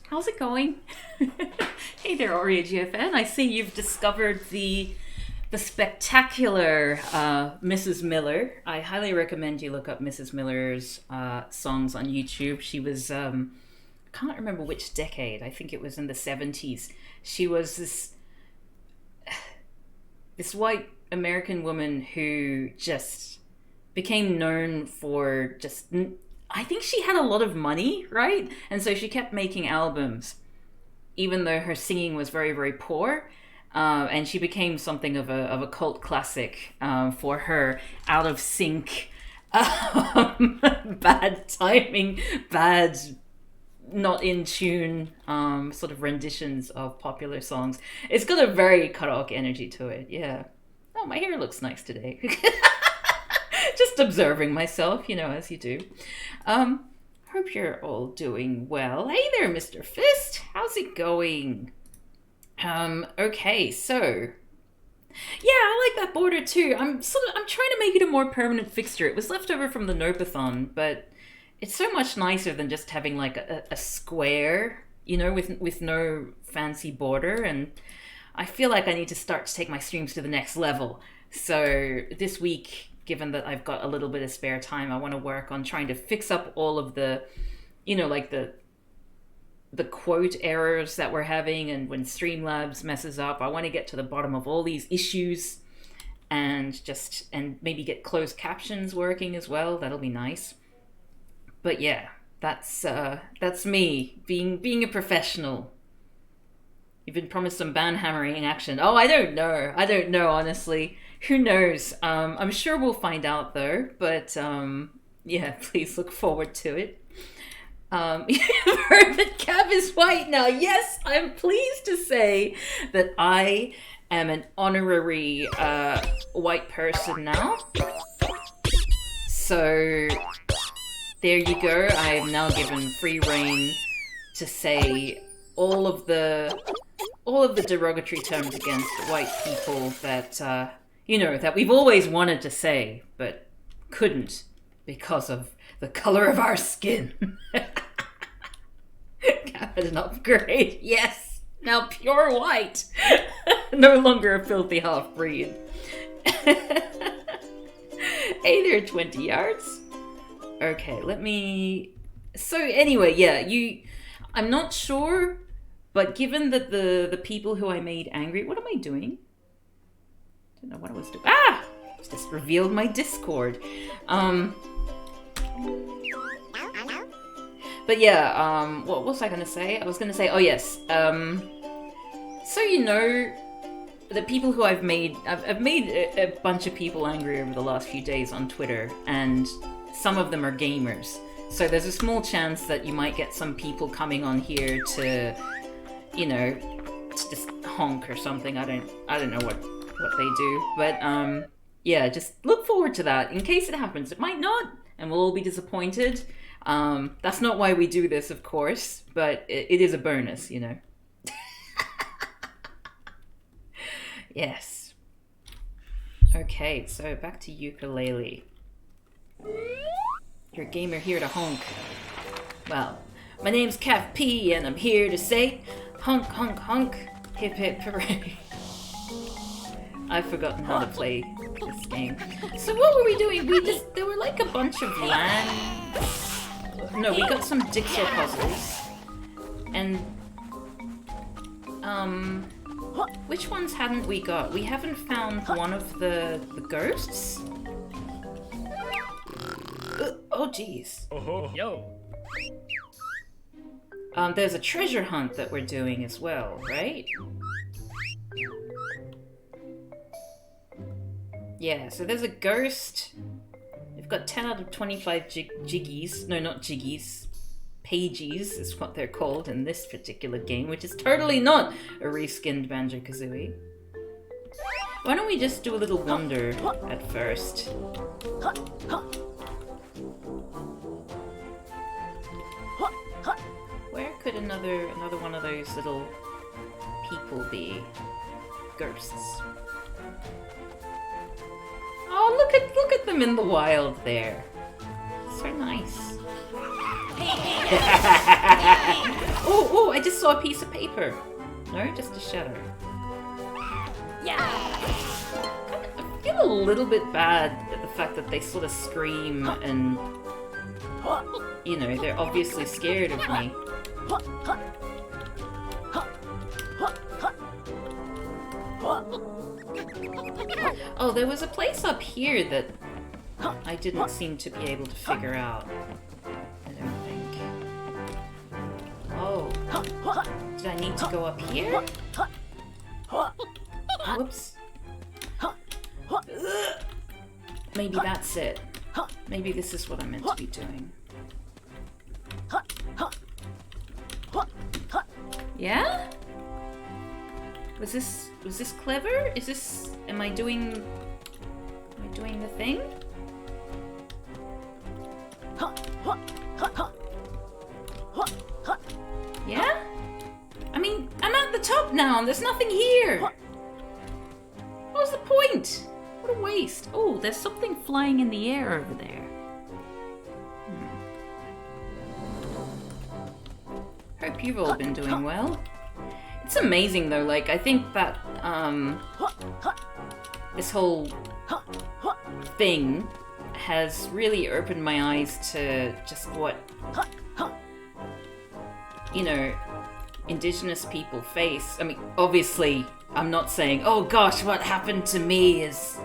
How's it going? Hey there, RAGFN. I see you've discovered the spectacular Mrs. Miller. I highly recommend you look up Mrs. Miller's songs on YouTube. She was I can't remember which decade. I think it was in the 70s. She was this white American woman who just became known for just. I think she had a lot of money, right? And so she kept making albums, even though her singing was very, very poor. And she became something of a cult classic for her out of sync, bad timing, bad, not in tune sort of renditions of popular songs. It's got a very karaoke energy to it, yeah. Oh, my hair looks nice today. Just observing myself, as you do. Hope you're all doing well. Hey there, Mr. Fist. How's it going? Okay, so yeah, I like that border too. I'm trying to make it a more permanent fixture. It was left over from the Nopathon, but it's so much nicer than just having like a square, with no fancy border. And I feel like I need to start to take my streams to the next level. So this week, given that I've got a little bit of spare time, I want to work on trying to fix up all of the, like the quote errors that we're having, and when Streamlabs messes up, I want to get to the bottom of all these issues and maybe get closed captions working as well. That'll be nice. But yeah, that's me being a professional. You've been promised some banhammering action. Oh, I don't know, honestly. Who knows? I'm sure we'll find out though, but yeah, please look forward to it. You've heard that Cav is white now. Yes, I'm pleased to say that I am an honorary white person now. So there you go. I am now given free reign to say all of the derogatory terms against white people that that we've always wanted to say but couldn't because of the color of our skin. Got an upgrade. Yes, now pure white. No longer a filthy half-breed. Hey there, 20 yards. Okay, so anyway, yeah, I'm not sure, but given that the people who I made angry, what am I doing? I don't know what I was doing. I just revealed my Discord. But yeah, what was I gonna say? I was gonna say, oh yes, so the people who I've made a bunch of people angry over the last few days on Twitter, and some of them are gamers. So there's a small chance that you might get some people coming on here to, to just honk or something. I don't know what they do, but yeah, just look forward to that in case it happens. It might not, and we'll all be disappointed. That's not why we do this, of course, but it is a bonus, Yes. Okay, so back to Yooka-Laylee. You're a gamer here to honk. Well, my name's Cav P, and I'm here to say honk, honk, honk, hip, hip, hooray. I've forgotten how to play this game. So what were we doing? There were like a bunch of land... No, we got some jigsaw puzzles. And, which ones hadn't we got? We haven't found one of the ghosts? Oh, jeez. Oh, yo. There's a treasure hunt that we're doing as well, right? Yeah, so there's a ghost. We've got 10 out of 25 jiggies. No, not jiggies. Pages is what they're called in this particular game, which is totally not a reskinned Banjo-Kazooie. Why don't we just do a little wonder at first? Where could another one of those little people be? Ghosts. Oh, look at them in the wild there. So nice. Oh, I just saw a piece of paper. No, just a shadow. Yeah. I feel a little bit bad at the fact that they sort of scream and, you know, they're obviously scared of me. Oh, there was a place up here that I didn't seem to be able to figure out. I don't think. Oh. Did I need to go up here? Whoops. Maybe that's it. Maybe this is what I'm meant to be doing. Yeah? Was this clever? Am I doing the thing? Yeah? I mean, I'm at the top now and there's nothing here. What was the point? What a waste. Oh, there's something flying in the air over there. Hope you've all been doing well. It's amazing though, like, I think that, this whole thing has really opened my eyes to just what, you know, Indigenous people face. I mean, obviously, I'm not saying, oh gosh, what happened to me is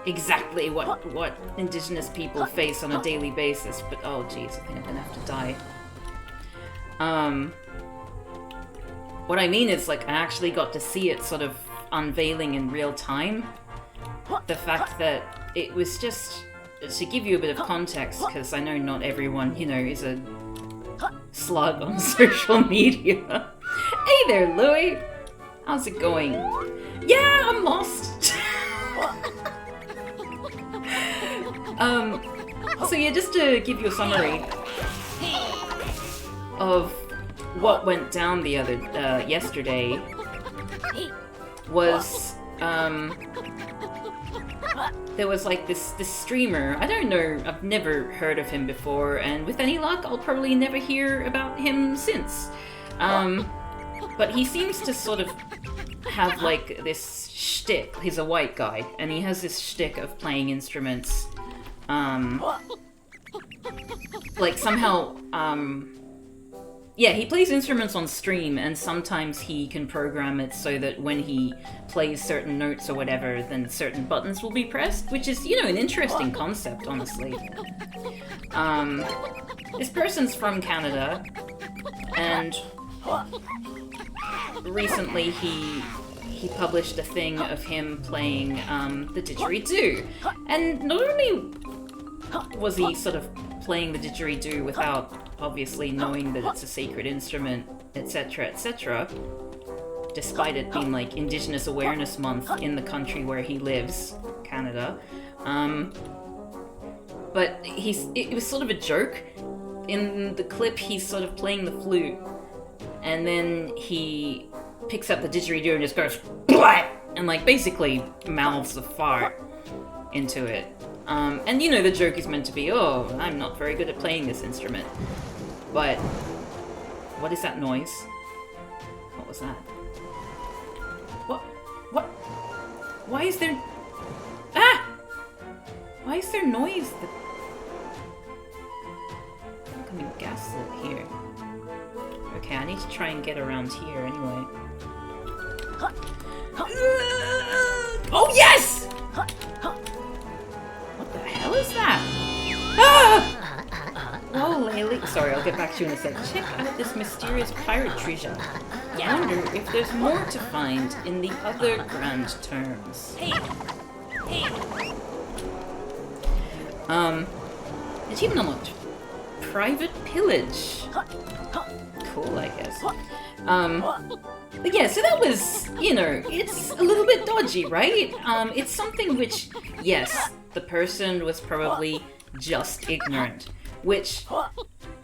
exactly what Indigenous people face on a daily basis, but oh geez, I think I'm gonna have to die. What I mean is, like, I actually got to see it sort of unveiling in real time. The fact that it was just, to give you a bit of context, because I know not everyone, you know, is a slug on social media. Hey there, Louie! How's it going? Yeah, I'm lost! So yeah, just to give you a summary of what went down the other, yesterday, was, there was like this streamer. I don't know, I've never heard of him before, and with any luck, I'll probably never hear about him since. But he seems to sort of have like this shtick. He's a white guy, and he has this shtick of playing instruments. Like somehow, yeah, he plays instruments on stream, and sometimes he can program it so that when he plays certain notes or whatever, then certain buttons will be pressed, which is, you know, an interesting concept, honestly. This person's from Canada, and recently he published a thing of him playing the didgeridoo, and not only was he sort of playing the didgeridoo without obviously knowing that it's a sacred instrument, etc., etc., despite it being like Indigenous Awareness Month in the country where he lives, Canada. But it was sort of a joke. In the clip, he's sort of playing the flute, and then he picks up the didgeridoo and just goes blah! And like basically mouths a fart into it. And you know, the joke is meant to be, oh, I'm not very good at playing this instrument. But what is that noise? What was that? What? Why is there... Ah! Why is there noise? I'm becoming gaslit here. Okay, I need to try and get around here anyway. Oh, yes! What the hell is that? Ah! Yooka-Laylee. Sorry, I'll get back to you in a sec. Check out this mysterious pirate treasure. I wonder if there's more to find in the other grand terms. Achievement unlocked. Private pillage. Cool, I guess. But yeah, so that was, you know, it's a little bit dodgy, right? It's something which, yes, the person was probably just ignorant, which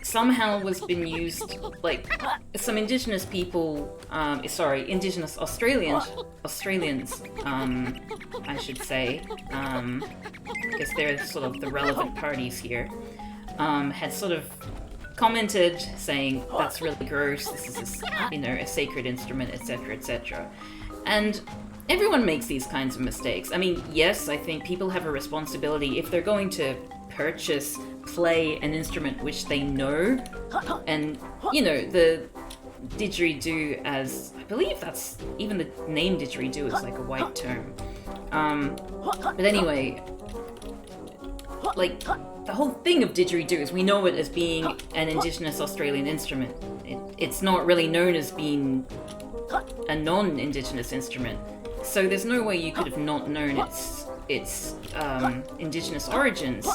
somehow was been used, like, some Indigenous people, Indigenous Australians, I should say, because they're sort of the relevant parties here, had sort of commented saying that's really gross. This is, a sacred instrument, etc., etc. And everyone makes these kinds of mistakes. I mean, yes, I think people have a responsibility if they're going to purchase, play an instrument which they know, and the didgeridoo, as I believe that's even the name didgeridoo is like a white term. But anyway, like the whole thing of didgeridoo is we know it as being an Indigenous Australian instrument. It's not really known as being a non-Indigenous instrument, so there's no way you could have not known its Indigenous origins.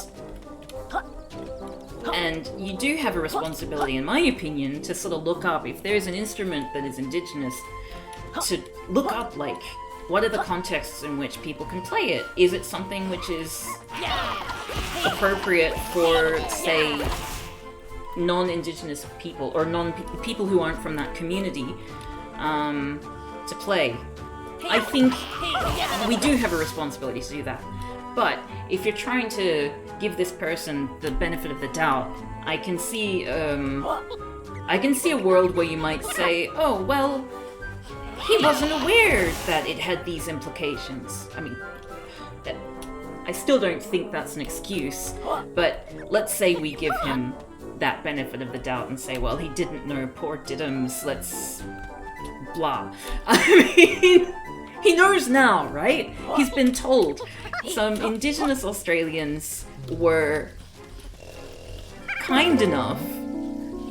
And you do have a responsibility, in my opinion, to sort of look up, if there's an instrument that is Indigenous, to look up, like, what are the contexts in which people can play it? Is it something which is appropriate for, say, non-Indigenous people, or people who aren't from that community, to play? I think we do have a responsibility to do that. But if you're trying to give this person the benefit of the doubt, I can see a world where you might say, oh, well, he wasn't aware that it had these implications. I mean, I still don't think that's an excuse, but let's say we give him that benefit of the doubt and say, well, he didn't know, poor Diddums, let's blah. I mean, he knows now, right? He's been told. Some Indigenous Australians were kind enough,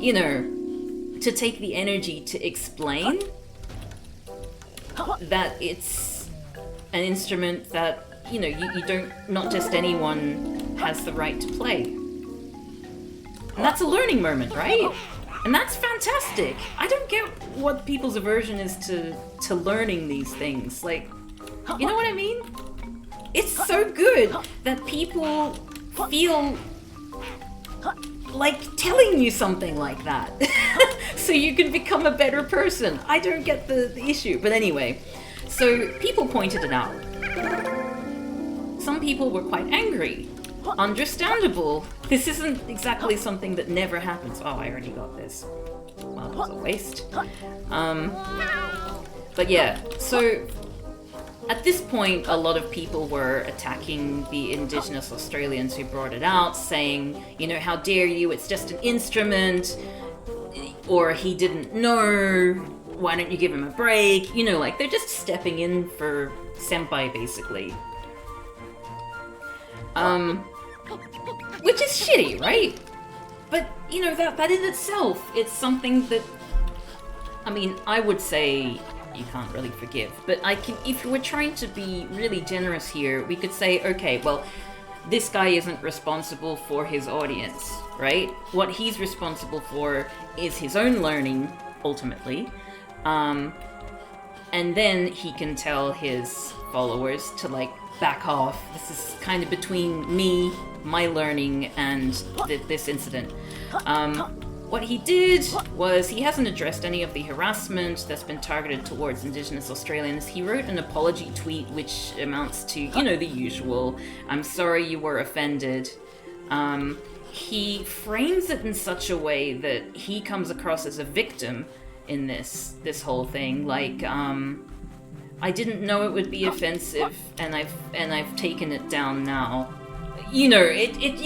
to take the energy to explain that it's an instrument that, you don't, not just anyone has the right to play. And that's a learning moment, right? And that's fantastic. I don't get what people's aversion is to learning these things. Like, you know what I mean? It's so good that people feel like telling you something like that so you can become a better person. I don't get the issue. But anyway, so people pointed it out. Some people were quite angry. Understandable. This isn't exactly something that never happens. Oh, I already got this. Well, that was a waste. But yeah, so at this point, a lot of people were attacking the Indigenous Australians who brought it out, saying, how dare you, it's just an instrument, or he didn't know, why don't you give him a break? Like, they're just stepping in for senpai, basically. Which is shitty, right? But, that in itself, it's something that, I mean, I would say you can't really forgive. But if we're trying to be really generous here, we could say, okay, well, this guy isn't responsible for his audience, right? What he's responsible for is his own learning, ultimately. And then he can tell his followers to, like, back off. This is kind of between me, my learning, and this incident. What he did was he hasn't addressed any of the harassment that's been targeted towards Indigenous Australians. He wrote an apology tweet which amounts to, the usual, I'm sorry you were offended. He frames it in such a way that he comes across as a victim in this whole thing. Like, I didn't know it would be offensive, and I've taken it down now. You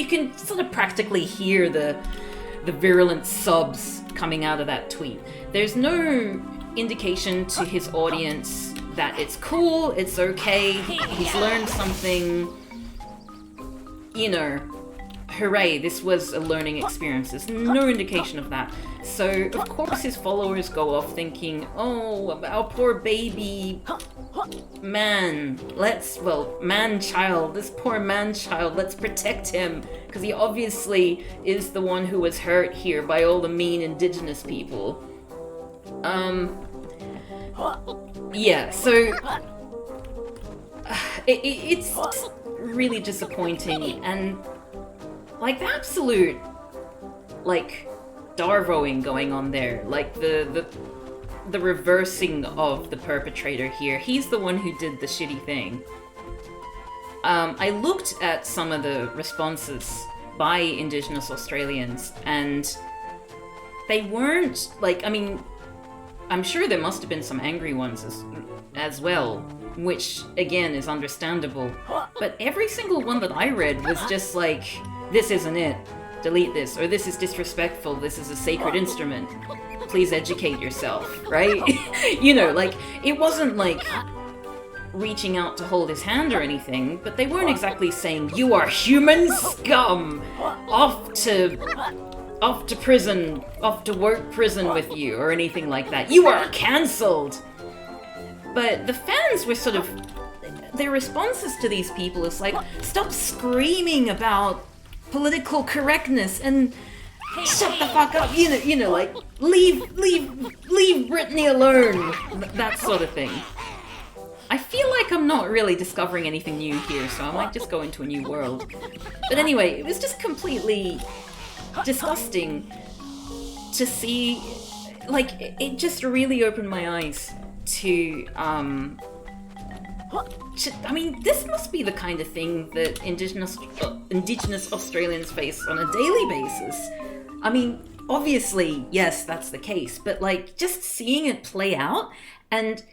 can sort of practically hear the virulent sobs coming out of that tweet. There's no indication to his audience that it's cool, it's okay, he's learned something, hooray, this was a learning experience. There's no indication of that. So, of course, his followers go off thinking, oh, our poor baby man-child, this poor man-child, let's protect him, because he obviously is the one who was hurt here by all the mean Indigenous people. Yeah, so it's really disappointing, and like the absolute darvoing going on there, like the reversing of the perpetrator here. He's the one who did the shitty thing. I looked at some of the responses by Indigenous Australians, and they weren't, like, I mean, I'm sure there must have been some angry ones as well, which, again, is understandable. But every single one that I read was just like, this isn't it. Delete this. Or this is disrespectful. This is a sacred instrument. Please educate yourself, right? You know, like, it wasn't like reaching out to hold his hand or anything, but they weren't exactly saying, you are human scum! Off to prison, off to work prison with you, or anything like that. You are cancelled! But the fans were sort of... Their responses to these people is like, stop screaming about political correctness and shut the fuck up, you know, like, leave Britney alone, that sort of thing. I feel like I'm not really discovering anything new here, so I might just go into a new world. But anyway, it was just completely disgusting to see, like, it just really opened my eyes to, I mean, this must be the kind of thing that Indigenous Australians face on a daily basis. I mean, obviously, yes, that's the case, but, like, just seeing it play out, and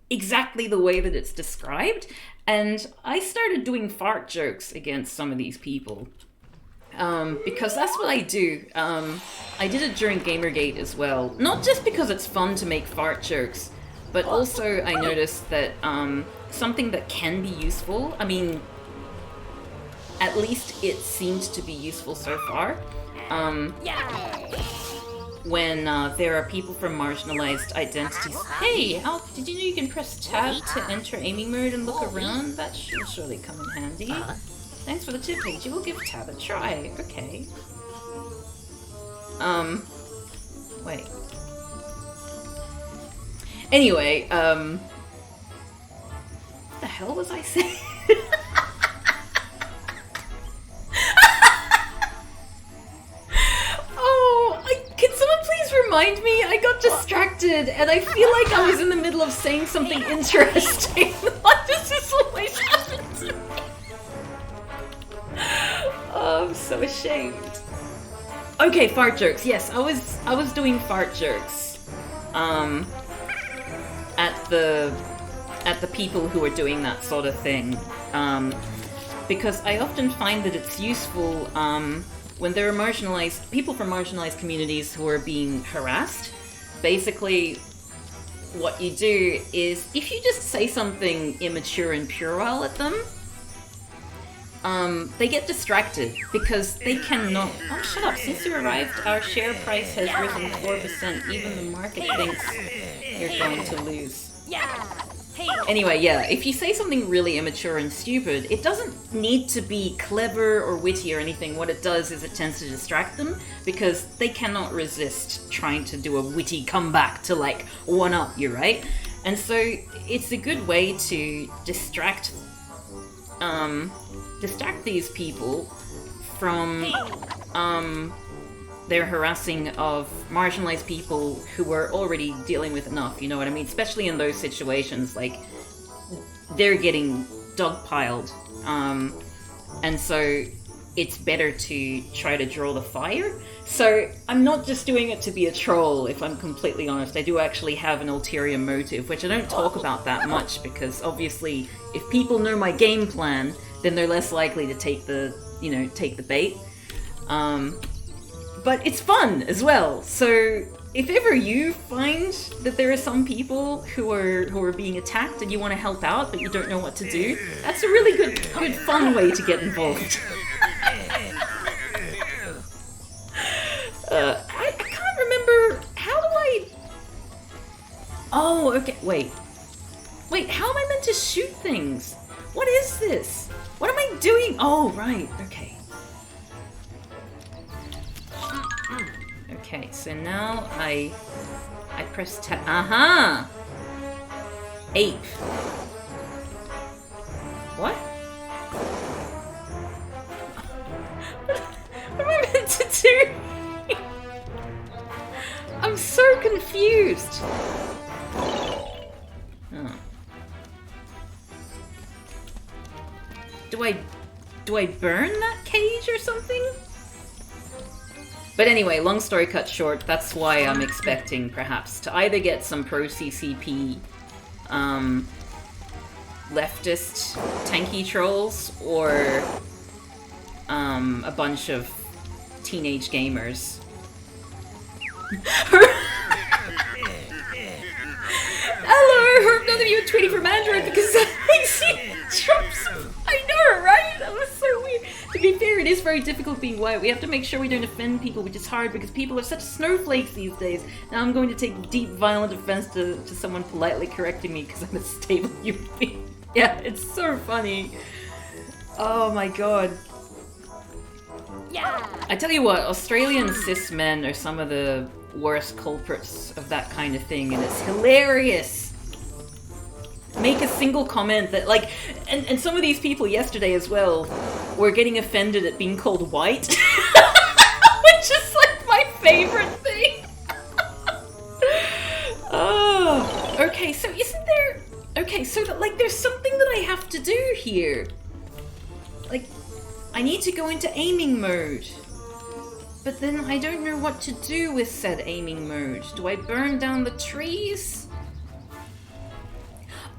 exactly the way that it's described, and I started doing fart jokes against some of these people. Because that's what I do. I did it during Gamergate as well. Not just because it's fun to make fart jokes, but also I noticed that something that can be useful, I mean, at least it seemed to be useful so far, when there are people from marginalized identities. Hey, did you know you can press tab to enter aiming mode and look around? That should surely come in handy. Thanks for the tip, Paige. We'll give tab a try. Okay. Wait. Anyway, what the hell was I saying? Can someone please remind me? I got distracted, and I feel like I was in the middle of saying something interesting. What does this always happen to me? Oh, I'm so ashamed. Okay, fart jokes. Yes, I was doing fart jokes. At the people who are doing that sort of thing. Because I often find that it's useful when there are people from marginalized communities who are being harassed. Basically, what you do is, if you just say something immature and puerile at them, they get distracted because they cannot... Oh, shut up. Since you arrived, our share price has risen 4%. Even the market thinks you're going to lose. Anyway, yeah, if you say something really immature and stupid, it doesn't need to be clever or witty or anything. What it does is it tends to distract them because they cannot resist trying to do a witty comeback to, like, one-up you, right? And so it's a good way to distract these people from their harassing of marginalized people who are already dealing with enough, you know what I mean? Especially in those situations, like, they're getting dogpiled, and so it's better to try to draw the fire. So I'm not just doing it to be a troll, if I'm completely honest. I do actually have an ulterior motive, which I don't talk about that much, because obviously if people know my game plan, then they're less likely to take the bait. But it's fun as well. So if ever you find that there are some people who are being attacked and you want to help out but you don't know what to do, that's a really good fun way to get involved. I can't remember, how do I... Oh, okay, wait, how am I meant to shoot things? What is this? What am I doing? Oh, right, okay. Okay, so now I press tab. Aha! Ape. What? What am I meant to do? I'm so confused. Oh. Do I burn that cage or something? But anyway, long story cut short, that's why I'm expecting, perhaps, to either get some pro-CCP, leftist tanky trolls, or, a bunch of teenage gamers. Hello! Hope none of you are tweeting from Android because I see Trump's. I know, right? That was so weird. To be fair, it is very difficult being white. We have to make sure we don't offend people, which is hard because people are such snowflakes these days. Now I'm going to take deep, violent offense to someone politely correcting me because I'm a stable human being. Yeah, it's so funny. Oh my god. Yeah. I tell you what, Australian cis men are some of the worst culprits of that kind of thing, and it's hilarious. Make a single comment that, like, and some of these people yesterday as well were getting offended at being called white, which is like my favorite thing. Oh, okay, so isn't there, okay, so that, like, there's something that I have to do here. Like, I need to go into aiming mode. But then I don't know what to do with said aiming mode. Do I burn down the trees?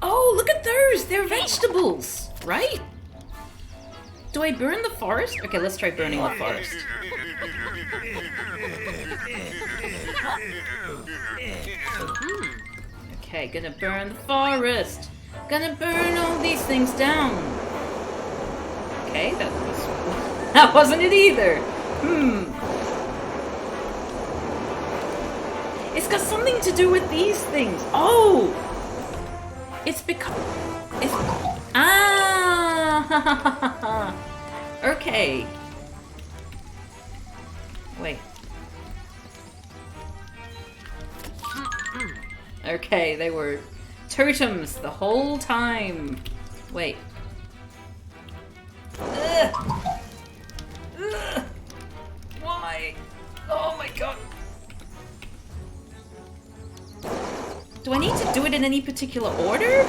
Oh, look at those! They're vegetables, right? Do I burn the forest? Okay, let's try burning the forest. Okay, gonna burn the forest. Gonna burn all these things down. Okay, that wasn't it either. It's got something to do with these things. Oh! It's because... It's... Ah! Okay. Wait. Okay, they were totems the whole time. Wait. Ugh. Ugh. Why? Oh my god. Do I need to do it in any particular order?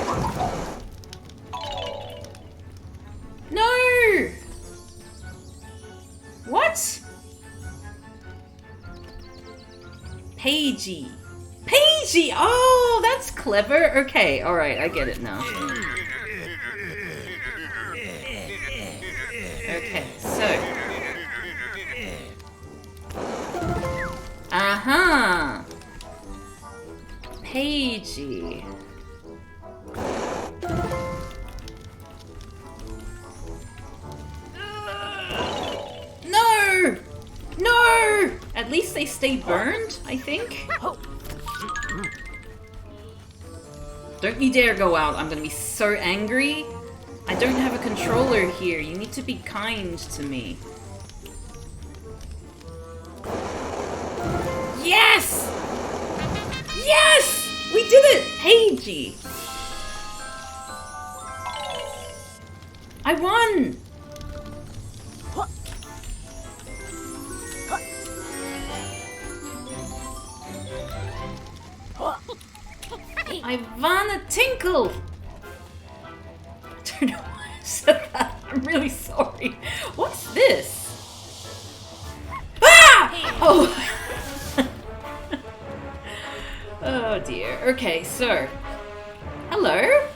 No! What? Pagey. Pagey! Oh, that's clever. Okay, alright, I get it now. Okay, so... Uh-huh! Pagey. No! No! At least they stay burned, I think. Don't you dare go out. I'm gonna be so angry. I don't have a controller here. You need to be kind to me. Yes! Yes! We did it! Pagey! I won! I won a tinkle! I don't know why I said that. I'm really sorry. What's this? Ah! Oh! Oh dear. Okay, so. Hello?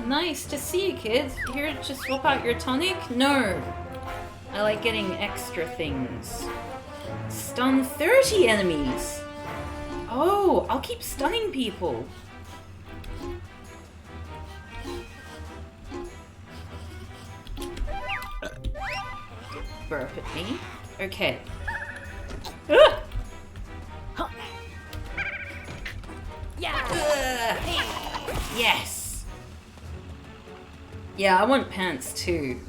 Nice to see you, kids. Here to swap out your tonic? No. I like getting extra things. Stun 30 enemies! Oh, I'll keep stunning people. Burp at me. Okay. Ah! Yes! Yeah, I want pants too.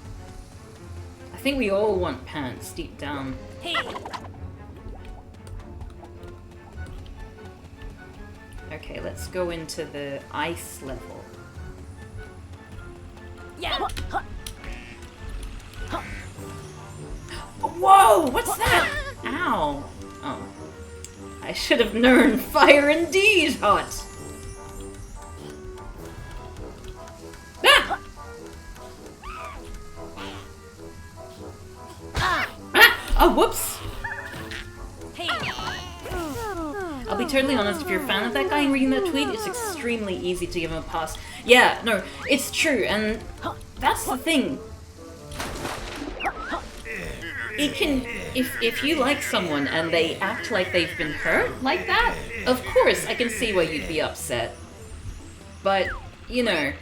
I think we all want pants deep down. Okay, let's go into the ice level. Whoa! What's that? Ow. Oh. I should have known. Fire indeed hot. Ah! Oh, whoops! Hey. I'll be totally honest, if you're a fan of that guy and reading that tweet, it's extremely easy to give him a pass. Yeah, no, it's true, and that's the thing. It can, if you like someone and they act like they've been hurt like that, of course I can see why you'd be upset. But, you know,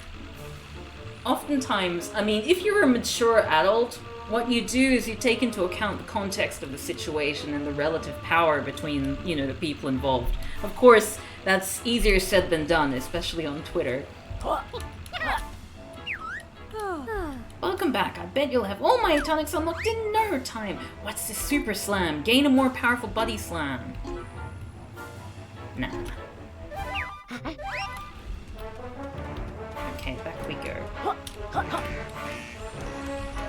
oftentimes, I mean, if you're a mature adult, what you do is you take into account the context of the situation and the relative power between, you know, the people involved. Of course, that's easier said than done, especially on Twitter. Welcome back. I bet you'll have all my tonics unlocked in no time. What's this super slam? Gain a more powerful buddy slam. Nah. Okay, back we go.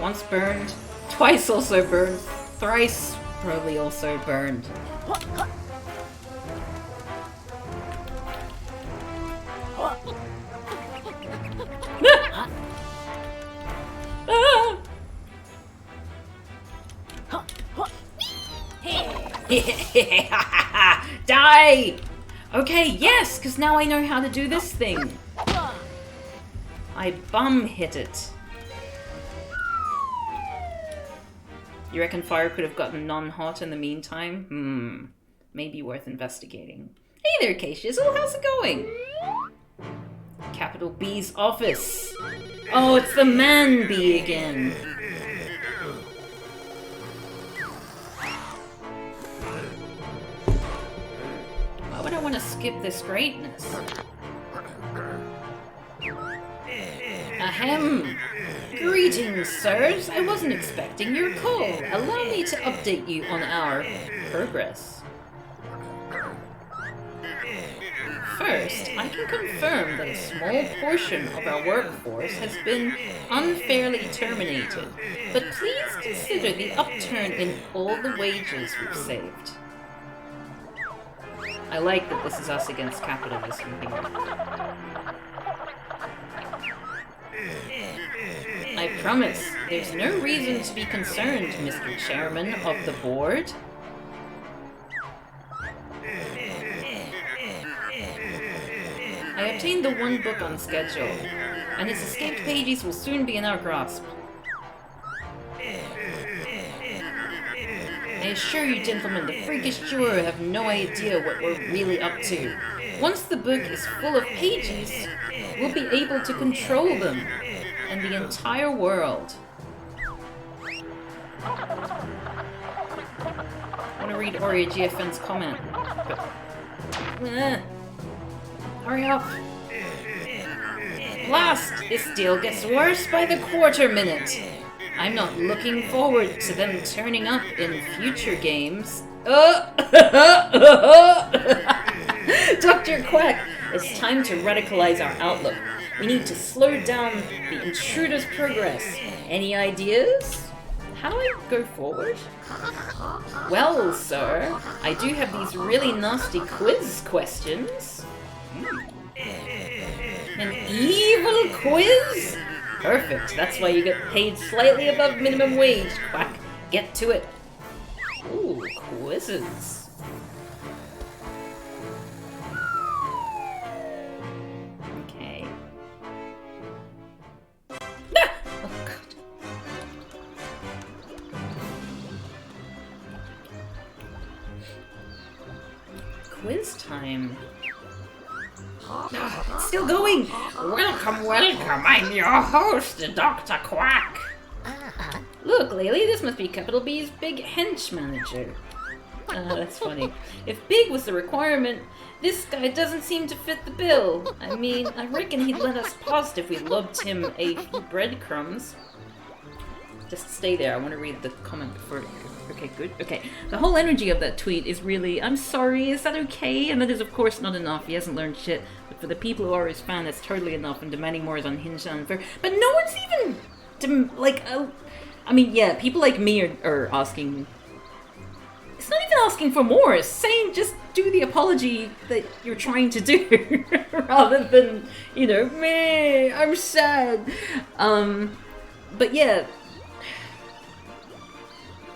Once burned, twice also burned, thrice probably also burned. Die! Okay, yes, because now I know how to do this thing. I bum hit it. You reckon fire could have gotten non-hot in the meantime? Maybe worth investigating. Hey there, K-Shizzle, how's it going? Capital B's office. Oh, it's the man bee again. Why would I want to skip this greatness? Ahem. Greetings, sirs. I wasn't expecting your call. Allow me to update you on our progress. First, I can confirm that a small portion of our workforce has been unfairly terminated, but please consider the upturn in all the wages we've saved. I like that this is us against capitalism here. I promise, there's no reason to be concerned, Mr. Chairman of the board. I obtained the one book on schedule, and its escaped pages will soon be in our grasp. I assure you, gentlemen, the freakish juror have no idea what we're really up to. Once the book is full of pages, we'll be able to control them and the entire world. I want to read Oria GFN's comment, but... hurry up. Last, this deal gets worse by the quarter minute. I'm not looking forward to them turning up in future games. Dr. Quack, it's time to radicalize our outlook. We need to slow down the intruder's progress. Any ideas? How do I go forward? Well, sir, I do have these really nasty quiz questions. An evil quiz? Perfect, that's why you get paid slightly above minimum wage, Quack. Get to it. Ooh, quizzes. Okay. Ah! Oh, God. Quiz time. It's still going! Welcome, welcome! I'm your host, Dr. Quack! Look, Laylee, this must be Capital B's big hench manager. That's funny. If big was the requirement, this guy doesn't seem to fit the bill. I mean, I reckon he'd let us past if we lobbed him a few breadcrumbs. Just stay there, I want to read the comment before... Okay, good. Okay, the whole energy of that tweet is really, I'm sorry, is that okay? And that is of course not enough, he hasn't learned shit. But for the people who are his fan, that's totally enough, and demanding more is unhinged and unfair. But no one's even, I mean, yeah, people like me are asking, it's not even asking for more, it's saying just do the apology that you're trying to do, rather than, you know, meh, I'm sad. But yeah,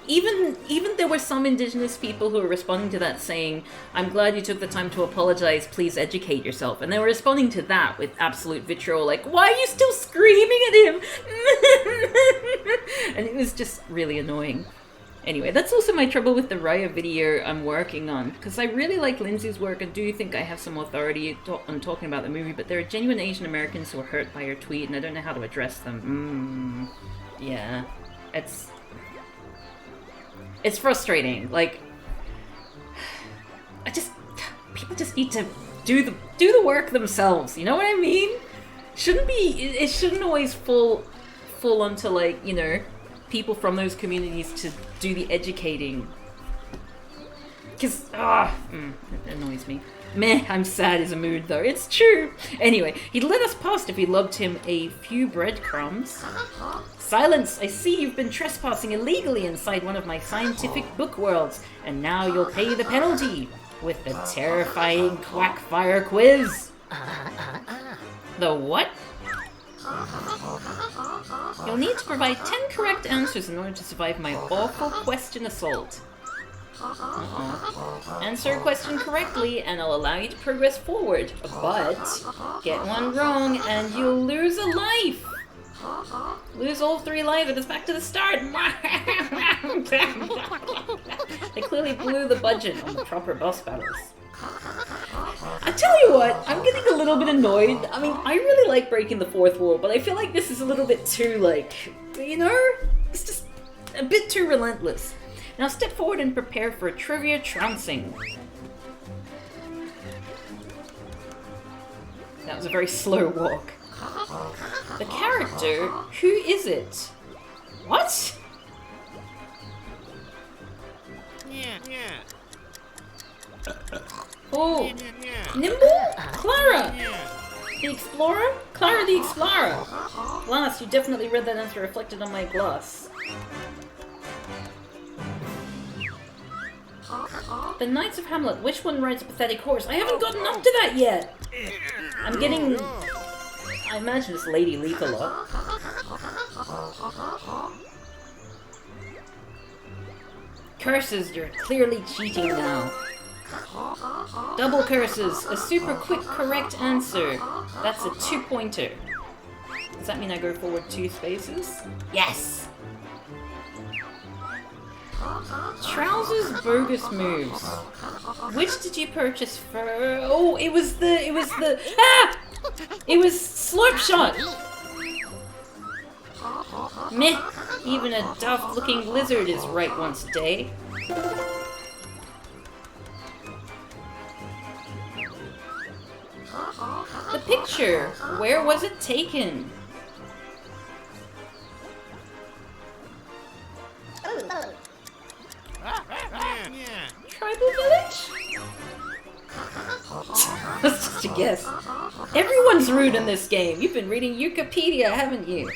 even there were some indigenous people who were responding to that saying, "I'm glad you took the time to apologize, please educate yourself." And they were responding to that with absolute vitriol, like, "Why are you still screaming at him?" And it was just really annoying. Anyway, that's also my trouble with the Raya video I'm working on, because I really like Lindsay's work and do think I have some authority on talking about the movie, but there are genuine Asian Americans who are hurt by her tweet, and I don't know how to address them. Yeah. It's frustrating. Like, people just need to do the work themselves. You know what I mean? It shouldn't always fall onto, like, you know, people from those communities to do the educating. Because, it annoys me. Meh, I'm sad is a mood though. It's true. Anyway, he'd let us past if we loved him a few breadcrumbs. Silence! I see you've been trespassing illegally inside one of my scientific book worlds, and now you'll pay the penalty with the terrifying Quackfire quiz. The what? You'll need to provide 10 correct answers in order to survive my awful question assault. Answer a question correctly and I'll allow you to progress forward, but get one wrong and you'll lose a life. Lose all 3 lives and it's back to the start. They clearly blew the budget on the proper boss battles. I tell you what, I'm getting a little bit annoyed. I mean, I really like breaking the 4th wall, but I feel like this is a little bit too, like, you know? It's just a bit too relentless. Now step forward and prepare for a trivia trouncing. That was a very slow walk. The character? Who is it? What? Oh, Nimble? Clara! The Explorer? Clara the Explorer! Glass, you definitely read that answer reflected on my glass. The Knights of Hamlet, which one rides a pathetic horse? I haven't gotten up to that yet! I'm getting... I imagine it's Lady Leak a lot. Curses, you're clearly cheating now. Double curses, a super quick correct answer. That's a 2-pointer. Does that mean I go forward 2 spaces? Yes! Trousers bogus moves. Which did you purchase for? Oh, it was the It was Slurp Shot. Meh, even a daft-looking lizard is right once a day. The picture, where was it taken? Tribal village? That's just a guess. Everyone's rude in this game. You've been reading Yooka-Pedia, haven't you?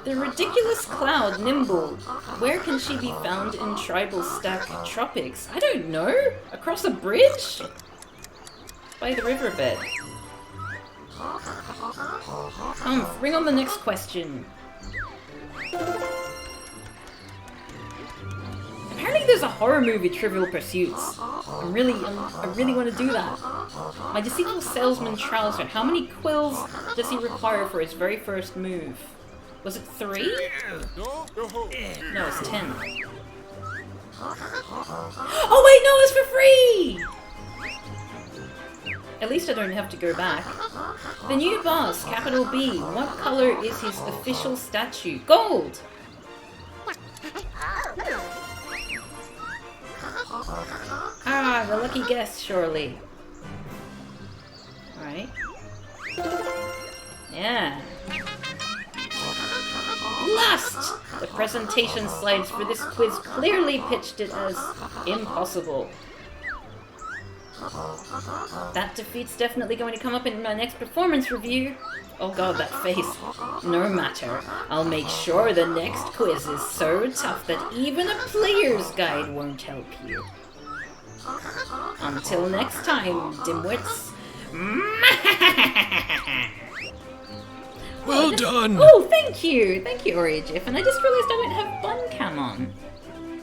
The ridiculous cloud, Nimble. Where can she be found in Tribal Stack Tropics? I don't know. Across a bridge? By the riverbed. Bring on the next question. Apparently there's a horror movie, Trivial Pursuits. I really want to do that. My deceitful salesman Trouser. How many quills does he require for his very first move? Was it 3? No, it's 10. Oh wait, no, it's for free! At least I don't have to go back. The new boss, capital B. What color is his official statue? Gold! Ah, the lucky guess, surely. Alright. Yeah. Lust! The presentation slides for this quiz clearly pitched it as impossible. That defeat's definitely going to come up in my next performance review. Oh god, that face. No matter. I'll make sure the next quiz is so tough that even a player's guide won't help you. Until next time, dimwits. Well done! Oh, thank you! Thank you, Origif. And I just realised I don't have bun cam on.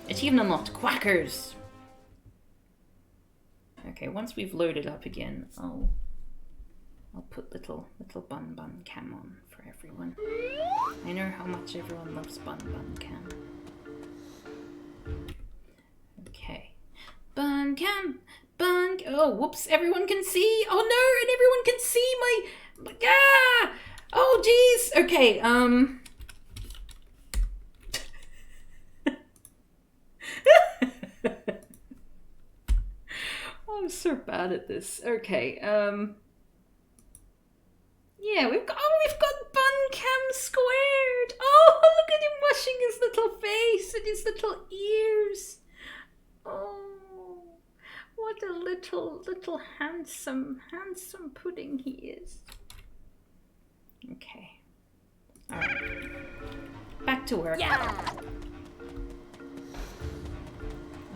Achievement unlocked. Quackers! Okay, once we've loaded up again, I'll put little bun cam on for everyone. I know how much everyone loves bun cam. Okay. Bun cam! Oh, whoops, everyone can see! Oh no, and everyone can see my ah! Oh jeez! Okay, I'm so bad at this. Okay, yeah, we've got bun cam squared! Oh, look at him washing his little face and his little ears! Oh, what a little handsome pudding he is. Okay. Alright. Back to work. Yeah.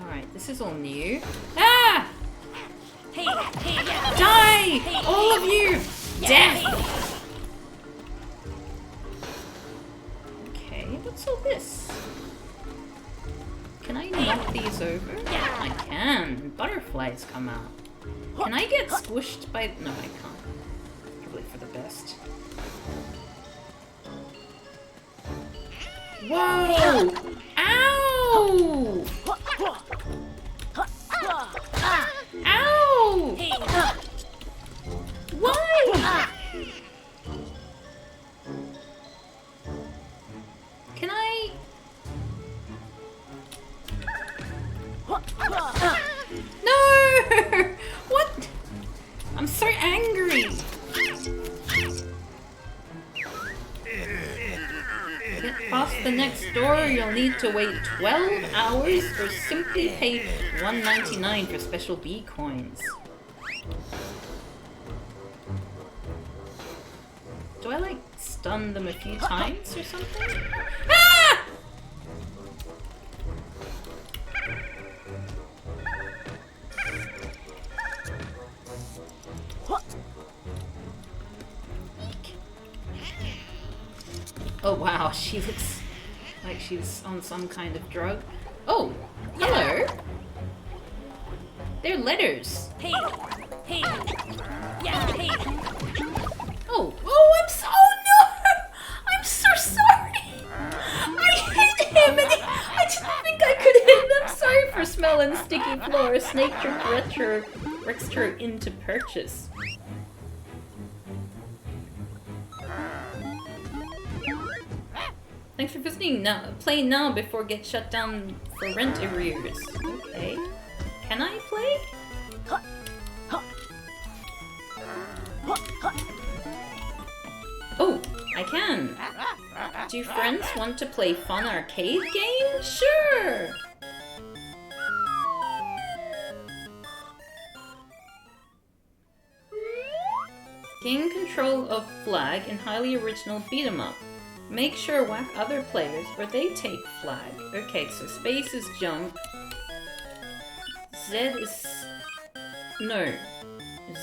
Alright, this is all new. Ah! Hey, yeah. Die! Hey, All of you! Yeah. Death! Okay, what's all this? Can I knock these over? Yeah. I can. Butterflies come out. Can I get squished by... No, I can't. Probably for the best. Whoa! Ow! Ow! Why? Can I... No! What? I'm so angry. Get past the next door, you'll need to wait 12 hours or simply pay $1.99 for special bee coins. Do I like stun them a few times or something? Ah! Oh wow, she looks like she's on some kind of drug. Oh, hello. They're letters. Hey, yeah, hey. Oh, I'm so, oh no! I'm so sorry! I hit him and I didn't think I could hit him. I'm sorry for smelling sticky floor. Snake trick retro into purchase. Thanks for visiting now. Play now before get shut down for rent arrears. Okay. Can I play? Oh, I can. Do friends want to play fun arcade game? Sure! Gain control of flag in highly original beat 'em up. Make sure whack other players or they take flag. Okay, so space is jump. Z is... No.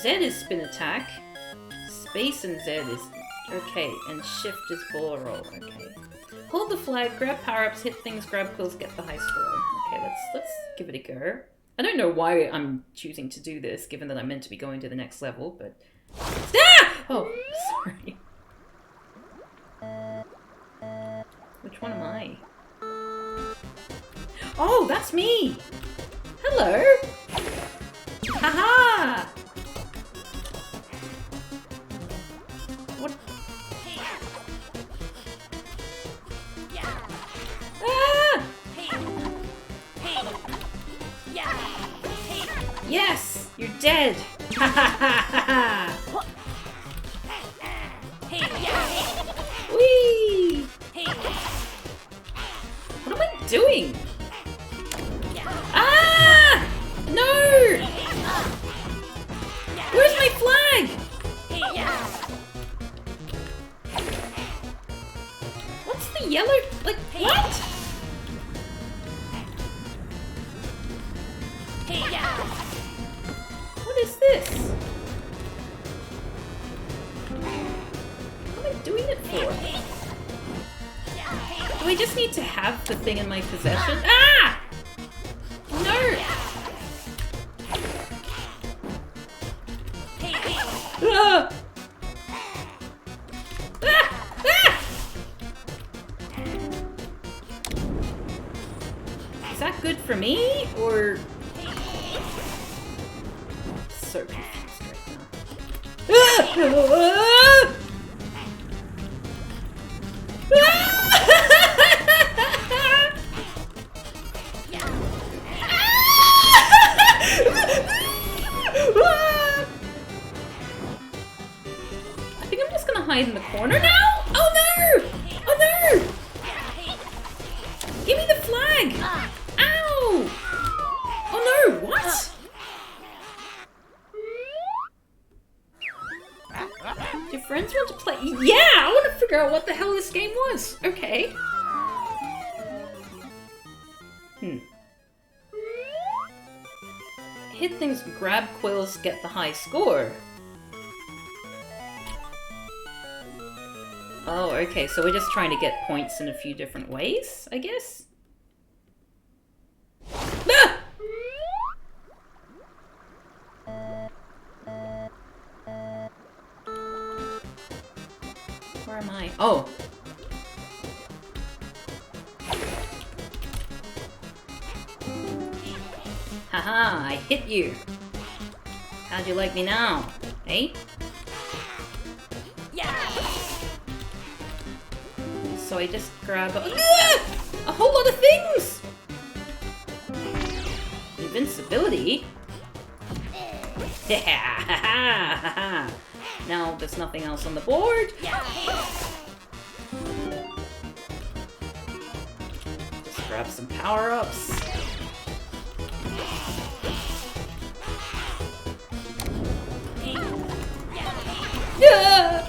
Z is spin attack. Space and Z is... Okay, and shift is ball roll. Okay. Hold the flag, grab power-ups, hit things, grab kills, get the high score. Okay, let's give it a go. I don't know why I'm choosing to do this, given that I'm meant to be going to the next level, but... Ah! Oh, sorry. Which one am I? Oh, that's me! Hello! Haha! What? Ah! Yes! You're dead! Ha ha ha ha! Whee! What am I doing? Ah! No! Where's my flag? What's the yellow? Like, what? What is this? What am I doing it for? Do I just need to have the thing in my possession? Ah! No! Ah! Ah! Ah! Is that good for me, or... So confused right now. Ah! I think I'm just gonna hide in the corner now? Oh no! Oh no! Give me the flag! Ow! Oh no, what? Do your friends want to play? Yeah, I want to figure out what the hell this game was. Okay. Hit things, grab quills, get the high score. Oh, okay, so we're just trying to get points in a few different ways, I guess? Ah! Where am I? Oh! Haha, I hit you! How'd you like me now? Eh? Yeah. So I just grab a whole lot of things! Invincibility? Yeah! Now there's nothing else on the board. Just grab some power-ups. Ah!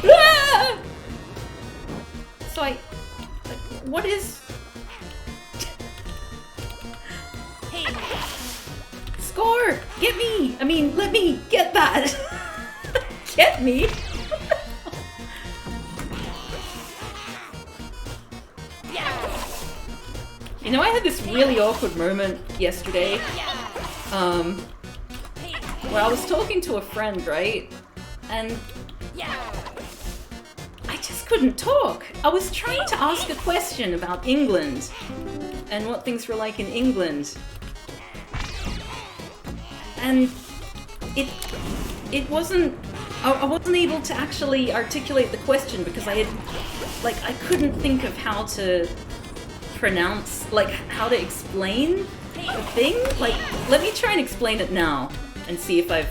Ah! So what is... Score! Get me! I mean, let me get that! Get me? You know, I had this really awkward moment yesterday, where I was talking to a friend, right? And I just couldn't talk. I was trying to ask a question about England and what things were like in England. And it wasn't... I wasn't able to actually articulate the question because I couldn't think of how to pronounce, like, how to explain the thing. Like, let me try and explain it now and see if I've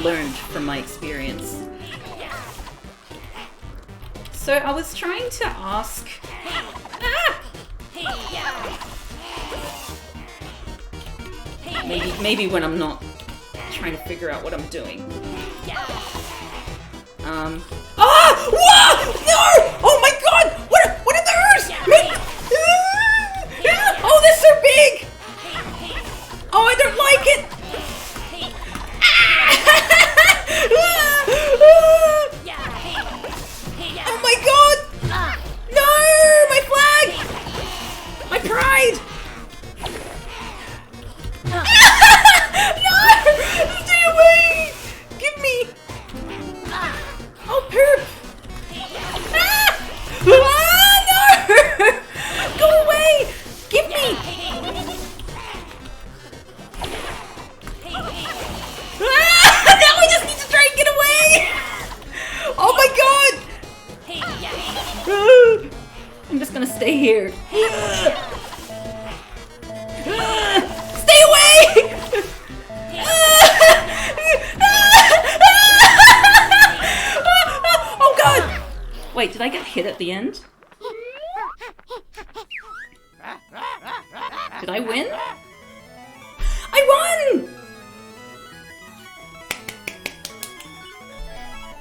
learned from my experience. So I was trying to ask... Ah! Maybe when I'm not trying to figure out what I'm doing. Ah! Whoa! No! Oh my god! What are those? Oh, they're so big! Oh, I don't like it! Oh my god! No! My flag! My pride! No! Stay away! Give me! Oh, poop! Ah! Ah, no! Go away! Give me! Ah! Now I just need to try and get away! Oh my god! I'm just gonna stay here. Stay away! Oh god! Wait, did I get hit at the end? Did I win? I won!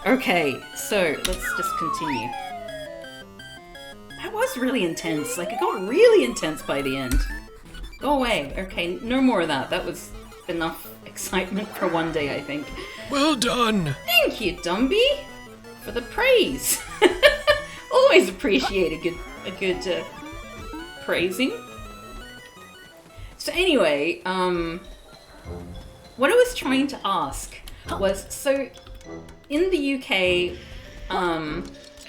Okay, so let's just continue. That was really intense. Like, it got really intense by the end. Go away. Okay, no more of that. That was enough excitement for one day, I think. Well done! Thank you, Dumby, for the praise. Always appreciate a a good praising. So anyway, what I was trying to ask was, so in the UK,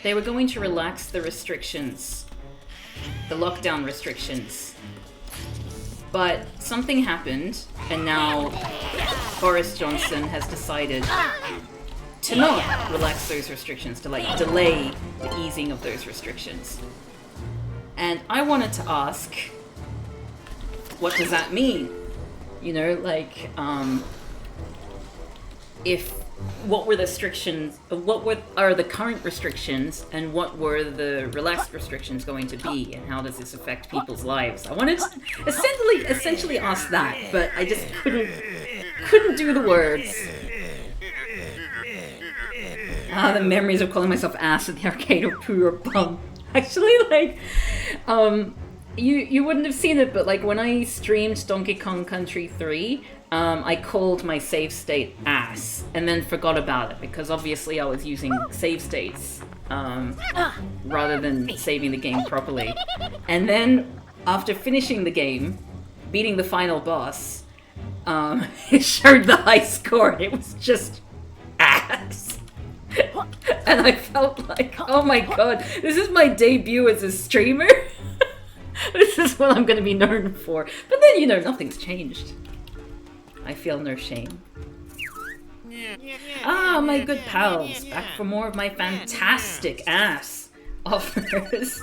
they were going to relax the restrictions, the lockdown restrictions. But something happened, and now Boris Johnson has decided to not relax those restrictions, to like delay the easing of those restrictions. And I wanted to ask, what does that mean? You know, like, what were the restrictions, are the current restrictions, and what were the relaxed restrictions going to be, and how does this affect people's lives? I wanted to essentially ask that, but I just couldn't do the words. The memories of calling myself ass at the arcade or poo or bum. Actually, like, you wouldn't have seen it, but like when I streamed Donkey Kong Country 3, I called my save state ass and then forgot about it because obviously I was using save states rather than saving the game properly. And then after finishing the game, beating the final boss, it showed the high score and it was just ass. And I felt like, oh my god, this is my debut as a streamer. This is what I'm going to be known for. But then, you know, nothing's changed. I feel no shame. Ah, my good pals, back for more of my fantastic ass offers.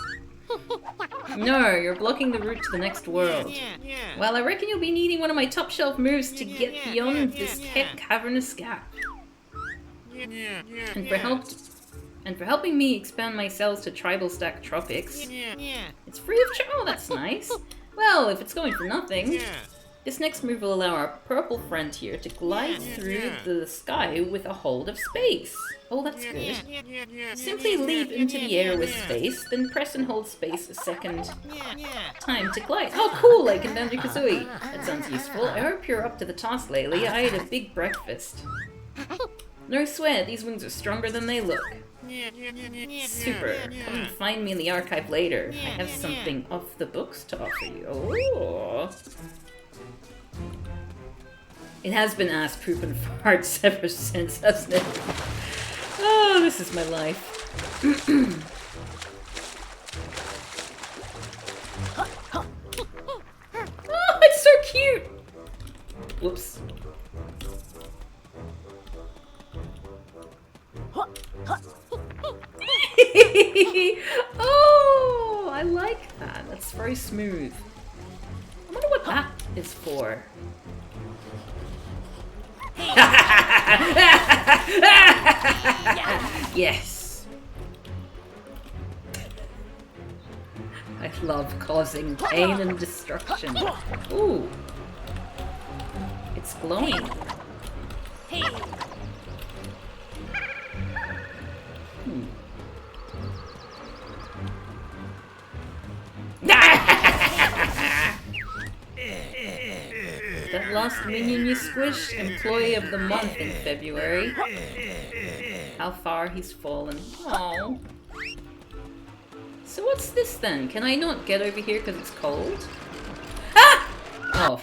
No, you're blocking the route to the next world. Well, I reckon you'll be needing one of my top shelf moves to get beyond this cavernous gap. And for helping me expand my cells to tribal stack tropics. It's free of charge. Oh, that's nice. Well, if it's going for nothing. This next move will allow our purple friend here to glide through the sky with a hold of space. Oh, that's good. Simply leap into the air with space, then press and hold space a second time to glide. Oh, cool, like in Banjo-Kazooie. That sounds useful. I hope you're up to the task, Laylee. I ate a big breakfast. No sweat, these wings are stronger than they look. Super. Come and find me in the archive later. I have something off the books to offer you. Oh. It has been ass, poop, and farts ever since, hasn't it? Oh, this is my life. Oh, it's so cute! Whoops. Oh, I like that. That's very smooth. I wonder what that is for. Yes. I love causing pain and destruction. Ooh. It's glowing. That last minion you squished, employee of the month in February. How far he's fallen. Aww. So what's this then? Can I not get over here because it's cold? Ah! Oh.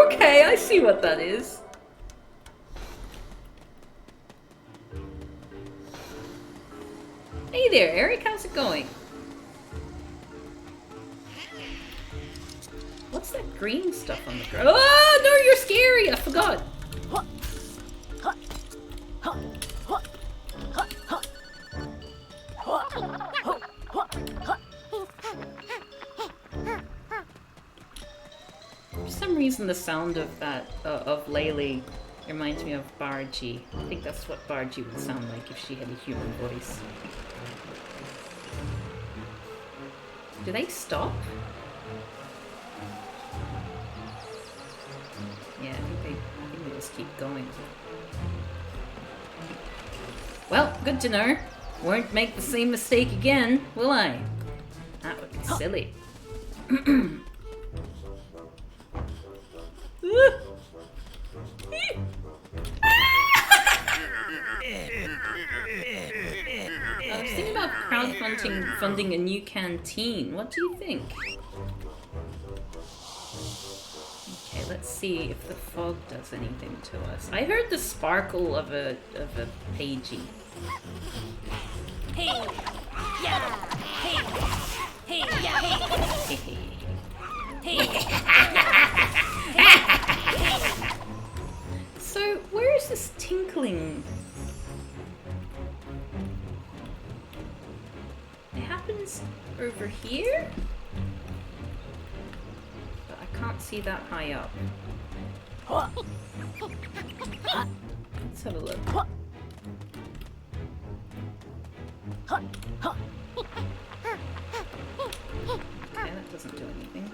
Okay, I see what that is. Hey there, Eric, how's it going? What's that green stuff on the ground? Oh, no, you're scary! I forgot. For some reason, the sound of that, of Laylee reminds me of Bargy. I think that's what Bargy would sound like if she had a human voice. Do they stop? Yeah, I think they just keep going. Well, good to know. Won't make the same mistake again, will I? That would be silly. I was thinking about funding a new canteen. What do you think? Okay, let's see if the fog does anything to us. I heard the sparkle of a pagey. Hey, yeah. Hey, hey, yeah. Hey, hey. So, where is this tinkling? It happens over here? But I can't see that high up. Let's have a look. Okay, that doesn't do anything.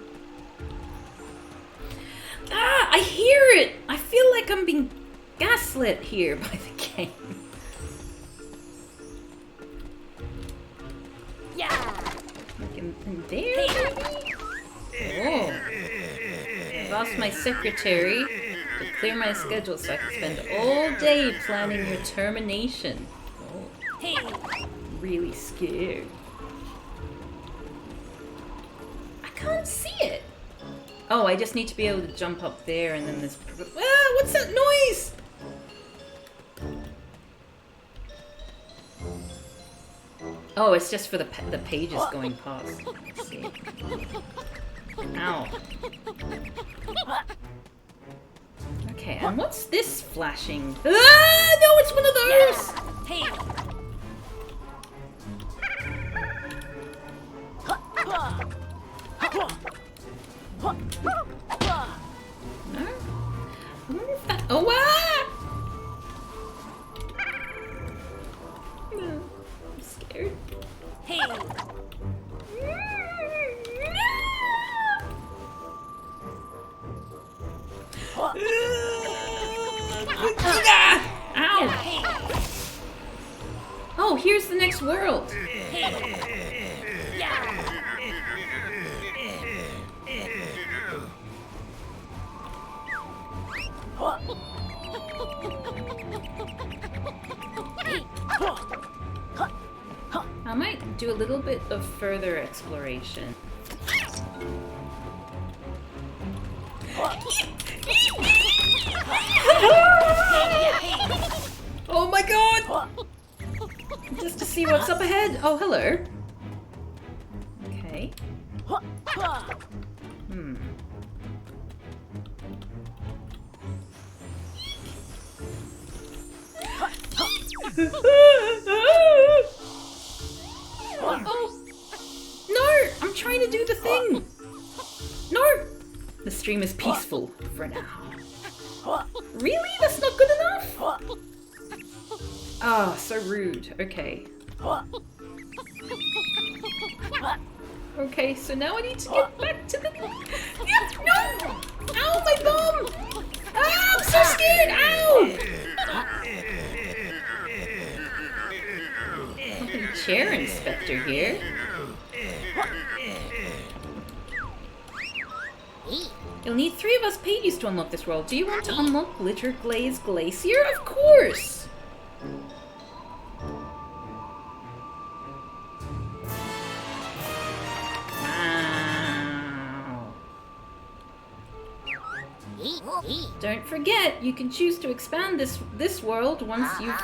Ah, I hear it! I feel like I'm being gaslit here by the game. Yeah. Like in there, maybe? Oh. I've asked my secretary to clear my schedule so I can spend all day planning your termination. Oh. Hey. Really scared. I can't see it. Oh, I just need to be able to jump up there and then this... Ah, what's that noise? Oh, it's just for the pages going past. Let's see. Ow. Okay, and what's this flashing? Ah, no, it's one of those! Hey. No? I wonder if that... Oh, ah! No, I'm scared. Hey. Ow! Oh, here's the next world. I might do a little bit of further exploration. Oh my god! Just to see what's up ahead. Oh, hello. Okay. Hmm. Oh! No! I'm trying to do the thing! No! The stream is peaceful for now. Really? That's not good enough? Ah, so rude. Okay. Okay, so now I need to get back to the... Yeah, no! Ow, my bum! Ah, I'm so scared! Ow! Chair inspector here. You'll need 3 of us pages to unlock this world. Do you want to unlock Glitter Glaze Glacier? Of course! Wow. Don't forget, you can choose to expand this world once you've...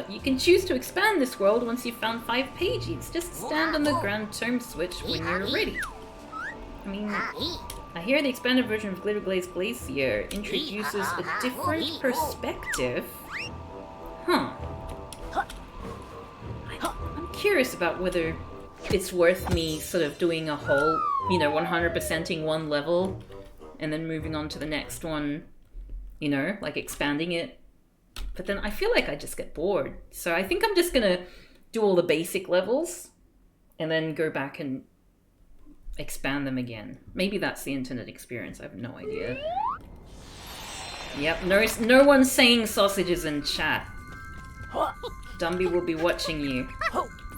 you can choose to expand this world once you've found 5 pages. Just stand on the Grand Tome switch when you're ready. I mean, I hear the expanded version of Glitter Glaze Glacier introduces a different perspective. Huh. I'm curious about whether it's worth me sort of doing a whole, 100%ing one level and then moving on to the next one, like expanding it. But then I feel like I just get bored. So I think I'm just gonna do all the basic levels and then go back and expand them again. Maybe that's the internet experience. I have no idea. Yep, no one's saying sausages in chat. Dumby will be watching you.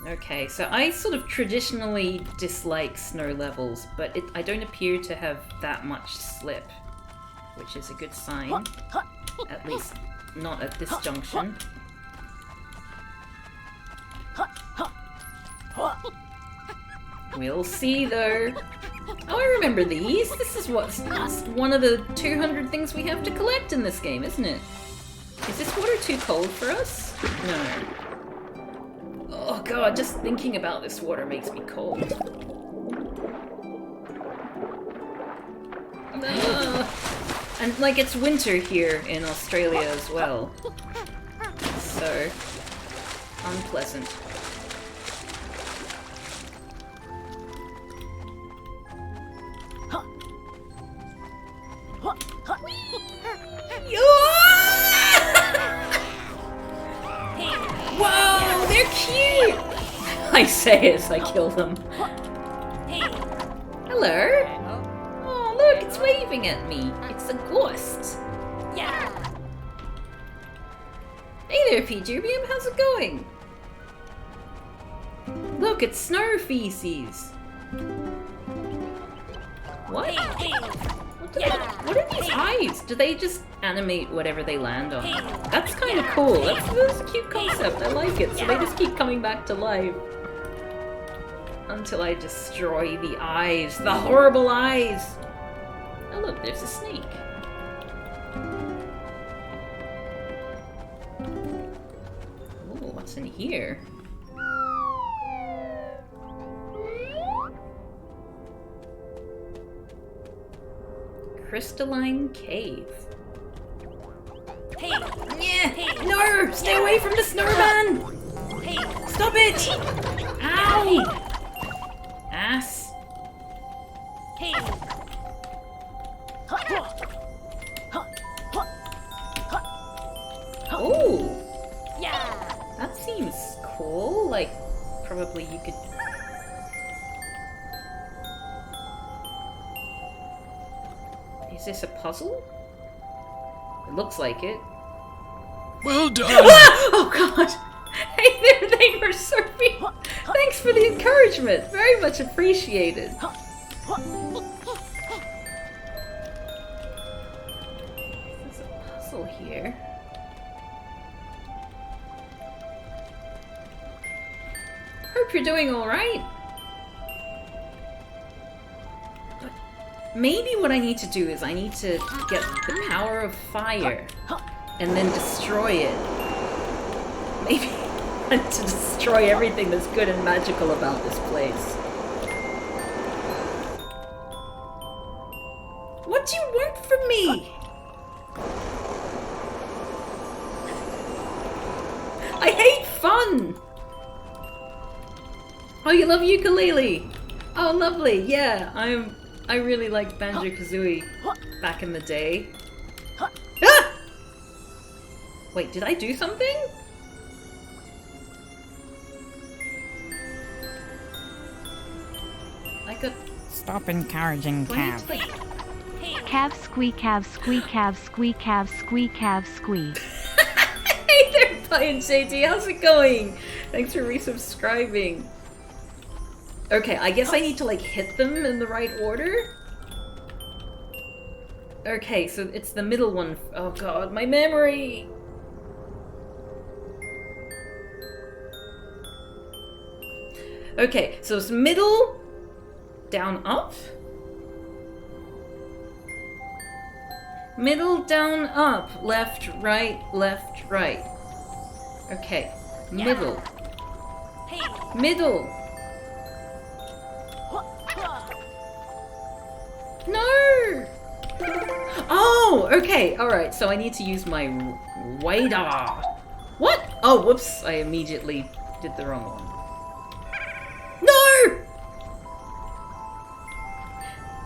Okay, so I sort of traditionally dislike snow levels, but I don't appear to have that much slip, which is a good sign. At least not at this junction. We'll see, though. Oh, I remember these. This is what's one of the 200 things we have to collect in this game, isn't it? Is this water too cold for us? No. Oh god, just thinking about this water makes me cold. And like it's winter here in Australia as well. So unpleasant. Whoa, they're cute! I say as I kill them. Hello? Oh, look, it's waving at me. It's a ghost. Yeah. Hey there, P-Jubium, how's it going? Look, it's snow feces. What? What are these eyes? Do they just animate whatever they land on? That's kind of cool. That's a cute concept. I like it. So they just keep coming back to life. Until I destroy the eyes. The horrible eyes! Oh look, there's a snake. Ooh, what's in here? Crystalline cave. Yeah! No! Stay away from the snowman! Stop it! Ow! Ass. Oh! Yeah. That seems cool. Like, probably you could... Is this a puzzle? It looks like it. Well done! Oh god! Hey there, they were surfing! Thanks for the encouragement! Very much appreciated. There's a puzzle here. Hope you're doing alright. Maybe what I need to do is I need to get the power of fire and then destroy it. Maybe I want to destroy everything that's good and magical about this place. What do you want from me? I hate fun! Oh, you love Yooka-Laylee? Oh, lovely, yeah, I really liked Banjo-Kazooie back in the day. Ah! Wait, did I do something? I got... Stop encouraging do I need Cav. to, like... Cav squee cav squee cav squee cav squee cav squee. Hey there, Pie and JD, how's it going? Thanks for resubscribing. Okay, I guess I need to like hit them in the right order. Okay, so it's the middle one. Oh god, my memory! Okay, so it's middle, down, up. Middle, down, up. Left, right, left, right. Okay, middle. Middle. No! Oh, okay, alright, so I need to use my radar. What? Oh, whoops, I immediately did the wrong one. No!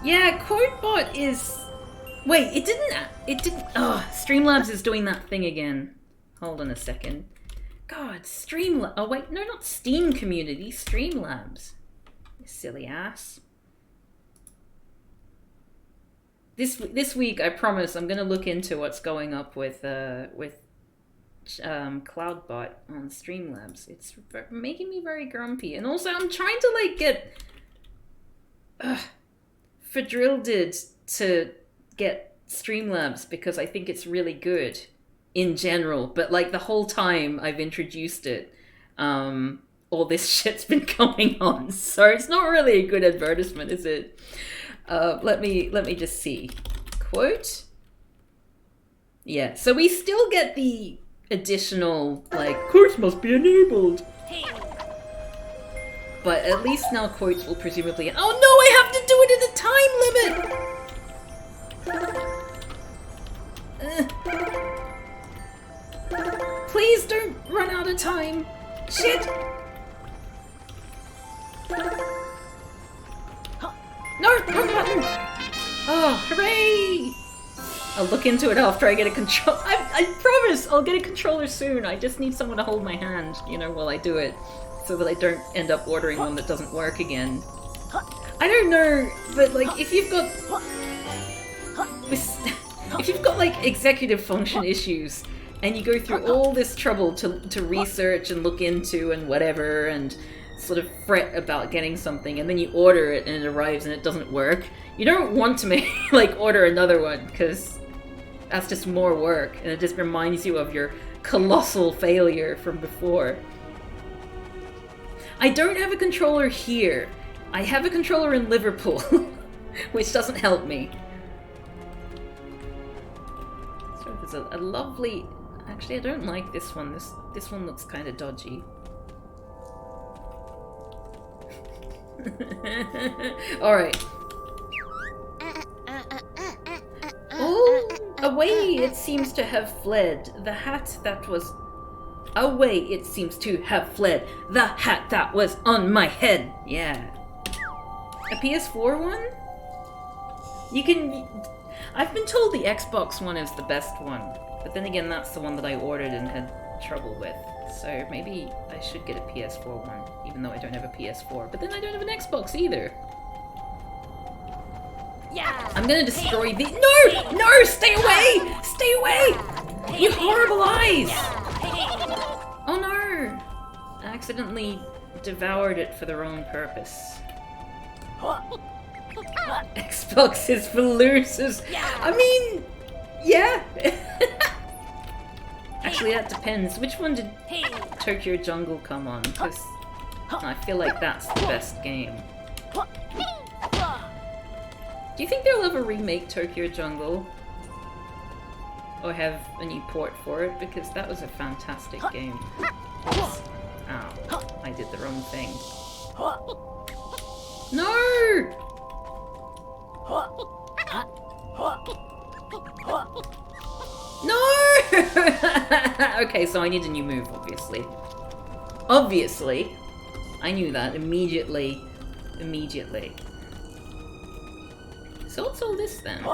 Yeah, QuoteBot is... Wait, it didn't... Oh, Streamlabs is doing that thing again. Hold on a second. God, Streamlabs... Oh wait, no, not Steam Community, Streamlabs. You silly ass. This week, I promise, I'm gonna look into what's going up with CloudBot on Streamlabs. It's making me very grumpy, and also I'm trying to like get Fadrilded to get Streamlabs because I think it's really good in general. But like the whole time I've introduced it, all all this shit's been going on. So it's not really a good advertisement, is it? Let me just see. Quote. Yeah, so we still get the additional, like, quotes must be enabled. But at least now quotes will presumably... Oh no, I have to do it in a time limit! Please don't run out of time. Shit! No, wrong button! Oh, hooray! I'll look into it after I get a control. I promise I'll get a controller soon. I just need someone to hold my hand, you know, while I do it, so that I don't end up ordering one that doesn't work again. I don't know, but like if you've got like executive function issues and you go through all this trouble to research and look into and whatever and sort of fret about getting something and then you order it and it arrives and it doesn't work, you don't want to make like order another one because that's just more work and it just reminds you of your colossal failure from before. I don't have a controller here. I have a controller in Liverpool, which doesn't help me. So there's a lovely... Actually, I don't like this one. This one looks kind of dodgy. Alright. Oh, away it seems to have fled. The hat that was... Away it seems to have fled. The hat that was on my head. Yeah. A PS4 one? You can... I've been told the Xbox one is the best one. But then again, that's the one that I ordered and had trouble with. So maybe I should get a PS4 one, even though I don't have a PS4. But then I don't have an Xbox either. Yeah. I'm gonna destroy the- No! No! Stay away! Stay away! You horrible eyes! Oh no! I accidentally devoured it for the wrong purpose. Xbox is for losers. I mean, yeah. Actually, that depends. Which one did Tokyo Jungle come on? Because I feel like that's the best game. Do you think they'll ever remake Tokyo Jungle? Or have a new port for it? Because that was a fantastic game. Ow, I did the wrong thing. No! No! Okay, so I need a new move, obviously. Obviously! I knew that immediately. Immediately. So what's all this then?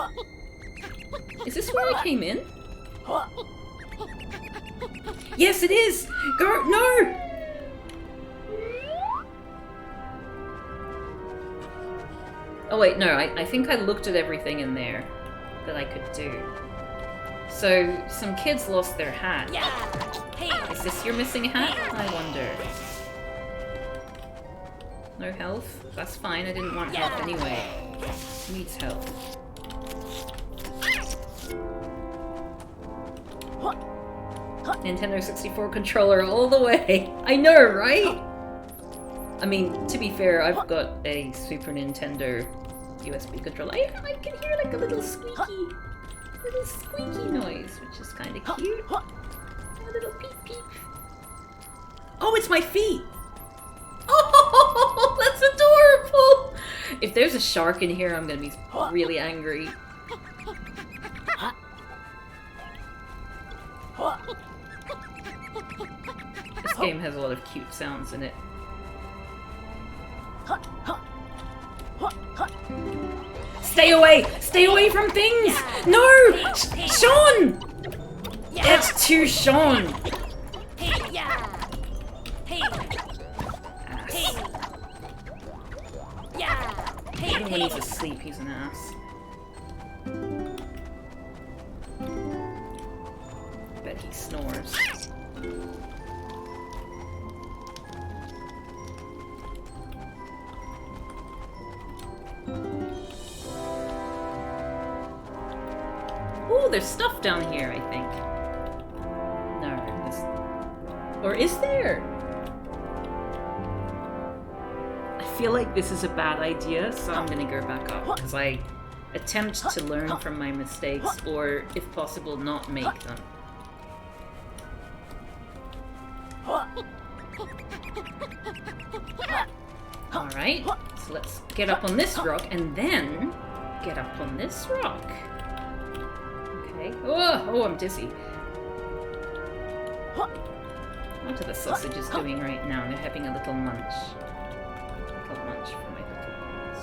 Is this where I came in? Yes, it is! Go! No! Oh wait, no, I think I looked at everything in there that I could do. So, some kids lost their hat. Is this your missing hat? I wonder. No health? That's fine, I didn't want health anyway. Who needs health? Nintendo 64 controller all the way! I know, right? I mean, to be fair, I've got a Super Nintendo USB controller. I can hear like a little squeaky noise, which is kind of cute. A little peep peep. Oh, it's my feet! Oh, that's adorable! If there's a shark in here, I'm gonna be really angry. This game has a lot of cute sounds in it. Stay away! Stay away from things! No! Sean! It's too Sean! Ass. Even when he's asleep, he's an ass. Bet he snores. Ooh, there's stuff down here, I think. No, or is there? feel like this is a bad idea, so I'm gonna go back up because I attempt to learn from my mistakes, or if possible, not make them. Alright, so let's get up on this rock and then get up on this rock. Okay. Oh, I'm dizzy. What are the sausages doing right now? They're having a little munch. Little munch for my little ones.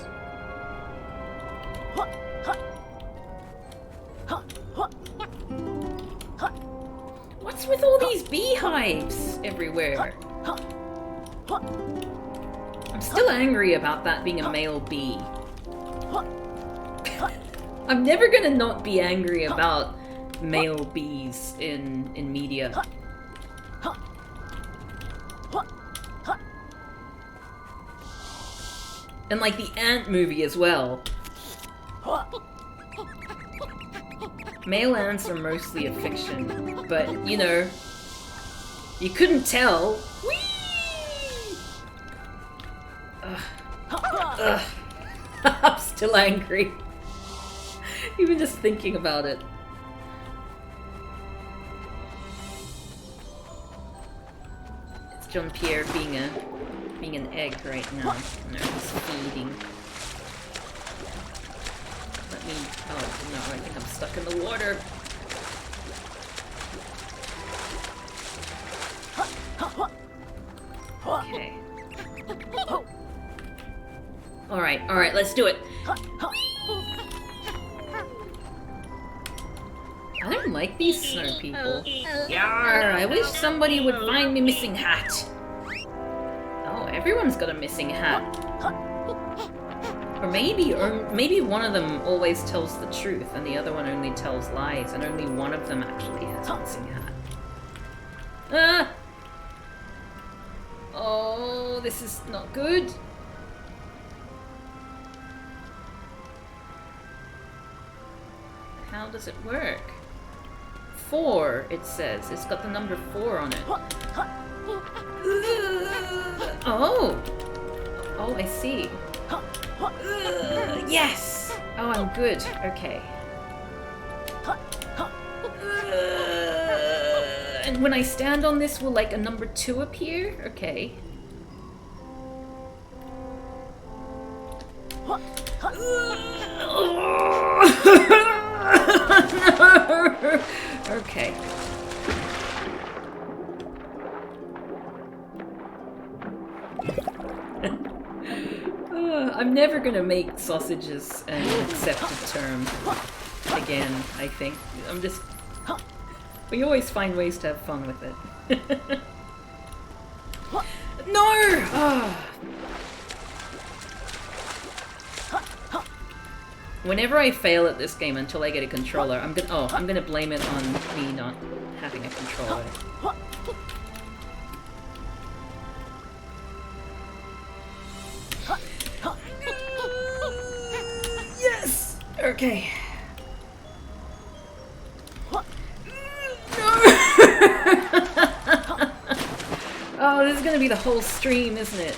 What's with all these beehives everywhere? I'm still angry about that being a male bee. I'm never gonna not be angry about male bees in media. And like the ant movie as well. Male ants are mostly a fiction, but you know, you couldn't tell. Whee! Ugh. I'm still angry. Even just thinking about it. It's John Pierre being an egg right now. No, he's feeding. Let me... Oh, no, I think I'm stuck in the water. Okay. Alright, let's do it. I don't like these snow people. Yarr, I wish somebody would find me missing hat. Oh, everyone's got a missing hat. Or maybe one of them always tells the truth and the other one only tells lies and only one of them actually has a missing hat. Ah! Oh, this is not good. How does it work? 4, it says. It's got the number 4 on it. Oh! Oh, I see. Yes! Oh, I'm good. Okay. And when I stand on this, will like a number 2 appear? Okay. No! Okay. I'm never gonna make sausages an accepted term again, I think. I'm just... We always find ways to have fun with it. No! Oh. Whenever I fail at this game until I get a controller, I'm gonna blame it on me not having a controller. Yes! Okay. No! Oh, this is gonna be the whole stream, isn't it?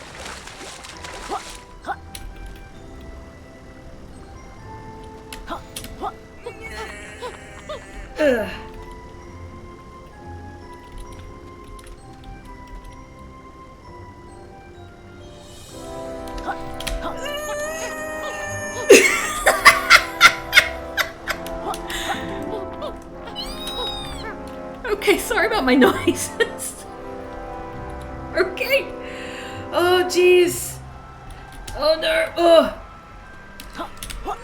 Ugh. Okay, sorry about my noises. Okay. Oh, jeez. Oh, no. Oh.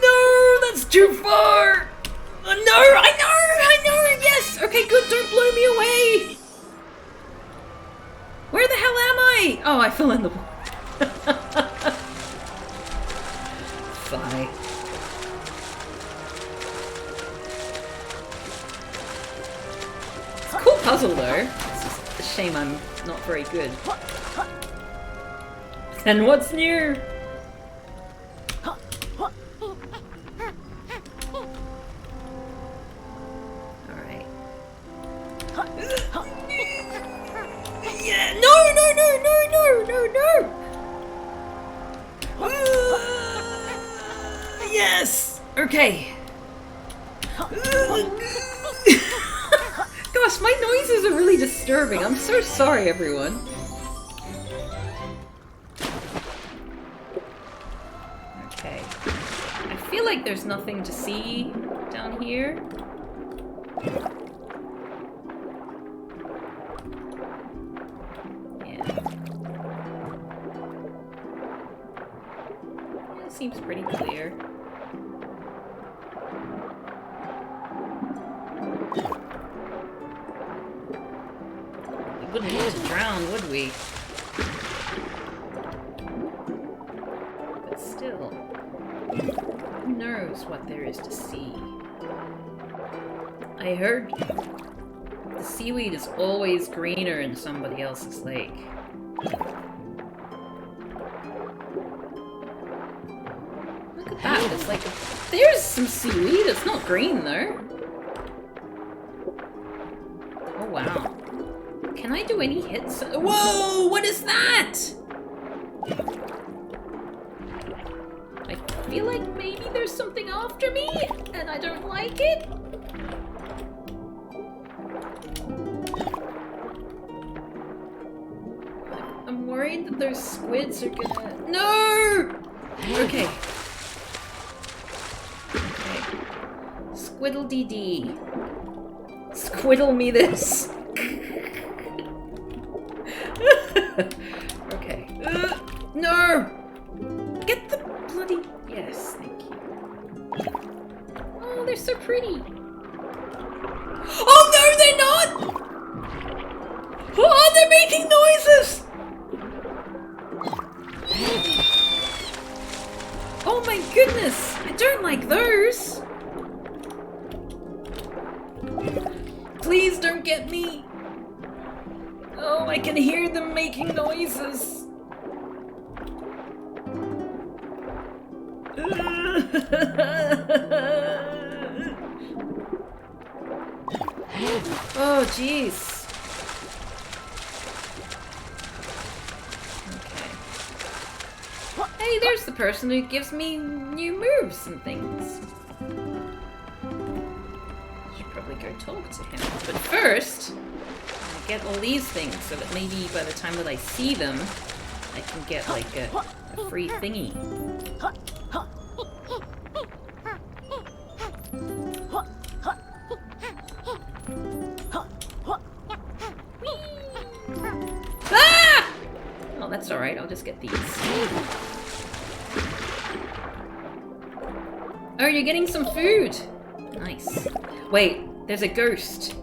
No, that's too far. Oh, no, I know, yes. Okay, good, don't blow me away. Where the hell am I? Oh, I fell in the water. Sigh. It's a cool puzzle, though. It's just a shame I'm not very good. And what's new? Alright. Yeah, no! Yes! Okay. Gosh, my noises are really disturbing. I'm so sorry, everyone. Okay. I feel like there's nothing to see down here. It seems pretty clear. We wouldn't need to drown, would we? But still, who knows what there is to see? I heard the seaweed is always greener in somebody else's lake. Look at that, it's like, there's some seaweed, it's not green though. Oh wow. Can I do any hits? Whoa, what is that? I feel like maybe there's something after me, and I don't like it. I'm worried that those squids are gonna... No! Okay. Squiddle-dee-dee. Squiddle me this. Okay. No! Get the bloody... Yes, thank you. Oh, they're so pretty. Oh no, they're not! Oh, they're making noises! Oh my goodness! I don't like those! Please don't get me! Oh, I can hear them making noises! Oh, jeez. Hey, there's the person who gives me new moves and things. Should probably go talk to him. But first, I'll get all these things so that maybe by the time that I see them, I can get like a free thingy. Ah! Oh, that's alright, I'll just get these. Oh, you're getting some food! Nice. Wait, there's a ghost.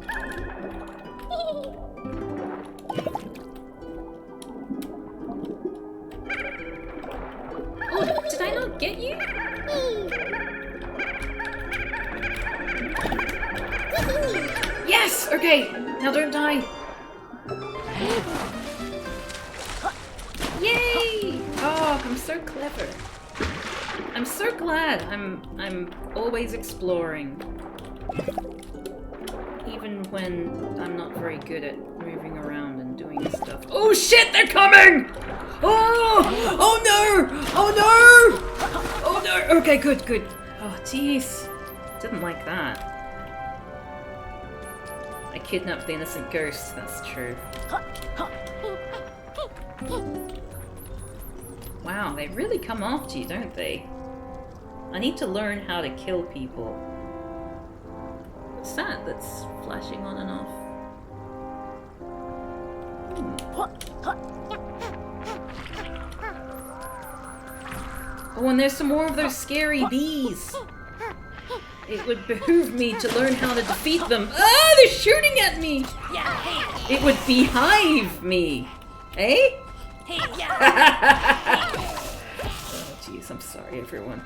Oh, did I not get you? Yes! Okay, now don't die. Yay! Oh, I'm so clever. I'm so glad I'm always exploring. Even when I'm not very good at moving around and doing stuff. Oh shit, they're coming! Oh! Oh no! Oh no! Oh no! Okay, good, good. Oh jeez. Didn't like that. I kidnapped the innocent ghost, that's true. Wow, they really come after you, don't they? I need to learn how to kill people. What's that that's flashing on and off? Oh, and there's some more of those scary bees. It would behoove me to learn how to defeat them. Ah, they're shooting at me! It would behive me. Eh? Oh, jeez, I'm sorry, everyone.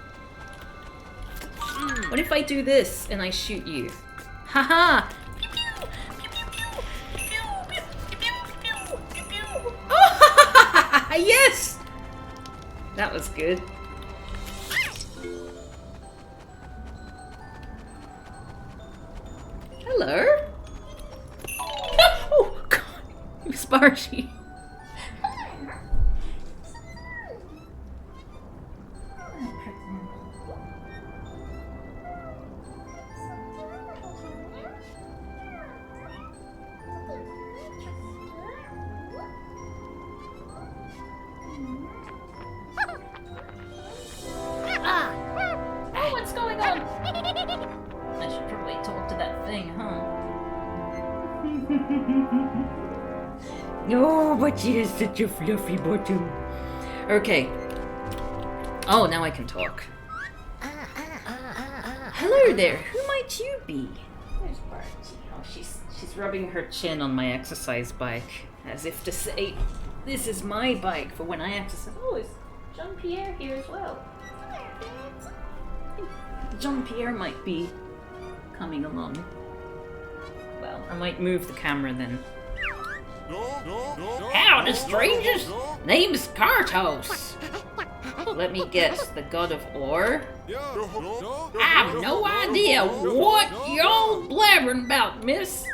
What if I do this and I shoot you? Haha! Oh, yes! That was good. Hello? Oh, God! Spargy. Oh, but she has such a fluffy bottom. Okay. Oh, now I can talk. Hello there. Who might you be? There's Barty. Oh, she's rubbing her chin on my exercise bike, as if to say, "This is my bike for when I exercise." Oh, is Jean-Pierre here as well? Jean-Pierre might be coming along. Well, I might move the camera then. Howdy, strangers! Name's Kartos. Let me guess, the god of ore? I've no idea what y'all blabbering about, miss.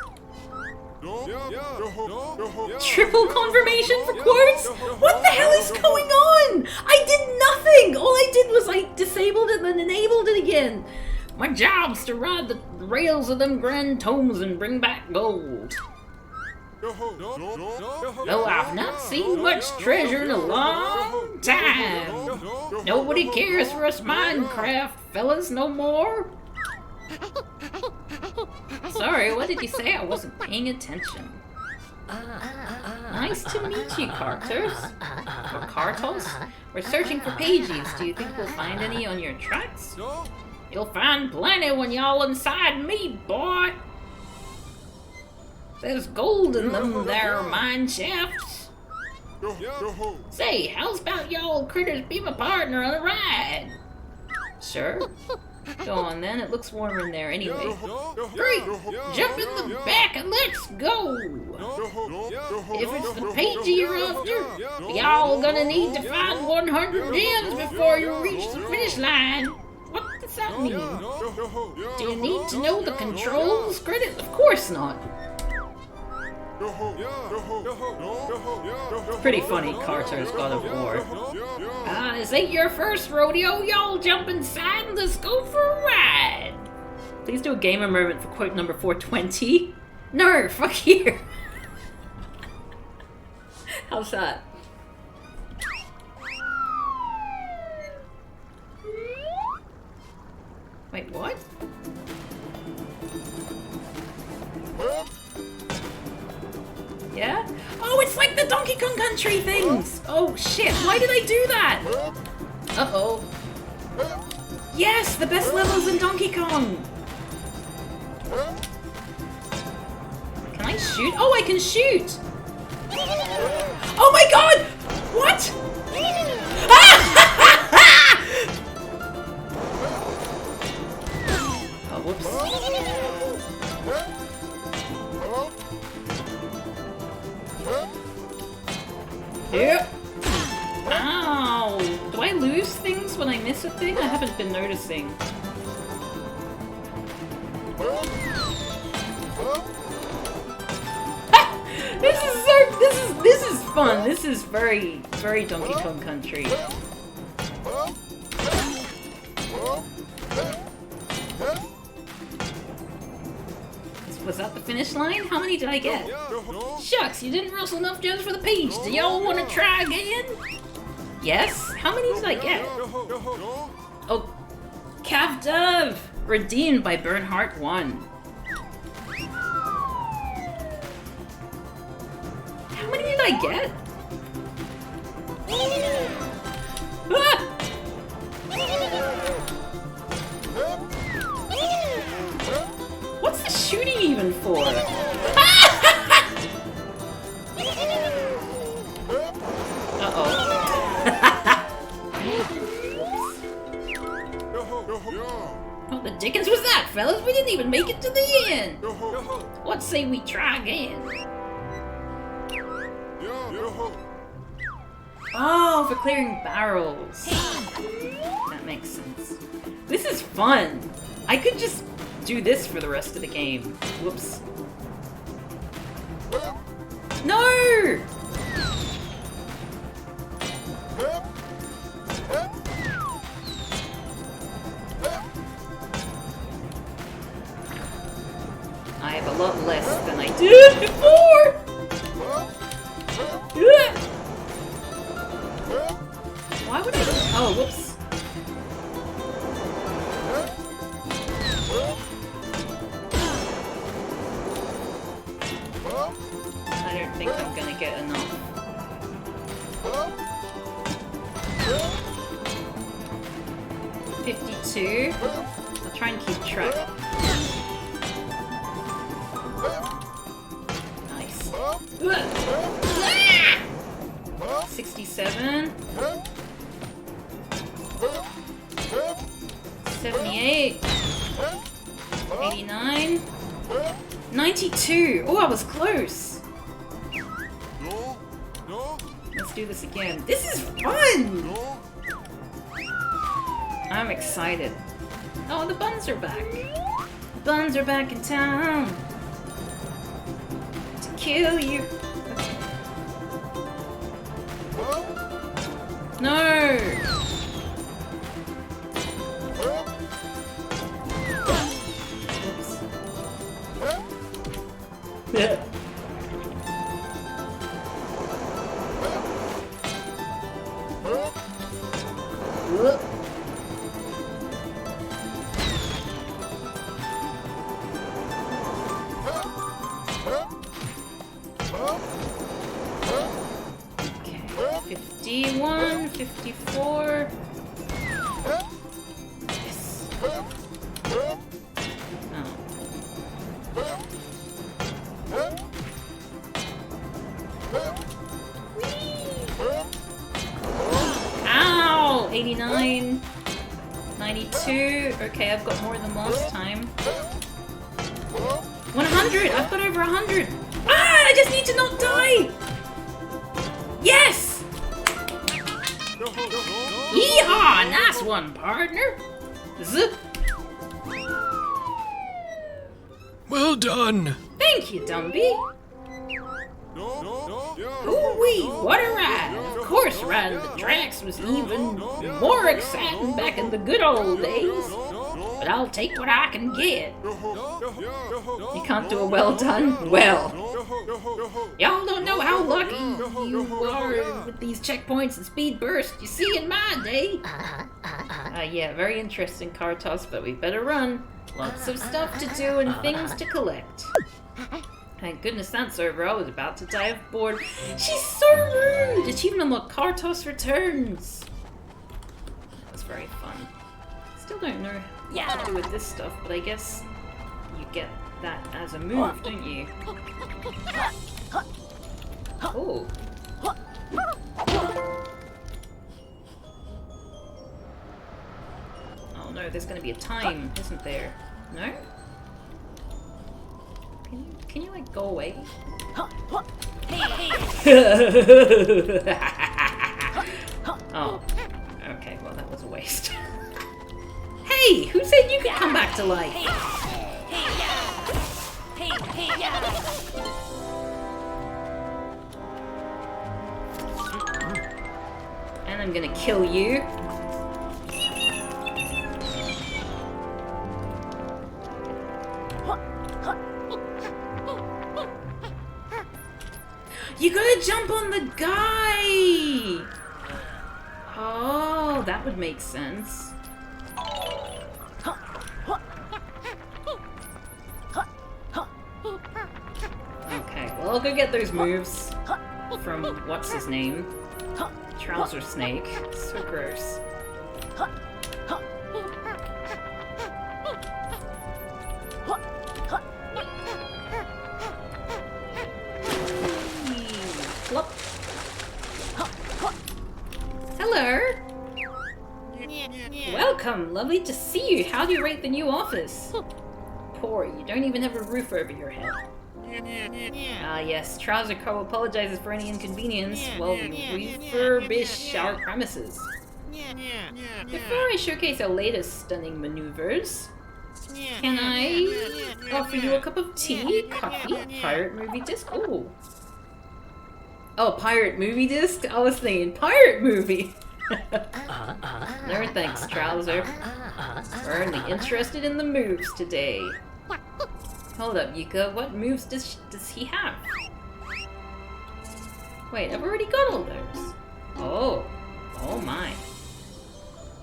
Triple confirmation for quartz? What the hell is going on? I did nothing! All I did was I disabled it and then enabled it again. My job's to ride the rails of them grand tomes and bring back gold. Though I've not seen much treasure in a long time. Nobody cares for us Minecraft fellas no more. Sorry, what did you say? I wasn't paying attention. Nice to meet you, Carters. Or Cartos? We're searching for pages. Do you think we'll find any on your tracks? You'll find plenty when y'all inside me, boy. There's gold in them there mine shafts. Say, how's about y'all critters be my partner on a ride? Sure. Go on then, it looks warmer in there anyway. Great! Jump in the back and let's go! If it's the page you're after, y'all gonna need to find 100 gems before you reach the finish line. What does that mean? Do you need to know the controls, critters? Of course not. Pretty funny, Carter's God of War. This ain't your first rodeo. Y'all jump inside and let's go for a ride. Please do a gamer moment for quote number 420. No, fuck here. How's that? Wait, what? Yeah? Oh, it's like the Donkey Kong Country things! Oh shit, why did I do that? Uh-oh. Yes, the best levels in Donkey Kong! Can I shoot? Oh, I can shoot! Oh my god! What? Oh, whoops. Yep. Ow! Do I lose things when I miss a thing? I haven't been noticing. This is fun. This is very Donkey Kong Country. Was that the finish line? How many did I get? Shucks, you didn't rustle enough gems for the page. Do y'all want to try again? Yes? How many did I get? Oh, Cav Dove! Redeemed by Bernhardt 1. How many did I get? Ah! What's the shooting even for? What the dickens was that, fellas? We didn't even make it to the end. Let's say we try again. Oh, for clearing barrels. That makes sense. This is fun. I could just do this for the rest of the game. Whoops. No! I have a lot less than I did before! Why would I... Oh, whoops. think I'm gonna get enough. 52. I'll try and keep track. Nice. 67. 78. 89. 92. Oh, I was close. Let's do this again. This is fun! I'm excited. Oh, the buns are back. Buns are back in town. To kill you. No! Oops. Yeah. Okay, 51, 54. Yes. Oh. Ow! 89, 92. Okay, I've got more than last time. 100! I've got over 100! Ah! I just need to not die! Yes! Yeehaw! Nice one, partner! Zip! Well done. Thank you, Dumby! Ooh-wee, what a ride! Of course, riding the tracks was even more exciting back in the good old days. But I'll take what I can get. You can't do a well done? Well. Y'all don't know how lucky you are with these checkpoints and speed bursts you see in my day. Yeah, very interesting car toss, but we better run. Lots of stuff to do and things to collect. Thank goodness that's over. I was about to die of bored. She's so rude! Achievement unlocked. Car toss returns. That's very fun. Still don't know what to do with this stuff, but I guess you get that as a move, don't you? Oh. Oh no, there's gonna be a time, isn't there? No? Can you like go away? Oh. Okay, well that was a waste. Hey! Who said you could come back to life? And I'm gonna kill you. You gotta jump on the guy! Oh, that would make sense. Okay, well I'll go get those moves from what's his name? Trouser Snake. So gross. Flop. Hello. Welcome. Lovely to see you. How do you rate the new office? Poor. You don't even have a roof over your head. Ah, yes. Trouser Co. apologizes for any inconvenience while we refurbish our premises. Before I showcase our latest stunning maneuvers, can I offer you a cup of tea, coffee, pirate movie disc? Oh. Oh, pirate movie disc? I was thinking pirate movie. No thanks, Trouser. We're only interested in the moves today. Hold up, Yuka. What moves does he have? Wait, I've already got all those. Oh. Oh my.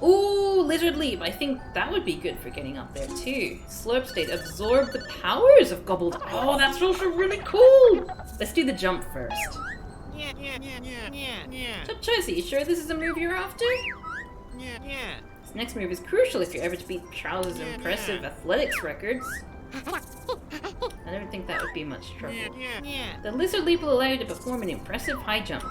Ooh, Lizard Leap. I think that would be good for getting up there too. Slurp State. Absorb the powers of Gobbled. Oh, that's also really cool. Let's do the jump first. Top choice. Are you sure this is the move you're after? This next move is crucial if you're ever to beat Trowler's impressive athletics records. I don't think that would be much trouble. The Lizard Leap will allow you to perform an impressive high jump.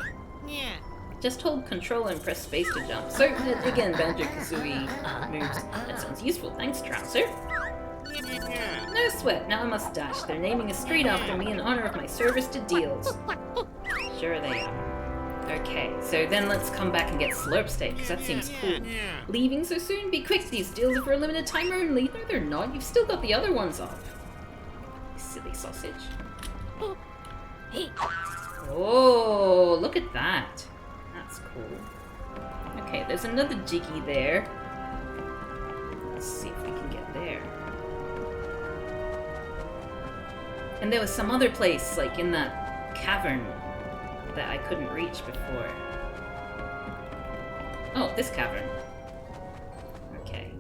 Just hold control and press space to jump. So, again, Banjo-Kazooie moves. That sounds useful. Thanks, Trouser. No sweat. Now I must dash. They're naming a street after me in honor of my service to Deals. Sure they are. Okay, so then let's come back and get Slurp State, because that seems cool. Leaving so soon? Be quick, these deals are for a limited time only. No, they're not. You've still got the other ones off. Silly sausage. Oh, look at that. That's cool. Okay, there's another Jiggy there. Let's see if we can get there. And there was some other place, like in that cavern, that I couldn't reach before. Oh, this cavern. Okay.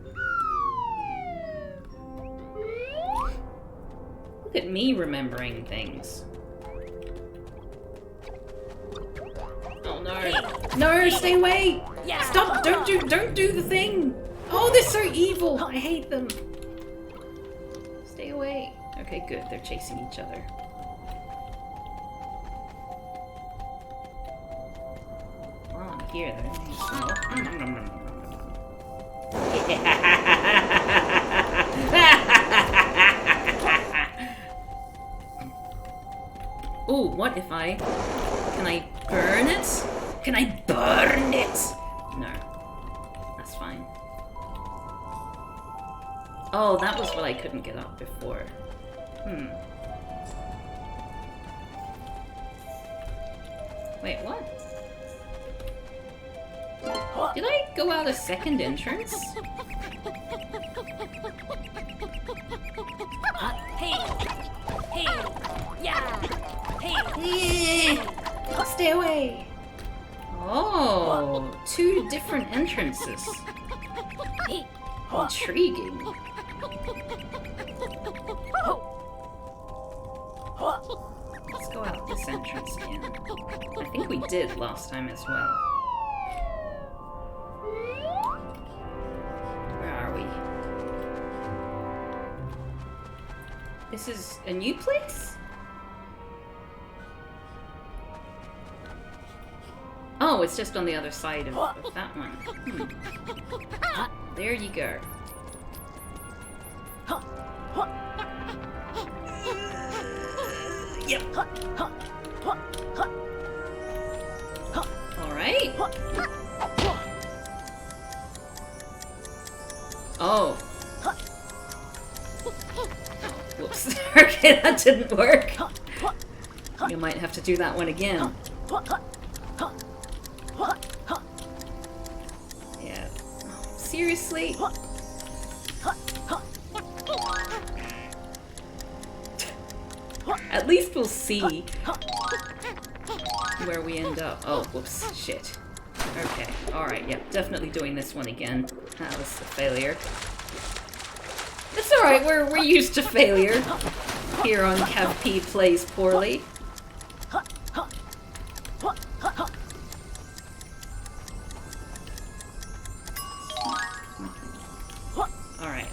Look at me remembering things. Oh no. No, stay away! Stop! Don't do the thing! Oh, they're so evil! I hate them. Stay away. Okay, good. They're chasing each other. Well, I'm here then. Ooh, what if I... Can I burn it? Can I burn it? No. That's fine. Oh, that was what I couldn't get up before. Wait, what? Did I go out a second entrance? Stay away! Oh, two different entrances. Intriguing. Let's go out this entrance again. I think we did last time as well. Where are we? This is a new place? Oh, it's just on the other side of that one. There you go. Yep. Alright. Oh. Whoops. Okay, that didn't work. You might have to do that one again. Yeah. Seriously? At least we'll see where we end up. Oh, whoops. Shit. Okay. Alright, yep. Definitely doing this one again. That was a failure. It's alright, we're used to failure here on Cav P Plays Poorly. Alright.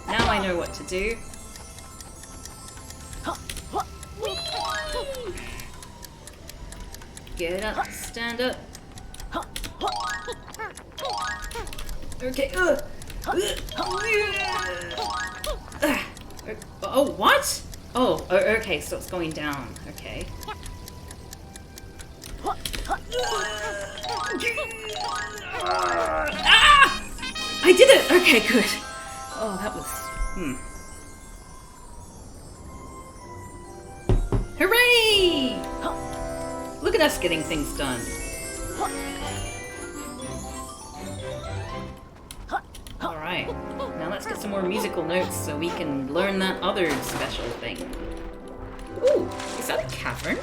Now I know what to do. Get up, stand up. Okay, oh, what? Oh, okay, so it's going down. Okay. Ah! I did it! Okay, good. Oh, that was... Hooray! Look at us getting things done. Alright, now let's get some more musical notes so we can learn that other special thing. Ooh, is that a cavern?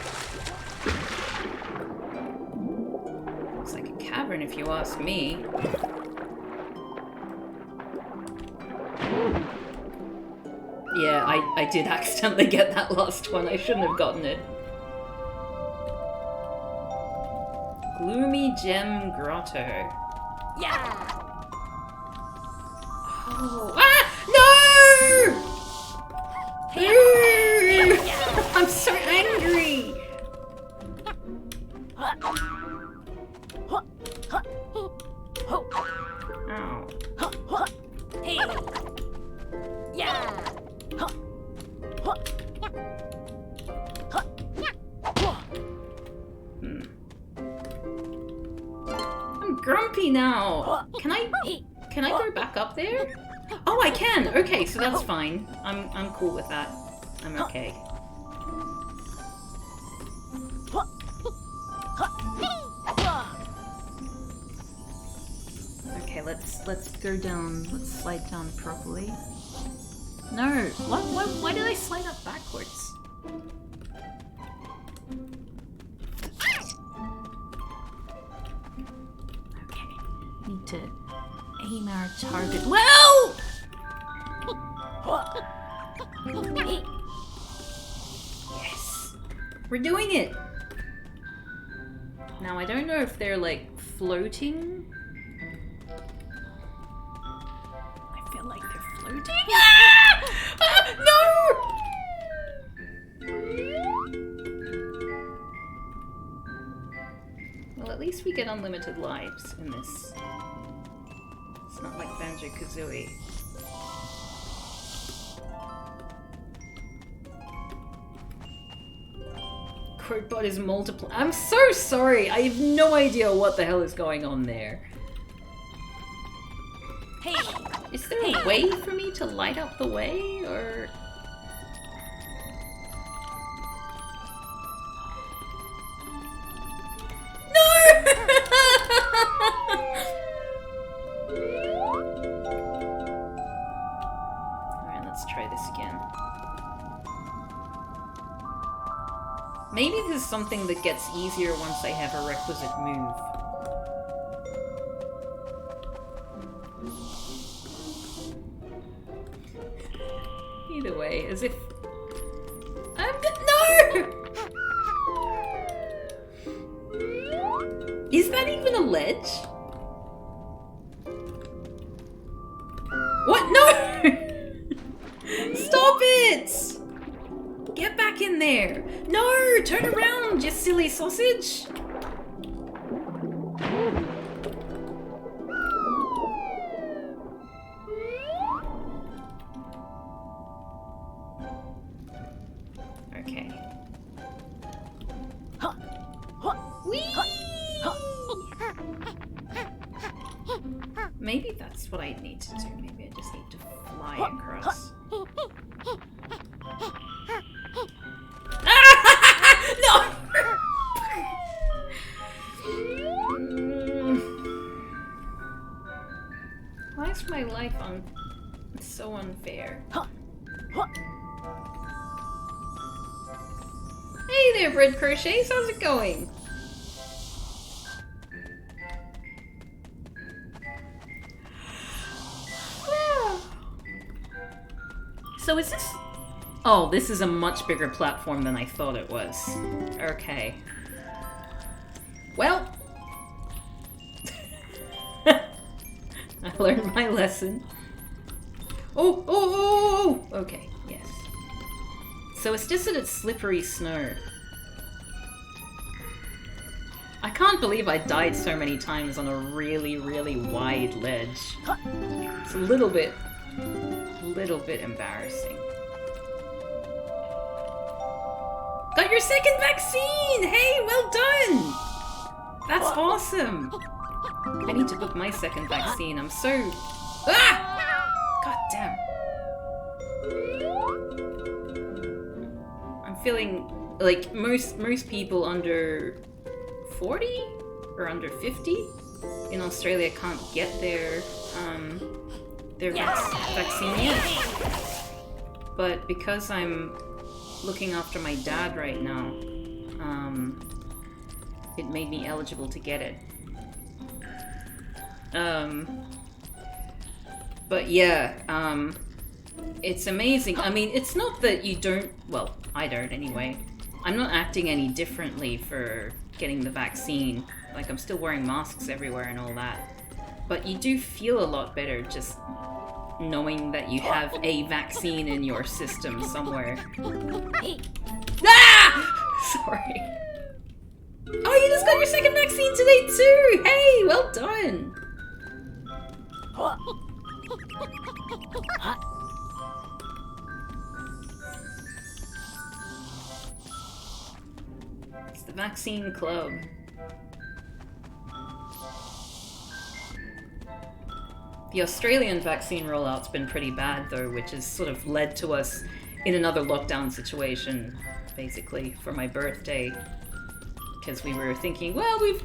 Looks like a cavern if if you ask me. Yeah, I did accidentally get that last one. I shouldn't have gotten it. Gloomy Gem Grotto. Yeah. Oh. Ah! No! I'm so angry! Ow. Hey. Yeah. I'm grumpy now. Can I go back up there? Oh, I can. Okay, so that's fine. I'm cool with that. I'm okay. Okay, let's go down. Let's slide down properly. No, why did I slide up backwards? Okay, need to aim our target. Well! Yes, we're doing it. Now I don't know if they're like floating. I feel like they're floating. Ah! Ah, no! Well, at least we get unlimited lives in this. It's not like Banjo-Kazooie. Quirtbot is multiple. I'm so sorry. I have no idea what the hell is going on there. Hey. Is there a way for me to light up the way, or? No! Alright, let's try this again. Maybe this is something that gets easier once I have a requisite move. Either way, as if... No! Is that even a ledge? What? No! Stop it! Get back in there! No! Turn around, you silly sausage! Okay. Whee! Maybe that's what I need to do. Maybe I just need to fly across. No! Why is my life so unfair? Hey there, Bread Crochets, how's it going? So is this... Oh, this is a much bigger platform than I thought it was. Okay. Well... I learned my lesson. Oh! Okay, yes. So it's just that it's slippery snow. I can't believe I died so many times on a really, really wide ledge. It's a little bit embarrassing. Got your second vaccine! Hey, well done! That's awesome! I need to book my second vaccine. I'm so... Ah! God damn. I'm feeling like most people under 40 or under 50 in Australia can't get their vaccine yet. But because I'm looking after my dad right now, it made me eligible to get it. But yeah, it's amazing. I mean, it's not that you don't, well, I don't anyway. I'm not acting any differently for getting the vaccine. Like, I'm still wearing masks everywhere and all that. But you do feel a lot better just knowing that you have a vaccine in your system somewhere. Ah! Sorry. Oh, you just got your second vaccine today too! Hey, well done! It's the vaccine club. The Australian vaccine rollout's been pretty bad though, which has sort of led to us in another lockdown situation, basically, for my birthday. Because we were thinking, well, we've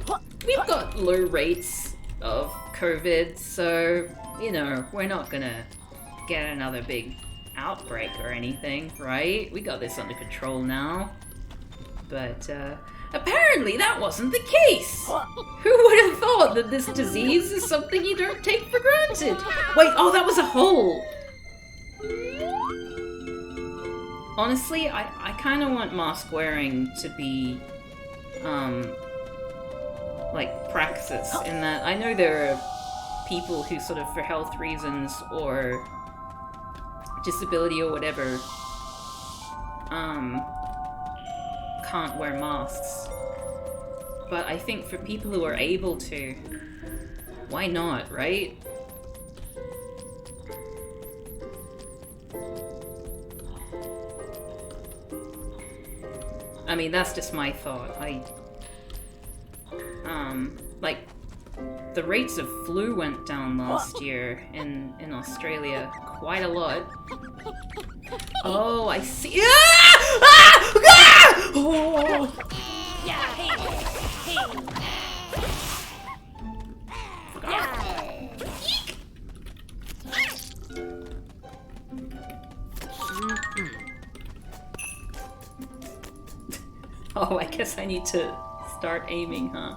got low rates of COVID, so, you know, we're not gonna get another big outbreak or anything, right? We got this under control now. But, apparently that wasn't the case! Who would have thought that this disease is something you don't take for granted? Wait, oh, that was a hole! Honestly, I kind of want mask wearing to be, like, praxis, in that I know there are people who sort of, for health reasons or disability or whatever, can't wear masks. But I think for people who are able to, why not, right? I mean, that's just my thought. Like, the rates of flu went down last year in Australia quite a lot. Oh, I see. Ah! Ah! Ah! Oh! Yeah, hey, Oh, I guess I need to start aiming, huh?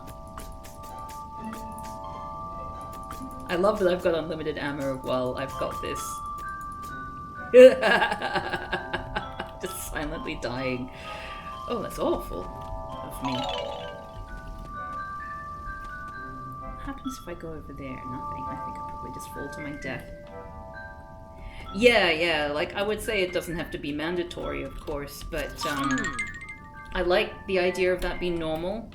I love that I've got unlimited ammo while I've got this. Just silently dying. Oh, that's awful of me. What happens if I go over there? Nothing. I think I'll probably just fall to my death. Yeah, like, I would say it doesn't have to be mandatory, of course, but, I like the idea of that being normal.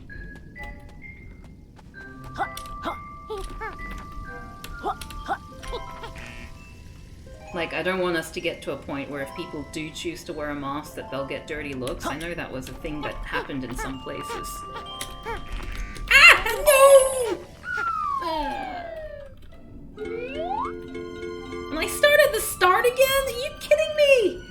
Like, I don't want us to get to a point where if people do choose to wear a mask that they'll get dirty looks. I know that was a thing that happened in some places. Ah! No! Am I start at the start again? Are you kidding me?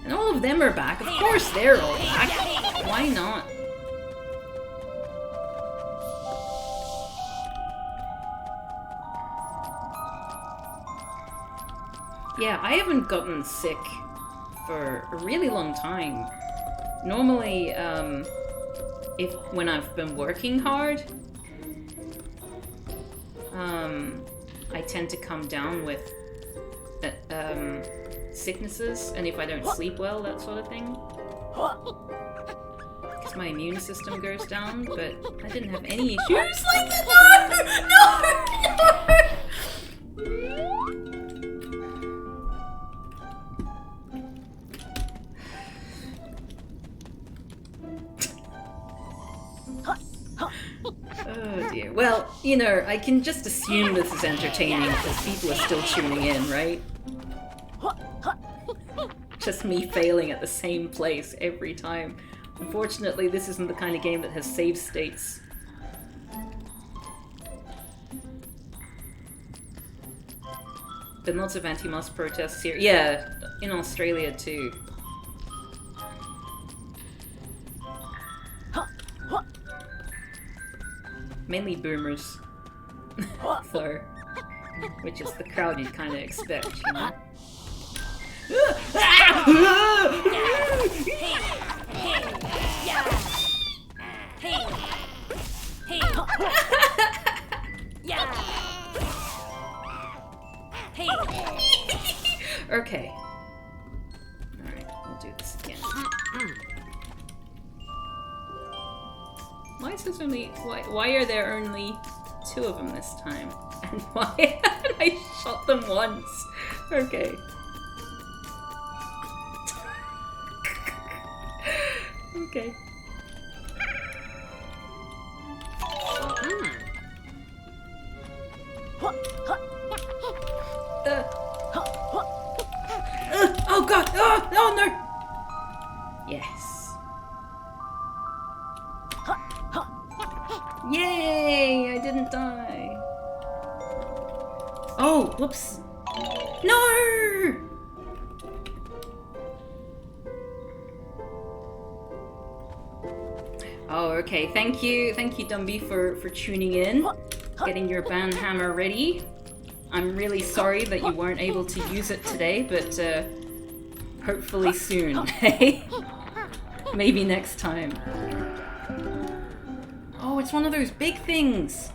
And all of them are back. Of course they're all back. Why not? Yeah, I haven't gotten sick for a really long time. Normally, when I've been working hard, I tend to come down with sicknesses, and if I don't sleep well, that sort of thing. Because my immune system goes down, but I didn't have any issues like that. No! Oh dear. Well, you know, I can just assume this is entertaining because people are still tuning in, right? Just me failing at the same place every time. Unfortunately, this isn't the kind of game that has save states. Been lots of anti-mask protests here. Yeah, in Australia too. Mainly boomers. So, which is the crowd you'd kind of expect, you know? Why is there only... Why are there only 2 of them this time? And why haven't I shot them once? Okay. Okay. Oh god! Oh no! Yes. Yay! I didn't die. Oh, whoops. No! Oh, okay. Thank you, Dumby, for tuning in, getting your band hammer ready. I'm really sorry that you weren't able to use it today, but hopefully soon, hey? Maybe next time. Oh, it's one of those big things.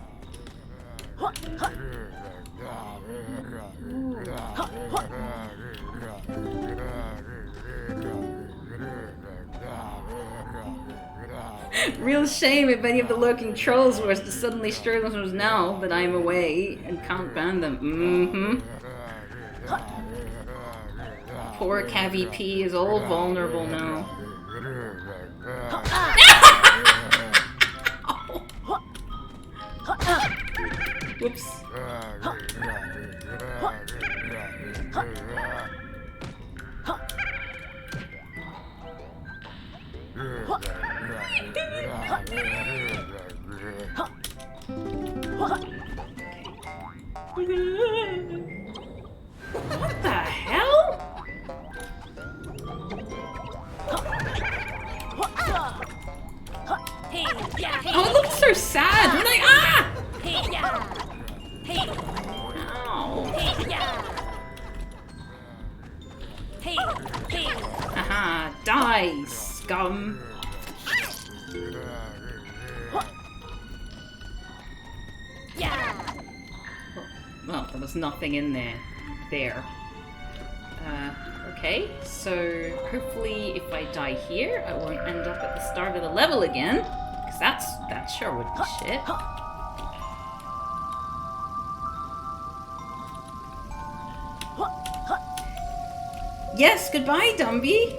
Real shame if any of the lurking trolls were to suddenly stir themselves now that I'm away and can't ban them. Poor Cavi P is all vulnerable now. Whoops. What the hell? Oh, it looks so sad. I'm like, ah! Haha, die, scum. Well, there was nothing in there. Okay, so hopefully if I die here, I won't end up at the start of the level again. Because that sure would be shit. Yes, goodbye, Dumby.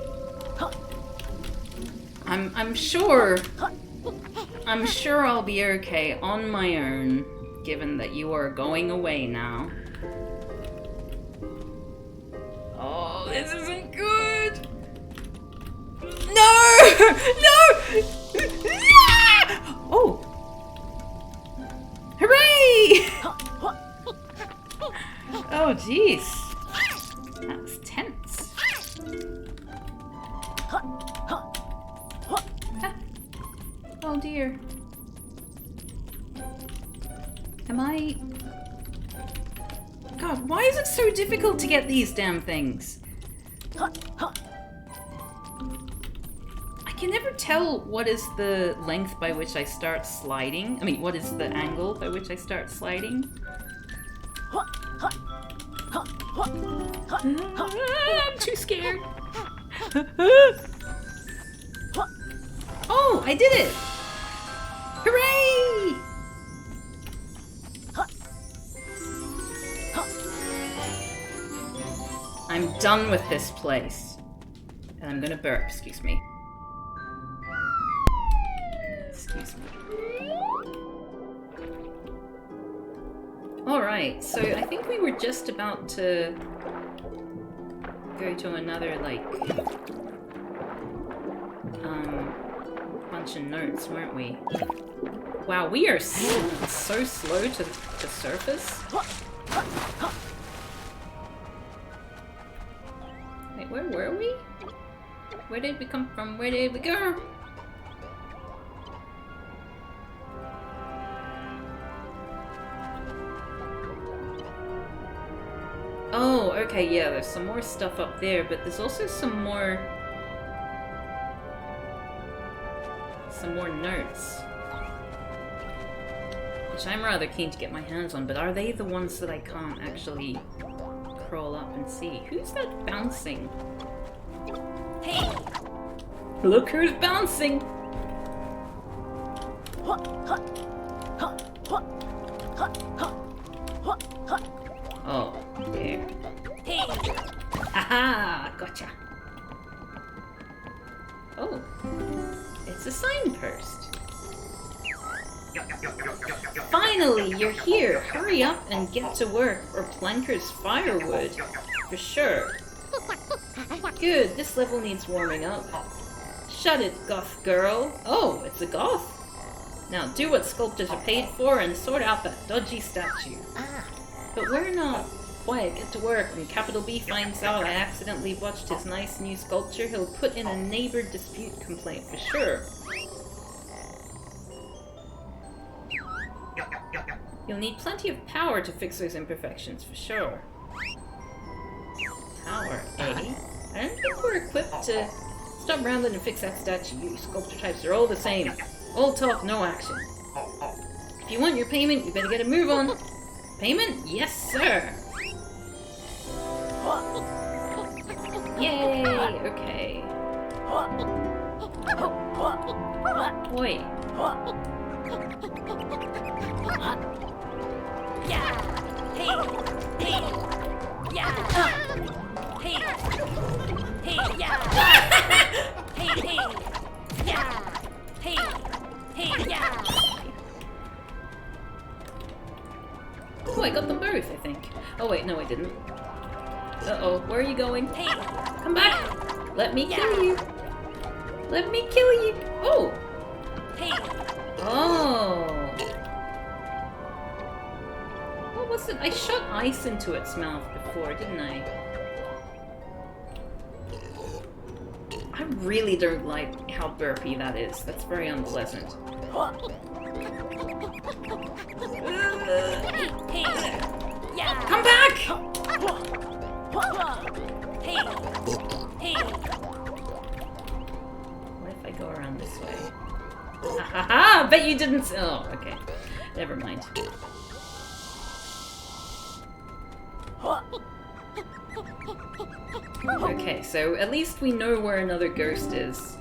I'm sure I'll be okay on my own, given that you are going away now. Oh, this isn't good. No! No! Oh! Hooray! Oh, jeez. That was tense. Oh dear. Am I... God, why is it so difficult to get these damn things? I can never tell what is the length by which I start sliding. I mean, what is the angle by which I start sliding? I'm too scared. Oh, I did it! Hooray! I'm done with this place. And I'm gonna burp, excuse me. Excuse me. Alright, so I think we were just about to go to another, like, bunch of notes, weren't we? Wow, we are so slow to surface. Wait, where were we? Where did we come from? Where did we go? Oh, okay, yeah, there's some more stuff up there, but there's also some more notes. Which I'm rather keen to get my hands on, but are they the ones that I can't actually crawl up and see? Who's that bouncing? Hey! Look who's bouncing! Oh, there. Hey. Haha, gotcha. Oh, it's a signpost. Finally, you're here. Hurry up and get to work, or Planker's firewood. For sure. Good, this level needs warming up. Shut it, goth girl. Oh, it's a goth. Now do what sculptors are paid for and sort out that dodgy statue. But we're not. Quiet, get to work. When Capital B finds out I accidentally watched his nice new sculpture, he'll put in a neighbor dispute complaint for sure. You'll need plenty of power to fix those imperfections for sure. Power, eh? I don't think we're equipped to stop rambling and fix that statue. You sculpture types are all the same. All talk, no action. If you want your payment, you better get a move on. Payment? Yes, sir. Yay! Okay. Wait. Yeah. Hey. Hey. Yeah. Hey. Hey. Yeah. Hey. Hey. Yeah. Hey. Hey. Yeah. Oh, I got them both, I think. Oh wait, no I didn't. Uh-oh, where are you going? Hey. Come back! Let me kill you! Let me kill you! Oh! Hey. Oh! What was it? I shot ice into its mouth before, didn't I? I really don't like how burpy that is. That's very unpleasant. Hey. Yeah. Come back! Hey. Hey. What if I go around this way? Ha ha ha! Bet you didn't. Oh, okay. Never mind. Okay, so at least we know where another ghost is.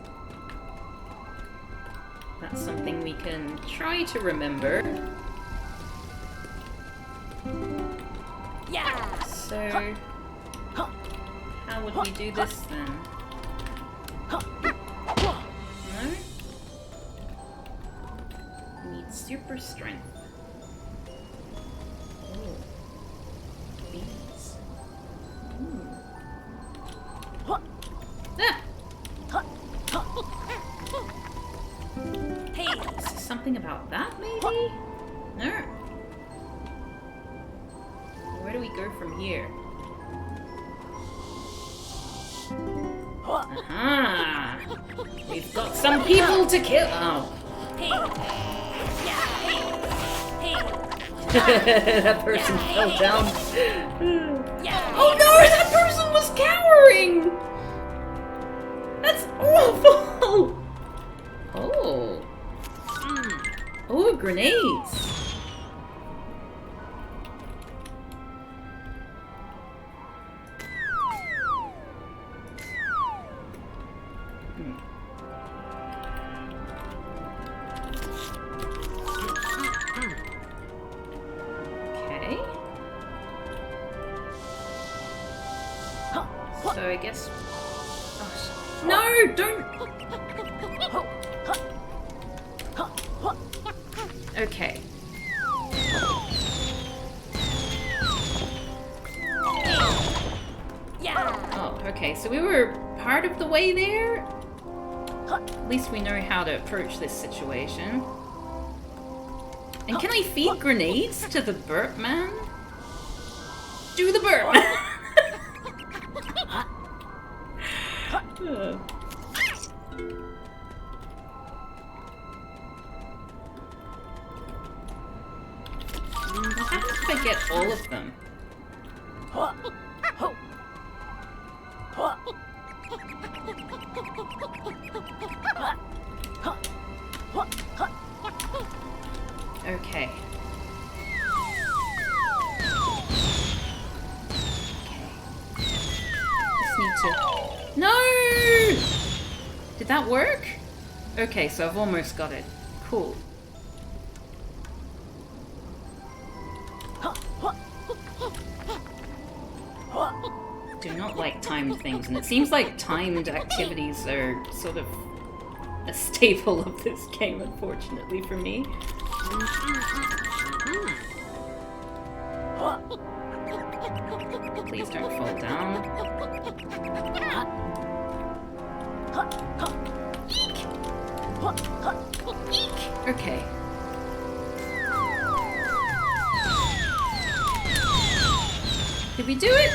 That's something we can try to remember. Yeah. So, how would we do this then? No? We need super strength. Oh. Beans. Ah! Hey. Something about that, maybe? No. Where do we go from here? Aha! We've got some people to kill. Oh. Hey. Yeah. Hey. Hey. That person fell down. Yeah. Oh no! That person was cowering! That's awful! Oh. Oh, grenades. Okay. So I guess... Oh, no! Don't... Okay. Yeah. Oh, okay. So we were part of the way there? At least we know how to approach this situation. And can I feed grenades to the burp man? Do the burp man! What happens if I get all of them? Okay. Just need to... No! Did that work? Okay, so I've almost got it. Cool. do not like timed things, and it seems like timed activities are sort of a staple of this game, unfortunately for me. Please don't fall down. Okay. Did we do it?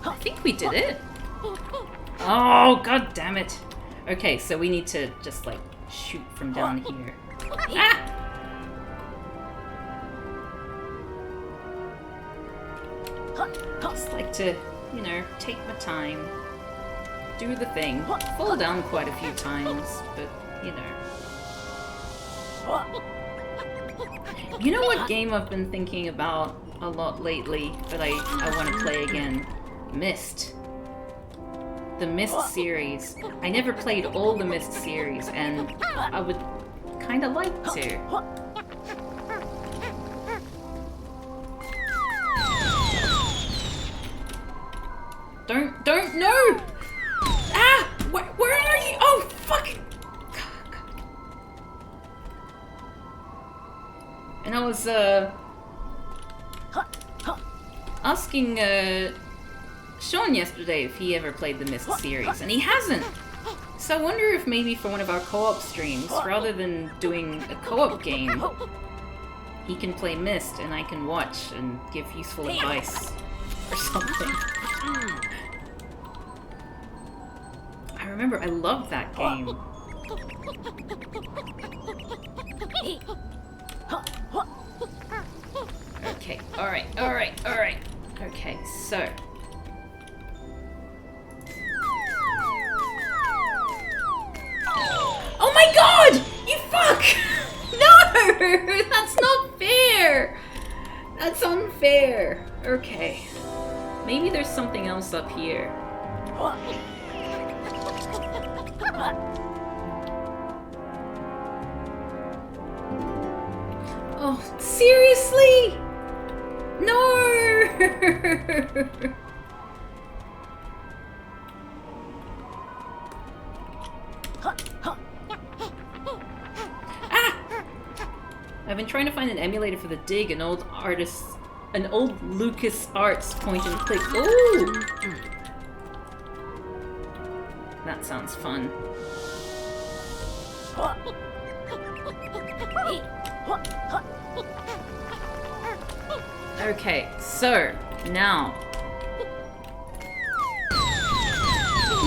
I think we did it. Oh, god damn it. Okay, so we need to just like shoot from down here. Ah! Just like to, you know, take my time. Do the thing. Fall down quite a few times, but, you know. You know what game I've been thinking about a lot lately that I want to play again? Myst. The Myst series. I never played all the Myst series, and I would kind of like to. Don't, no! Ah! Where are you? Oh, fuck! And I was, asking, Sean yesterday if he ever played the Myst series, and he hasn't! So I wonder if maybe for one of our co-op streams, rather than doing a co-op game, he can play Myst and I can watch and give useful advice or something. I remember I loved that game. Okay, alright. Okay, so... Oh my god! You fuck! No! That's not fair! That's unfair. Okay. Maybe there's something else up here. Oh, seriously? No! Ah! I've been trying to find an emulator for the Dig, an old Lucas Arts point and click. Ooh! That sounds fun. Okay, so now.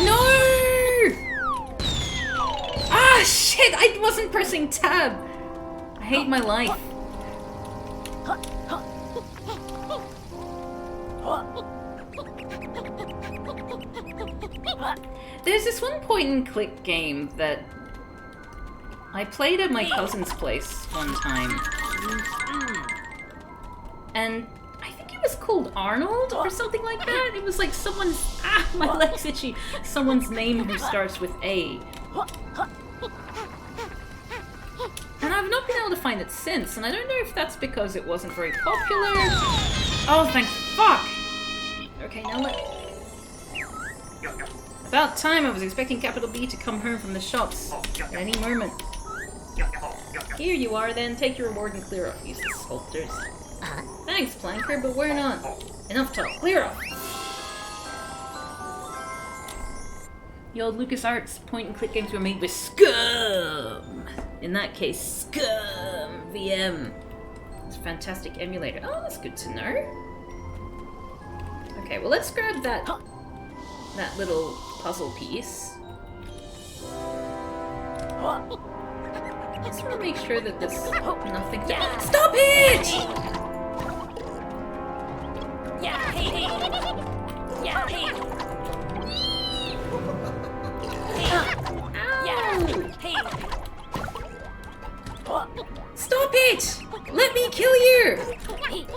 No! Ah, shit! I wasn't pressing tab. I hate my life. There's this one point and click game that I played at my cousin's place one time. And I think it was called Arnold or something like that. It was like someone's... Ah, my leg's itchy. Someone's name who starts with A. And I've not been able to find it since, and I don't know if that's because it wasn't very popular. Oh, thank fuck! Okay, now let... About time. I was expecting Capital B to come home from the shops at any moment. Here you are then. Take your reward and clear off, useless sculptors. Thanks, Planker, but we're not. Enough talk. Clear off! The old LucasArts point-and-click games were made with Scum! In that case, Scum VM. It's a fantastic emulator. Oh, that's good to know. Okay, well let's grab that little puzzle piece. Just want to make sure that there's nothing to... Stop it! Yeah, hey. Yeah, hey. Hey. Stop it! Let me kill you!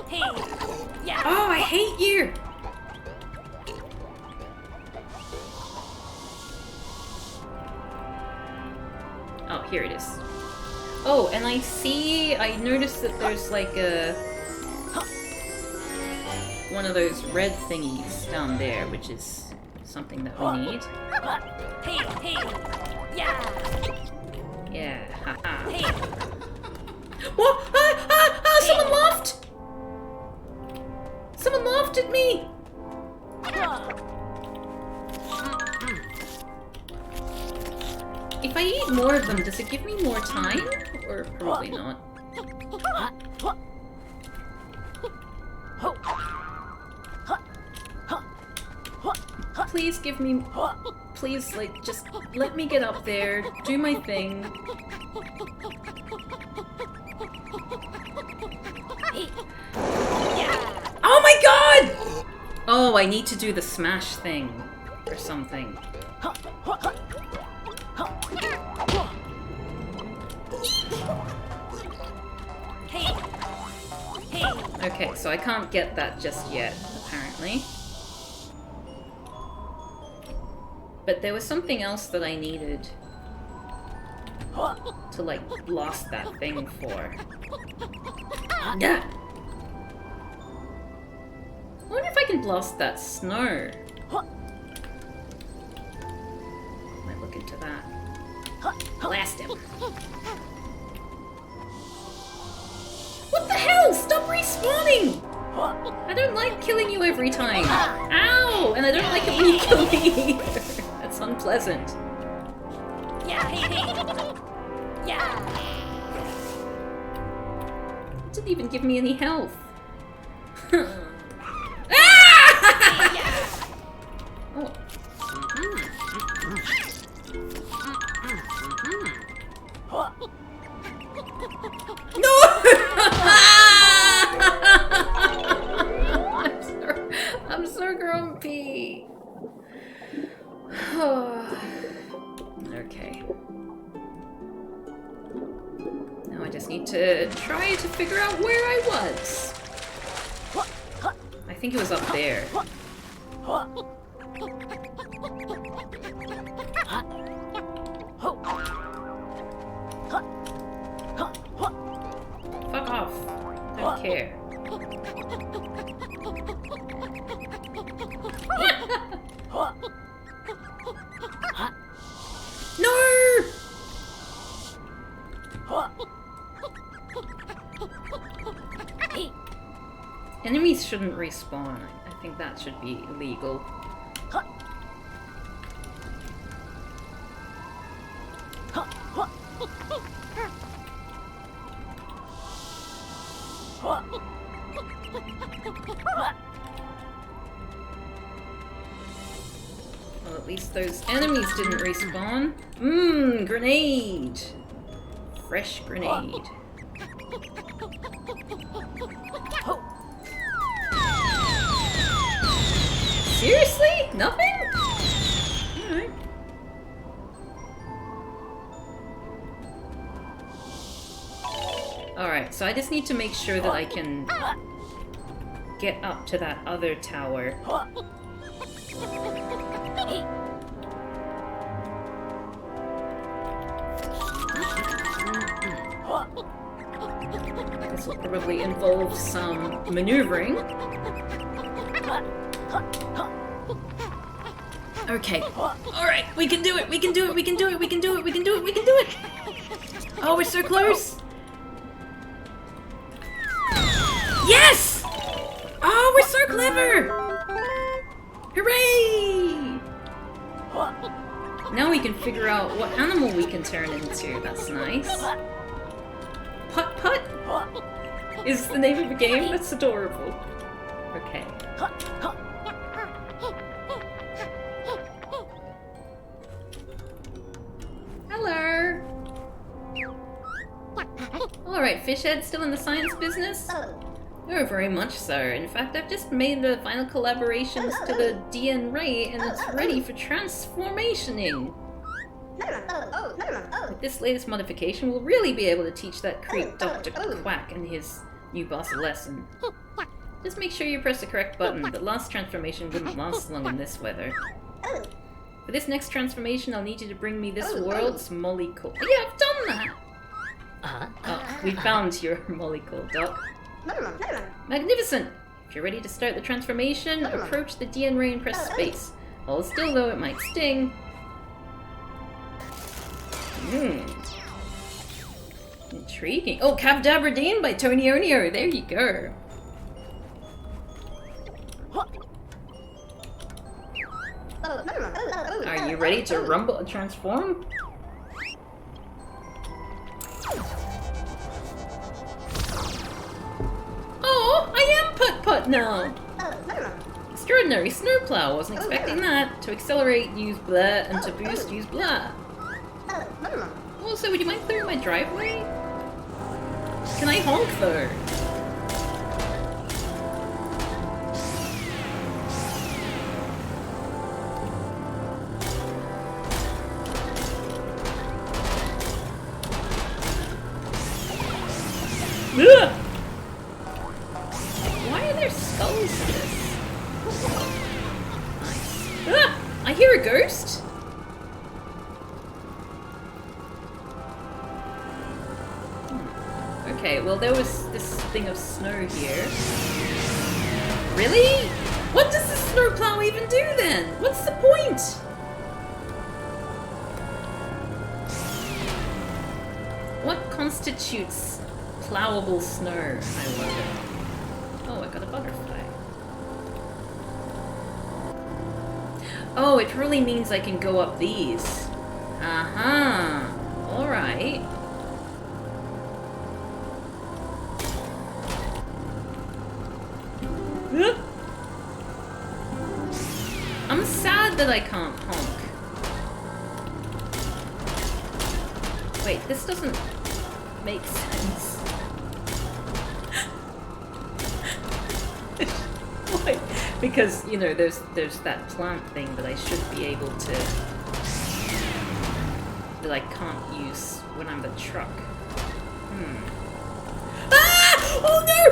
Hey. Yeah. Oh, I hate you! Oh, here it is. Oh, and I noticed that there's like a... one of those red thingies down there, which is something that we need. Hey, hey. Yeah. Yeah, haha. Hey. What? Someone laughed! Someone laughed at me! If I eat more of them, does it give me more time? Or probably not. Please give me... Please, like, just let me get up there, do my thing. Oh my god! Oh, I need to do the smash thing. Or something. Hey. Hey. Okay, so I can't get that just yet, apparently. But there was something else that I needed to, like, blast that thing for. Yeah. I wonder if I can blast that snow. Might look into that. Blast him. What the hell? Stop respawning! I don't like killing you every time. Ow! And I don't like it when you kill me either. That's unpleasant. Yeah, hey, hey. Yeah. It didn't even give me any health. Ah! Oh. No! I'm so grumpy. Okay. Now I just need to try to figure out where I was. I think it was up there. Fuck off. Don't care. No! Enemies shouldn't respawn. I think that should be illegal. Well, at least those enemies didn't respawn. Mmm, grenade! Fresh grenade. Seriously? Nothing? Alright. Alright, so I just need to make sure that I can get up to that other tower. This will probably involve some maneuvering. Okay. Alright, we can do it, we can do it, we can do it, we can do it, we can do it, we can do it! Oh, we're so close! Yes! Oh, we're so clever! Hooray! Now we can figure out what animal we can turn into. That's nice. Putt Putt is the name of the game? That's adorable. Okay. Hello! Alright, Fishhead, still in the science business? Oh, very much so. In fact, I've just made the final collaborations to the DN Ray and it's ready for transformationing. With this latest modification, we'll really be able to teach that creep Dr. Quack and his new boss a lesson. Just make sure you press the correct button. The last transformation wouldn't last long in this weather. For this next transformation, I'll need you to bring me this world's mollycoddle. Yeah, I've done that! Oh, we found your mollycoddle, Doc. Magnificent! If you're ready to start the transformation, approach the DN ray and press space. Hold still though, it might sting. Intriguing. Oh, Cavdaberdeen by Tony Onio. There you go. Are you ready to rumble and transform? Oh, I am Putt-Putt now! Extraordinary snowplow, wasn't expecting that. To accelerate, use blah, and to boost, use blah. Also, would you mind clearing my driveway? Can I honk though? Ugh! Why are there skulls in this? Nice. Ah! I hear a ghost! Okay, well there was this thing of snow here. Really? What does the snowplow even do then? What's the point? What constitutes plowable snow? I wonder. Oh, I got a butterfly. Oh, it really means I can go up these. Uh-huh. Alright. I'm sad that I can't honk. Wait, this doesn't make sense. Why? Because, you know, there's that plant thing that I should be able to... that I can't use when I'm the truck. Ah! Oh no!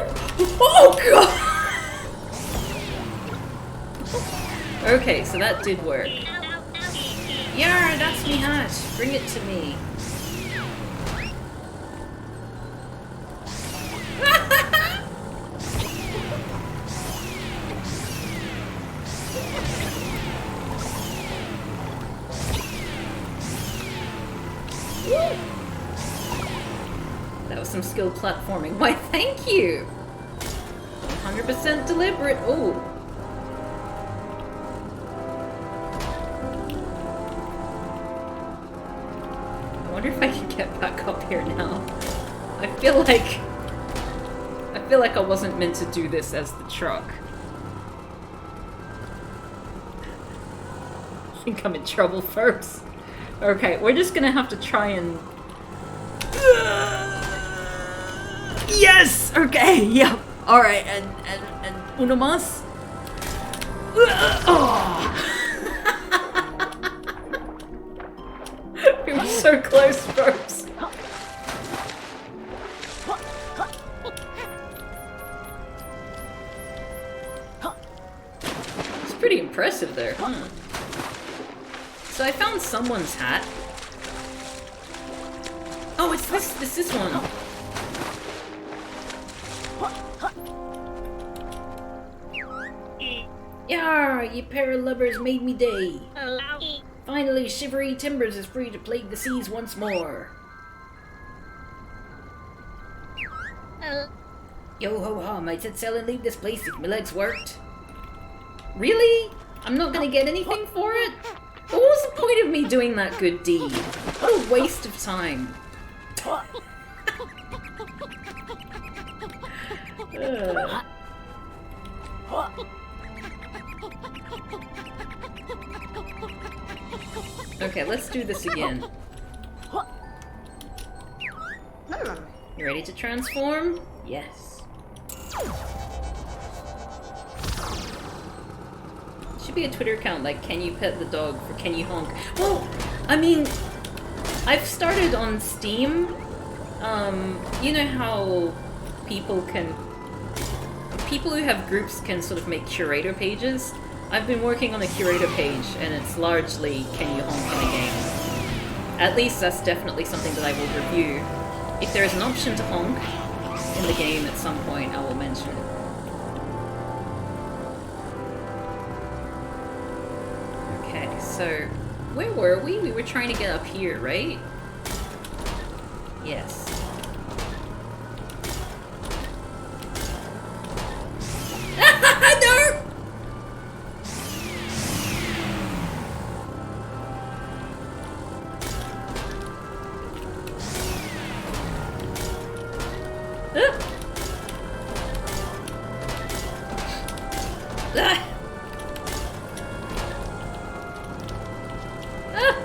Oh god! Okay, so that did work. Yeah, that's me hat. Bring it to me. That was some skilled platforming. Why, thank you! 100% deliberate. Oh. I wonder if I can get back up here now. I feel like I wasn't meant to do this as the truck. I think I'm in trouble first. Okay, we're just gonna have to try and... Yes! Okay, yeah. Alright, and uno más? Oh. We were so close first. It's pretty impressive there, huh? So I found someone's hat. Oh, it's this one. Yeah, you pair of lubbers made me day. Finally, shivery timbers is free to plague the seas once more. Yo ho ha, might set sail and leave this place if my legs worked. Really? I'm not gonna get anything for it? What was the point of me doing that good deed? What a waste of time. Okay, let's do this again. You ready to transform? Yes. Should be a Twitter account like can you pet the dog for can you honk. Well, I mean, I've started on Steam. You know how people who have groups can sort of make curator pages? I've been working on a curator page and it's largely can you honk in a game. At least that's definitely something that I will review. If there is an option to honk in the game at some point, I will mention it. so where were we? We were trying to get up here, right? Yes. No! Ah!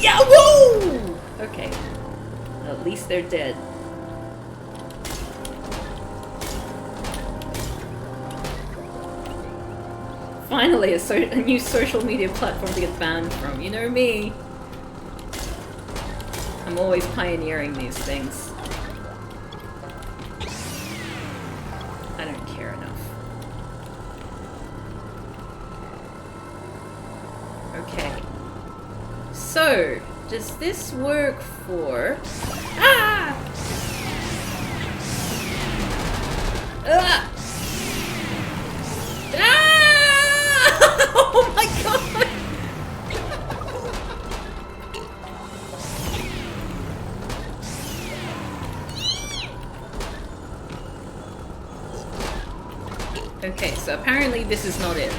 Yeah, whoa! Okay. At least they're dead. Finally, a new social media platform to get banned from. You know me. I'm always pioneering these things. I don't care enough. Okay. So, does this work for... Ah! Ah! Ah! Oh my god! Okay, so apparently this is not it.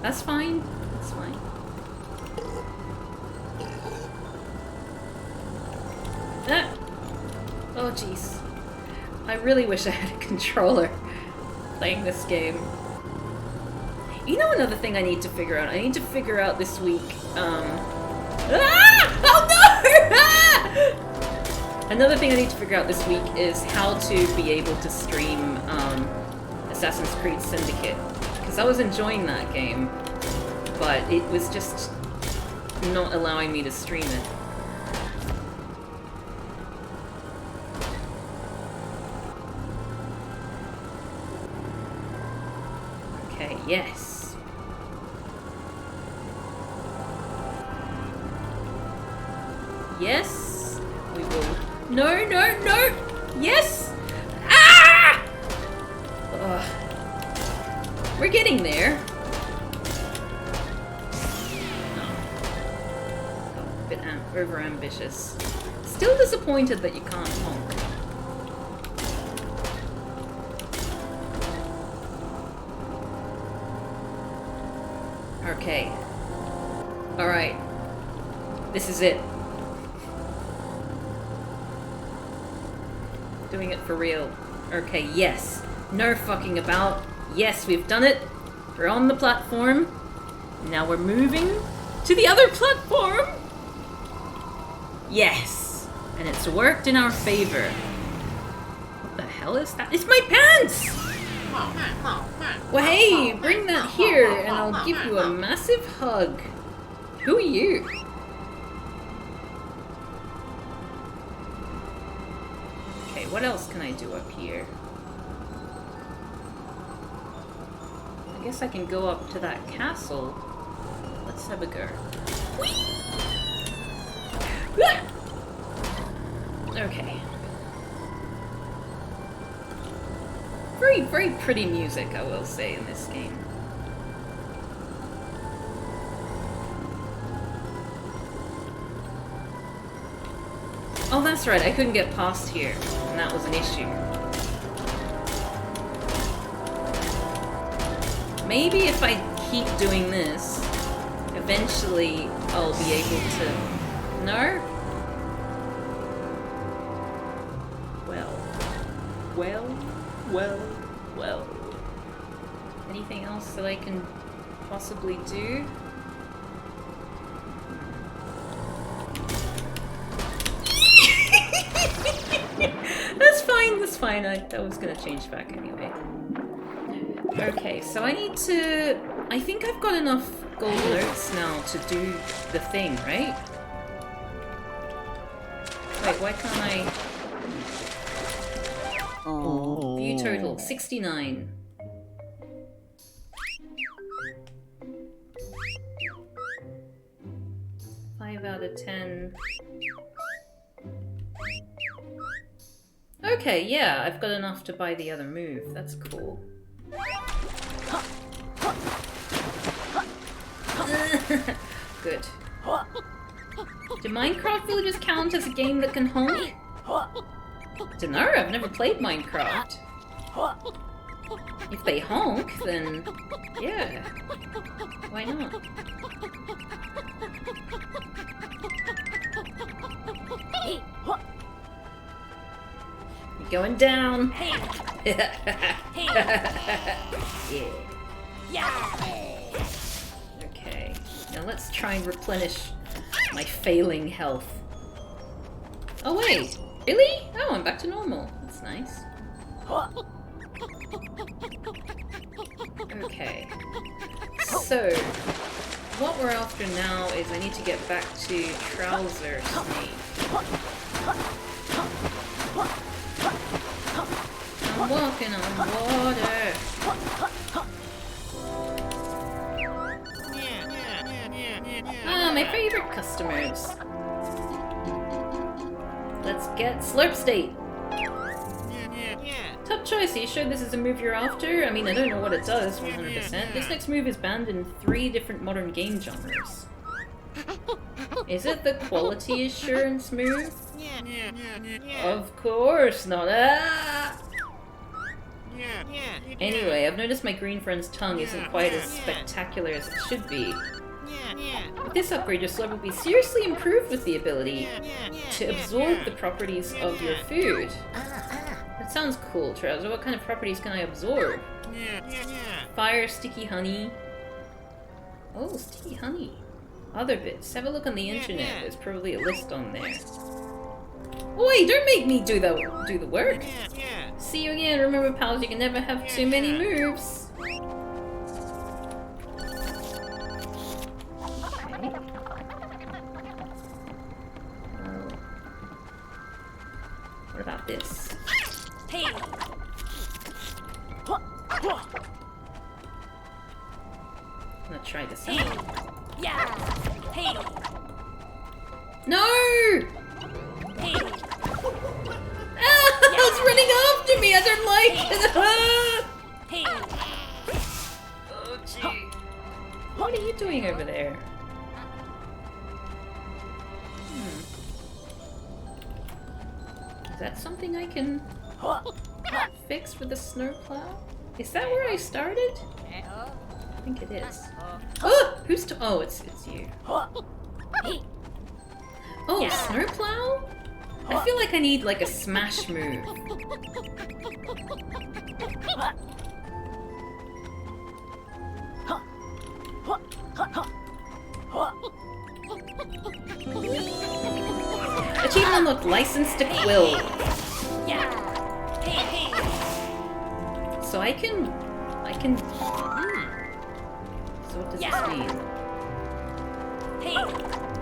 That's fine. That's fine. Ah! Oh jeez. I really wish I had a controller playing this game. You know another thing I need to figure out? I need to figure out this week, Ah! Oh no! Ah! Another thing I need to figure out this week is how to be able to stream, Assassin's Creed Syndicate. Because I was enjoying that game, but it was just not allowing me to stream it. Okay, yes. Yes, we will. No, no, no! Yes! Ah! Ugh. We're getting there. Oh. Got a bit over-ambitious. Still disappointed that you can't honk. Okay. Alright. This is it. Doing it for real. Okay, yes. No fucking about. Yes, we've done it. We're on the platform. Now we're moving to the other platform. Yes. And it's worked in our favor. What the hell is that? It's my pants! Well, hey, bring that here and I'll give you a massive hug. Who are you? Okay, what else can I do up here? I guess I can go up to that castle. Let's have a go. Okay. Very, very pretty music, I will say, in this game. Oh, that's right, I couldn't get past here, and that was an issue. Maybe if I keep doing this, eventually I'll be able to... No? Well. Anything else that I can possibly do? That's fine. I was gonna change back anyway. Okay, so I need to... I think I've got enough gold notes now to do the thing, right? Wait, why can't I... View total, 69. Five out of 10. Okay. Okay, yeah, I've got enough to buy the other move. That's cool. Good. Do Minecraft villages count as a game that can honk? Dunno, I've never played Minecraft. If they honk, then yeah. Why not? You're going down. Yeah. Okay. Now let's try and replenish my failing health. Oh wait, really? Oh, I'm back to normal. That's nice. Okay. So, what we're after now is I need to get back to Trouser Snake. I'm walking on water. Ah, my favorite customers. Let's get Slurp State. Top choice, are you sure this is a move you're after? I mean, I don't know what it does, 100%. This next move is banned in 3 different modern game genres. Is it the quality assurance move? Of course not. Ah! Anyway, I've noticed my green friend's tongue isn't quite as spectacular as it should be. With this upgrade, your slurp will be seriously improved with the ability to absorb the properties of your food. That sounds cool, Trouser. What kind of properties can I absorb? Fire, sticky honey. Oh, sticky honey. Other bits. Have a look on the internet. There's probably a list on there. Oi, don't make me do the work. See you again. Remember, pals, you can never have too many moves. Okay. What about this? Hey. I'm gonna try this Hey. out. Yeah. Hey. No! Hey. Ah, it's running after me. I don't like it. Ah! Hey. Oh, gee. What are you doing over there? Is that something I can fix with the snowplow? Is that where I started? I think it is. Oh, oh, it's you. Oh, Yeah. snowplow? I feel like I need like a smash move. Achievement unlocked, license to quill. Yeah. Hey. So I can. So what does Yeah. this mean? Hey.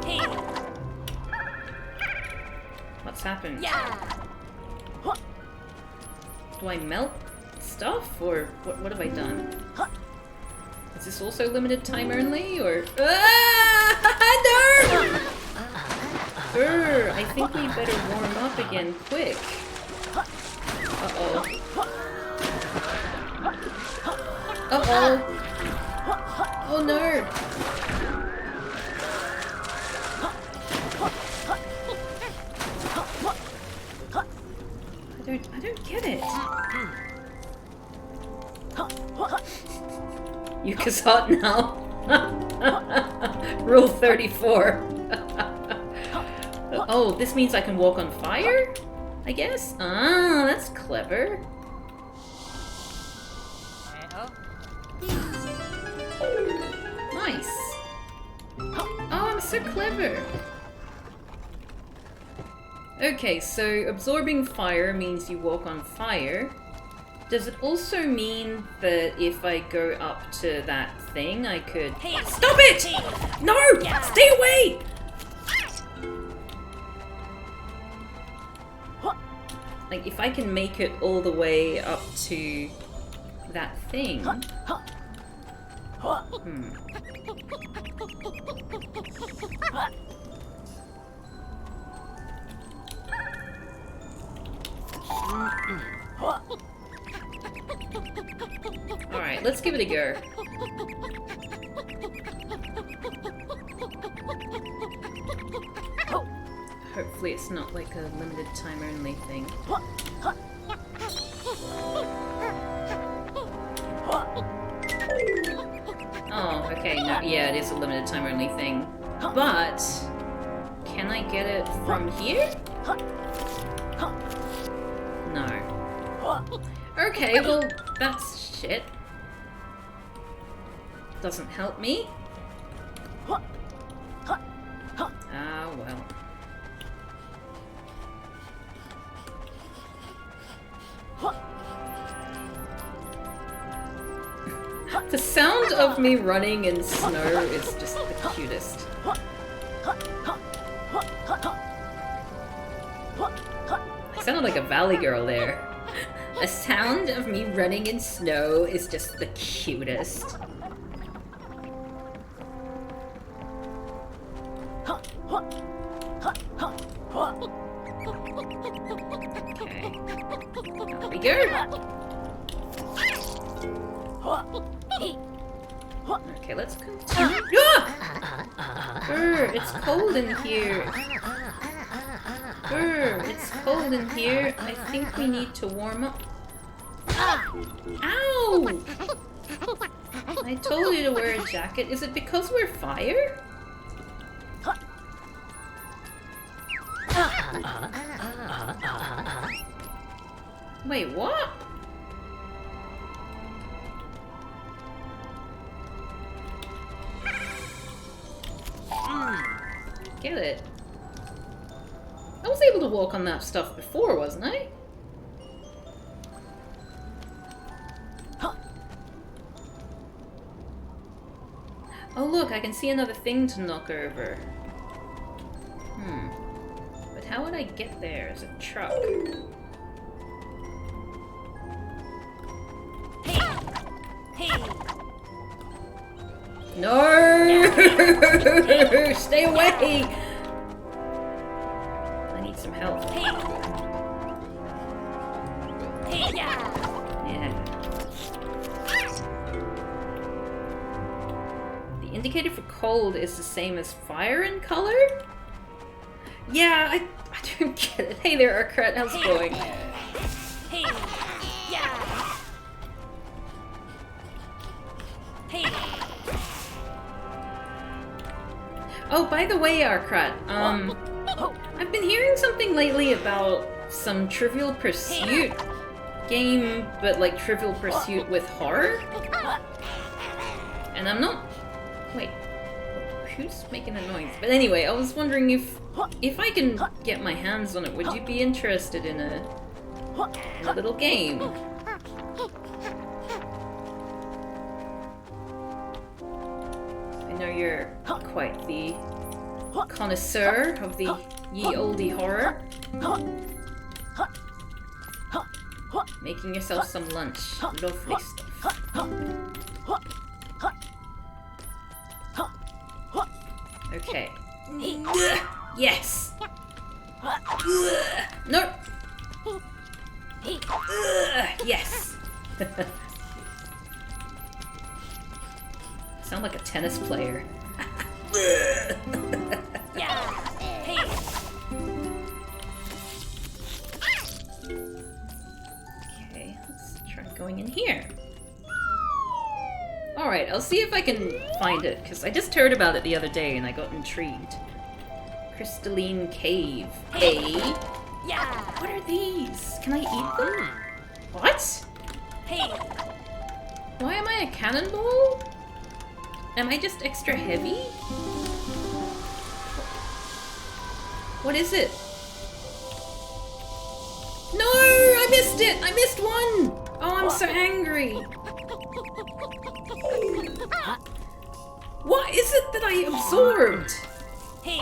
Hey. What's happened? Yeah. Do I melt stuff, or what have I done? Is this also limited time only, or? Ah! No! I think we better warm up again quick. Uh-oh. Uh-oh. Oh no! I don't get it. Yuka's hot now. Rule 34. Oh, this means I can walk on fire? I guess? Ah, that's clever. Nice. Oh, I'm so clever. Okay, so absorbing fire means you walk on fire. Does it also mean that if I go up to that thing, I could... Hey. Stop it! Hey. No! Yeah. Stay away! Like, if I can make it all the way up to that thing... Alright, let's give it a go. Hopefully it's not like a limited time only thing. Oh, okay, no, yeah, it is a limited time only thing. But, can I get it from here? No. Okay, well, that's shit. Doesn't help me. Ah, well. The sound of me running in snow is just the cutest. I sounded like a valley girl there. The sound of me running in snow is just the cutest. Okay. There we go. Okay, let's continue. Ah! It's cold in here. It's cold in here. I think we need to warm up. Ow! I told you to wear a jacket. Is it because we're fire? Wait, what? Get it. I was able to walk on that stuff before, wasn't I? Oh look, I can see another thing to knock over. But how would I get there as a truck? Hey! No! Stay away! I need some help. Yeah. The indicator for cold is the same as fire in color? Yeah, I don't get it. Hey there, Arcret, how's it going? Hey! Yeah! Hey! Oh, by the way, Arcret, I've been hearing something lately about some Trivial Pursuit game, but like Trivial Pursuit with horror? And I'm not... Wait, who's making the noise? But anyway, I was wondering if I can get my hands on it, would you be interested in a little game? I know you're quite the connoisseur of the ye olde horror. Making yourself some lunch. Lovely stuff. Okay. Yes! No! Yes! Sound like a tennis player. Okay, let's try going in here. Alright, I'll see if I can find it, because I just heard about it the other day and I got intrigued. Crystalline Cave. Hey? What are these? Can I eat them? What? Hey! Why am I a cannonball? Am I just extra heavy? What is it? No! I missed it! I missed one! Oh, I'm so angry. What is it that I absorbed? Hey!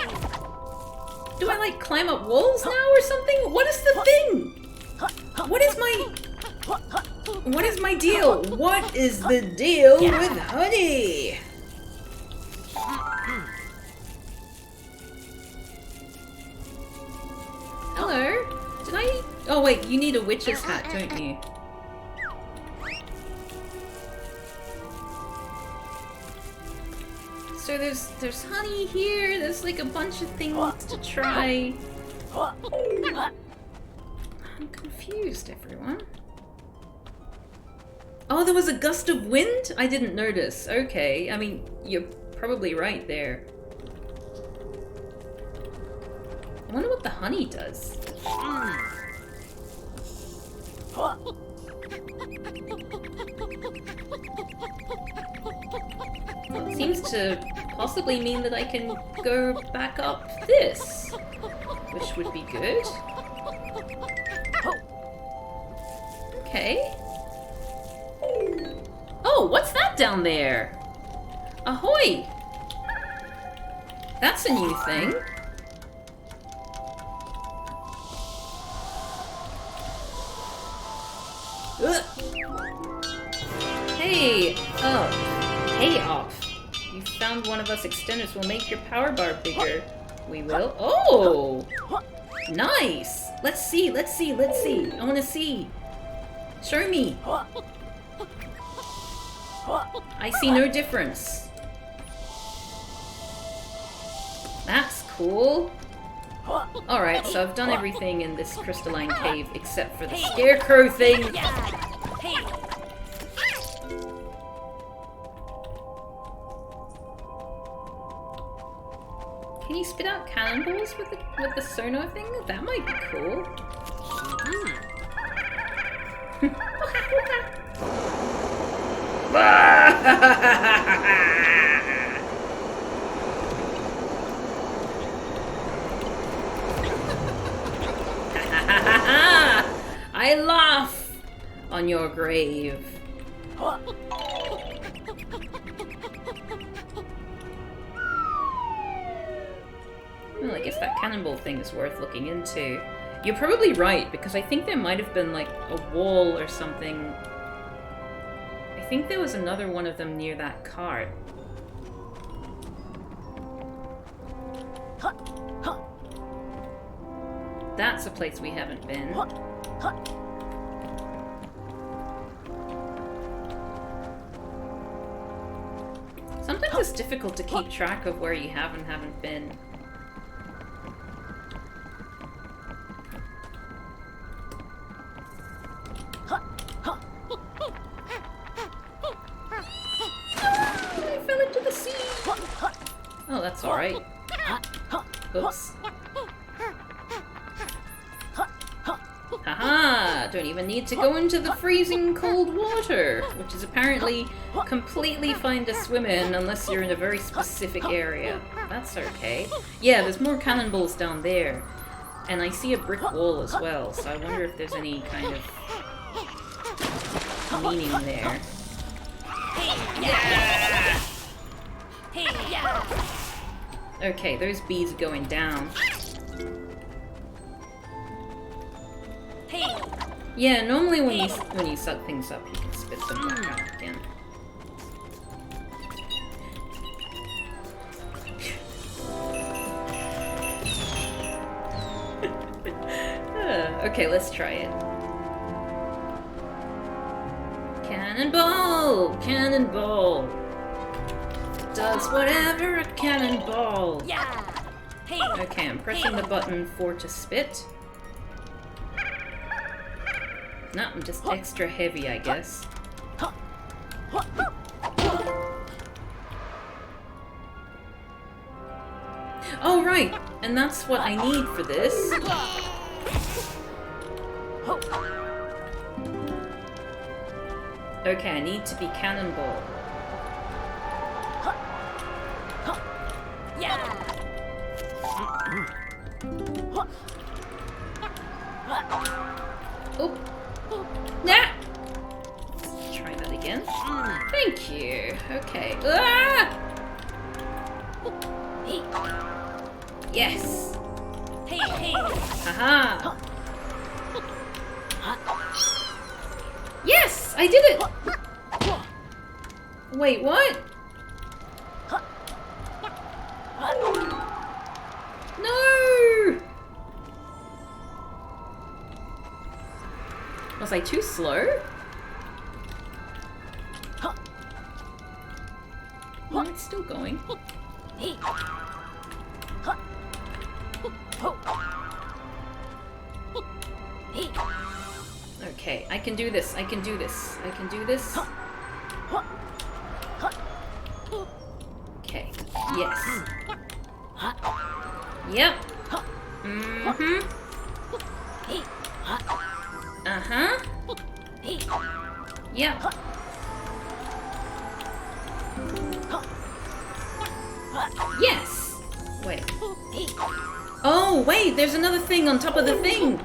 Do I like climb up walls now or something? What is the thing? What is my deal? What is the deal with honey? Hello? Did I Oh wait, you need a witch's hat, don't you? So there's honey here, there's like a bunch of things to try. I'm confused, everyone. Oh, there was a gust of wind? I didn't notice. Okay, I mean, you're probably right there. I wonder what the honey does. Well, it seems to possibly mean that I can go back up this, which would be good. Okay. Oh, what's that down there? Ahoy! That's a new thing. Ugh. Hey! Oh. Hey off. You found one of us extenders. We'll make your power bar bigger. We will? Oh! Nice! Let's see, let's see, let's see. I wanna see. Show me. I see no difference. That's cool. Alright, so I've done everything in this crystalline cave except for the scarecrow thing. Hey. Can you spit out cannonballs with the sonar thing? That might be cool. I laugh on your grave. Well, I guess that cannonball thing is worth looking into. You're probably right, because I think there might have been like a wall or something. I think there was another one of them near that cart. That's a place we haven't been. Sometimes it's difficult to keep track of where you have and haven't been. I fell into the sea! Oh, that's alright. Oops. Haha! Don't even need to go into the freezing cold water, which is apparently completely fine to swim in unless you're in a very specific area. That's okay. Yeah, there's more cannonballs down there. And I see a brick wall as well, so I wonder if there's any kind of meaning there. Yeah! Okay, those bees are going down. Yeah, normally when you suck things up, you can spit them back out again. Okay, let's try it. Cannonball! Cannonball! Does whatever a cannonball! Yeah. Hey. Okay, I'm pressing the button for to spit. No, I'm just extra heavy, I guess. Oh, right! And that's what I need for this. Okay, I need to be cannonball. Yeah. Oh! Nah! Let's try that again. Thank you. Okay. Ah! Yes! Hey, hey. Haha! Yes! I did it! Wait, what? No! I too slow? No, it's still going. Okay, I can do this. I can do this. I can do this. Okay. Yes. Yep. Mm-hmm. Uh-huh. Yep. Yes! Wait. Oh, wait! There's another thing on top of the thing!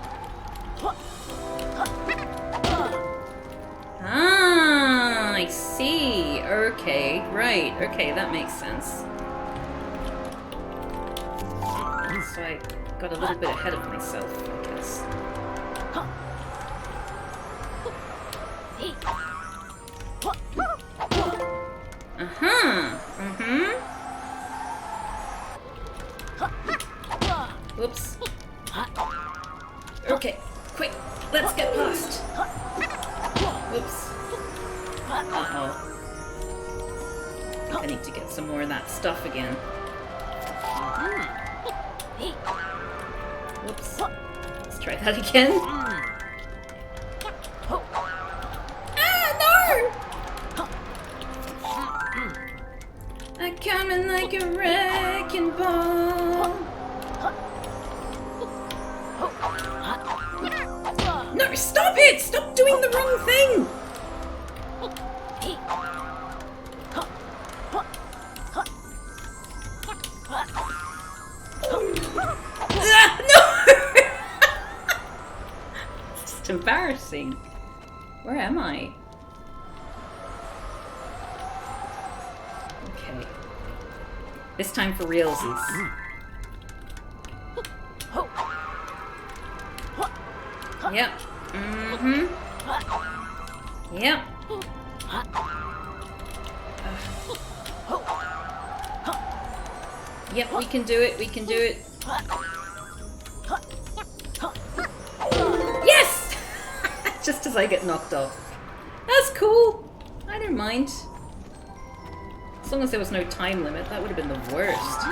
Ah, I see. Okay, right. Okay, that makes sense. So I got a little bit ahead of myself, I guess. Uh-huh. Mm-hmm. Whoops. Okay, quick. Let's get past. Whoops. Uh-oh. I need to get some more of that stuff again. Whoops. Let's try that again. Ah, no! I'm coming like a wrecking ball. No, stop it! Stop doing the wrong thing! Ah, no! It's just embarrassing. Where am I? Okay. This time for realsies. Yep. Mm-hmm. Yep. Yep, we can do it, we can do it. Yes! Just as I get knocked off. That's cool. I don't mind. As long as there was no time limit, that would have been the worst.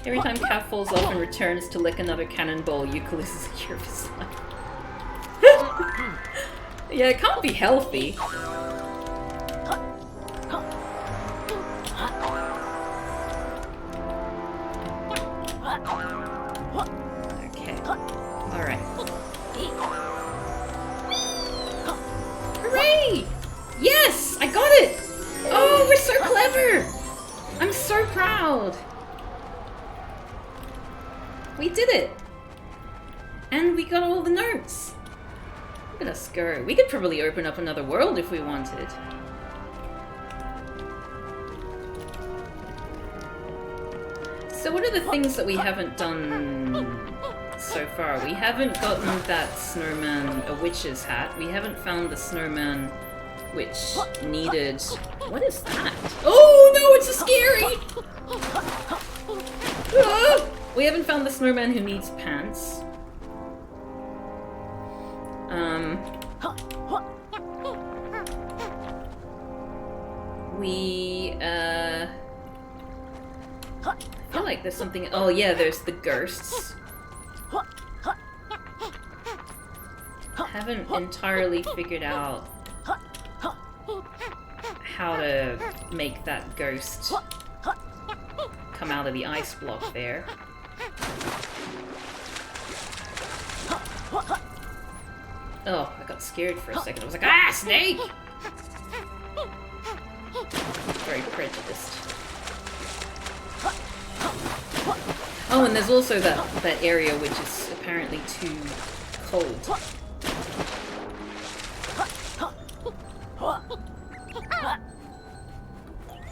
Every time Cav falls off and returns to lick another cannonball, Yooka loses a year of his life. Yeah, it can't be healthy. Okay. Alright. Hooray! Yes! I got it! Oh, we're so clever! I'm so proud! We did it! And we got all the notes! Look at us go. We could probably open up another world if we wanted. So what are the things that we haven't done so far? We haven't gotten that snowman a witch's hat. We haven't found the snowman which needed... What is that? Oh no, it's a scary! Ah! We haven't found the snowman who needs pants. I feel like there's something... Oh yeah, there's the ghosts. Haven't entirely figured out how to make that ghost come out of the ice block there. Oh, I got scared for a second. I was like, ah, snake! Very prejudiced. Oh, and there's also that area which is apparently too cold.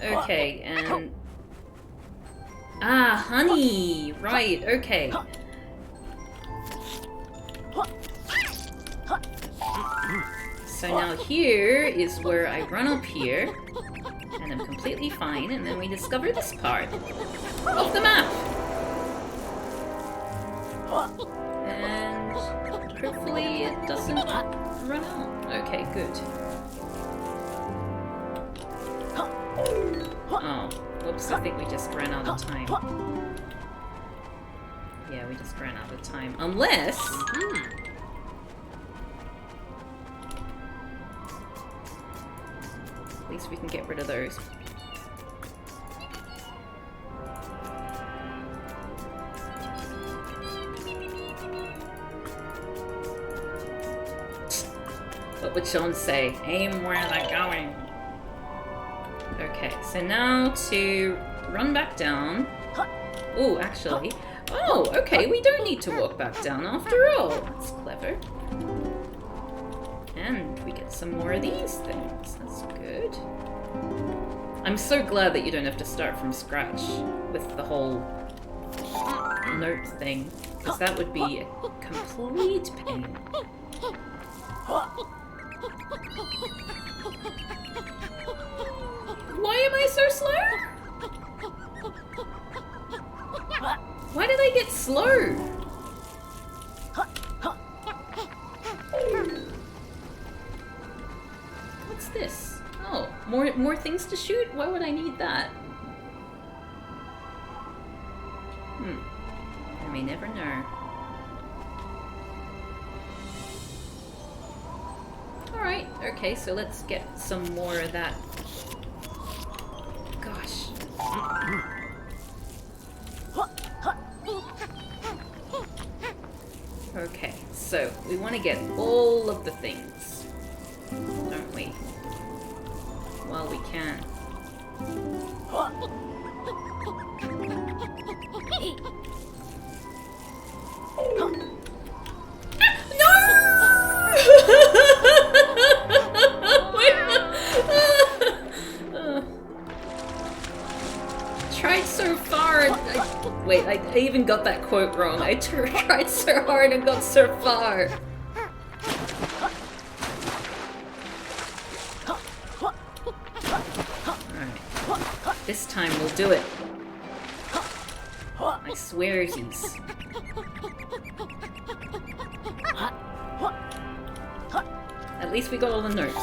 Okay, and... Ah, honey! Right, okay. So now here is where I run up here, and I'm completely fine, and then we discover this part of the map. And Hopefully it doesn't run out. Okay, good. Oh, whoops, I think we just ran out of time. Yeah, we just ran out of time. Unless... At least we can get rid of those. What would Sean say? Aim where they're going. Okay, so now to run back down. Oh, actually. Oh, okay, we don't need to walk back down after all. That's clever. And we get some more of these things. That's good. I'm so glad that you don't have to start from scratch with the whole note thing, because that would be a complete pain. Why am I so slow? Why did I get slow? What's this? Oh, more things to shoot? Why would I need that? I may never know. Alright, okay, so let's get some more of that. Gosh. Okay, so we want to get all of the things, don't we? While we can. Tried so far and wait, I even got that quote wrong. I tried so hard and got so far. Alright. This time we'll do it. I swearsies. At least we got all the notes.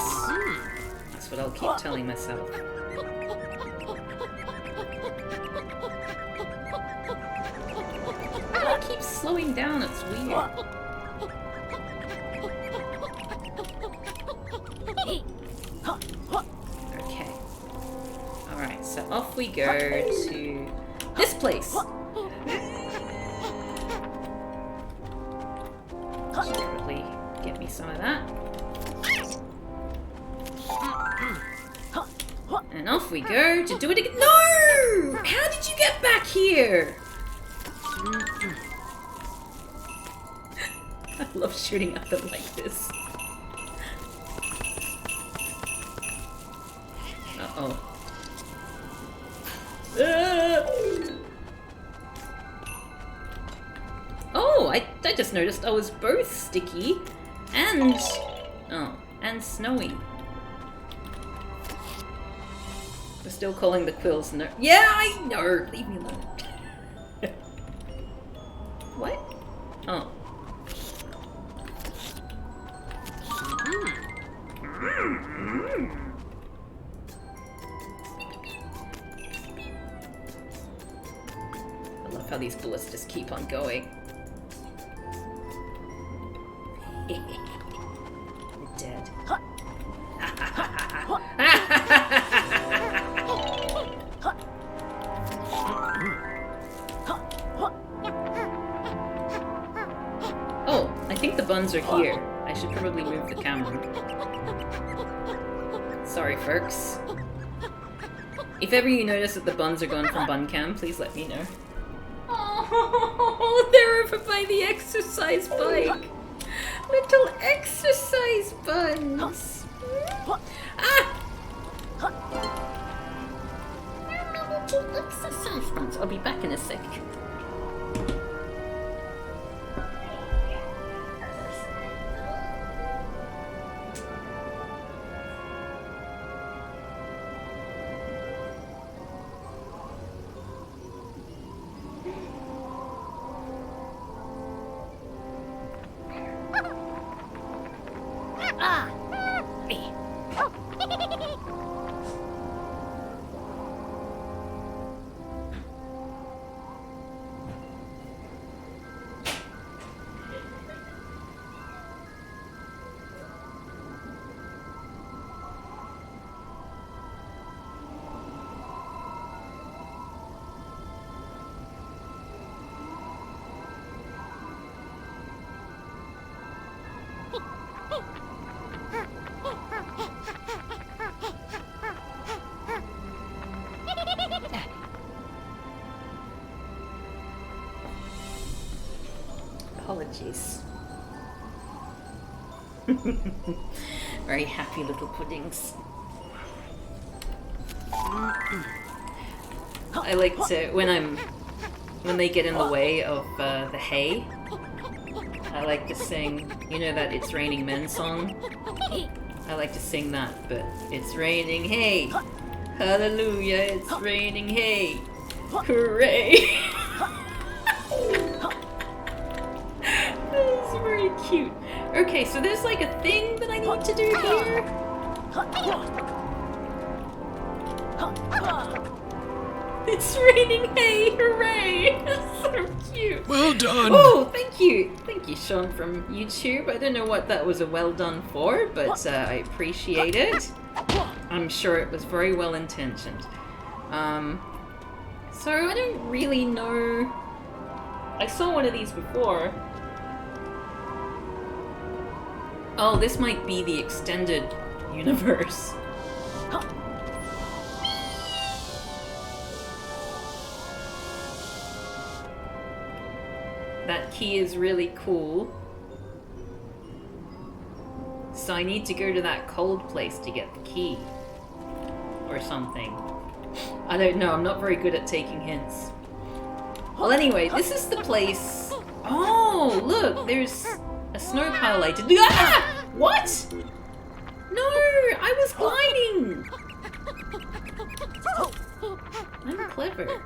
That's what I'll keep telling myself. Why do I keep slowing down? It's weird. Okay. Alright, so off we go to this place. Should probably get me some of that. And off we go to do it again. No! How did you get back here? I love shooting at them like this. Uh-oh. Oh, I just noticed I was both sticky and... oh, and snowy. We're still calling the quills no... Yeah, I know! Leave me alone. What? Oh. I love how these bullets just keep on going. You're dead. Oh, I think the buns are here. I should probably move the camera. Sorry, folks. If ever you notice that the buns are gone from bun cam, please let me know. Oh, they're over by the exercise bike. Little exercise buns. Ah! Little exercise buns. I'll be back in a sec. Apologies. Very happy little puddings. I like to when they get in the way of the hay. I like to sing, you know that It's Raining Men song? I like to sing that, but it's raining hay. Hallelujah, it's raining hay. Hooray! That's very cute. Okay, so there's like a thing that I need to do here. It's raining hay, hooray! That's so cute. Well done. Oh, thank you. Thank you, Sean from YouTube. I don't know what that was a well done for, but I appreciate it. I'm sure it was very well intentioned. So I don't really know. I saw one of these before. Oh, this might be the extended universe. That key is really cool. So I need to go to that cold place to get the key. Or something. I don't know, I'm not very good at taking hints. Well anyway, this is the place... Oh, look, there's a snow pile I did... Ah! What? No, I was gliding! I'm clever.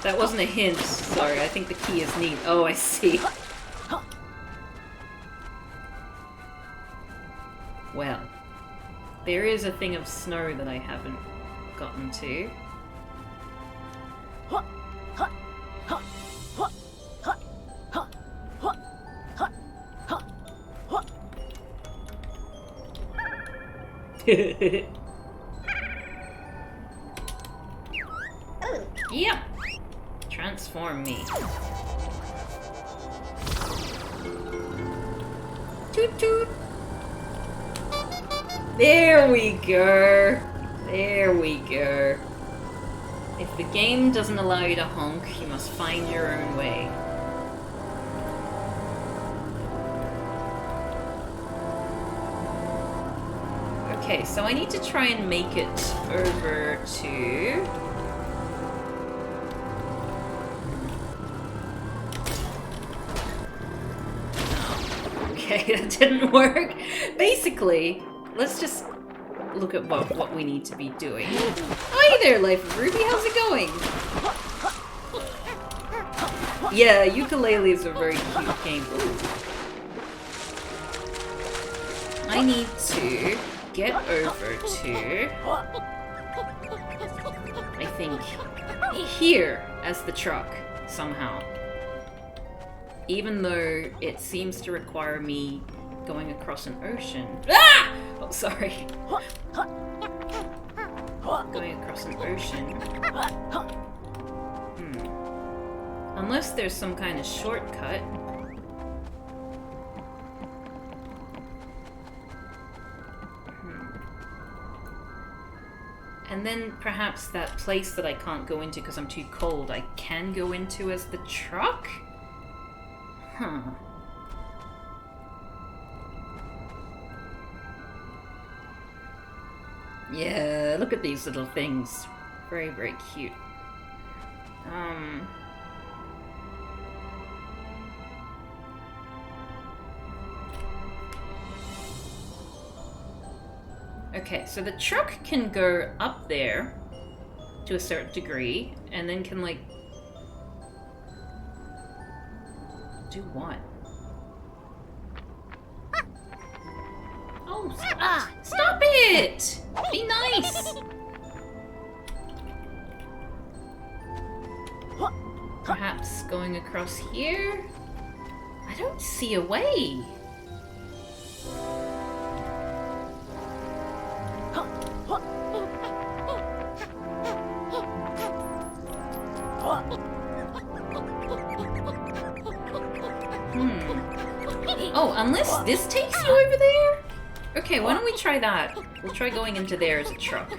That wasn't a hint. Sorry, I think the key is neat. Oh, I see. Well, there is a thing of snow that I haven't gotten to. Yep. Transform me. Toot toot. There we go. There we go. If the game doesn't allow you to honk, you must find your own way. Okay, so I need to try and make it over to... Okay, that didn't work. Basically, let's just look at what we need to be doing. Hi there, Life of Ruby, how's it going? Yeah, Yooka-Laylee is a very cute game. Ooh. I need to get over to... I think here as the truck, somehow. Even though it seems to require me going across an ocean. Ah! Oh, sorry. Going across an ocean. Unless there's some kind of shortcut. And then perhaps that place that I can't go into because I'm too cold, I can go into as the truck? Huh. Yeah, look at these little things. Very, very cute. Okay, so the truck can go up there to a certain degree, and then can, like, Do what? Oh, stop it! Be nice! Perhaps going across here? I don't see a way. Oh, unless this takes you over there? Okay, why don't we try that? We'll try going into there as a truck.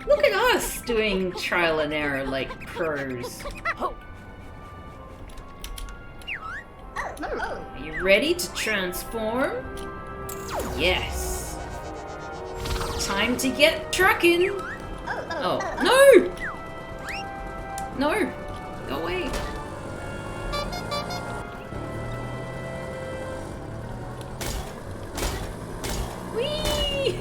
Look at us doing trial and error like pros. Are you ready to transform? Yes. Time to get trucking. Oh, no! No! Go away. Whee!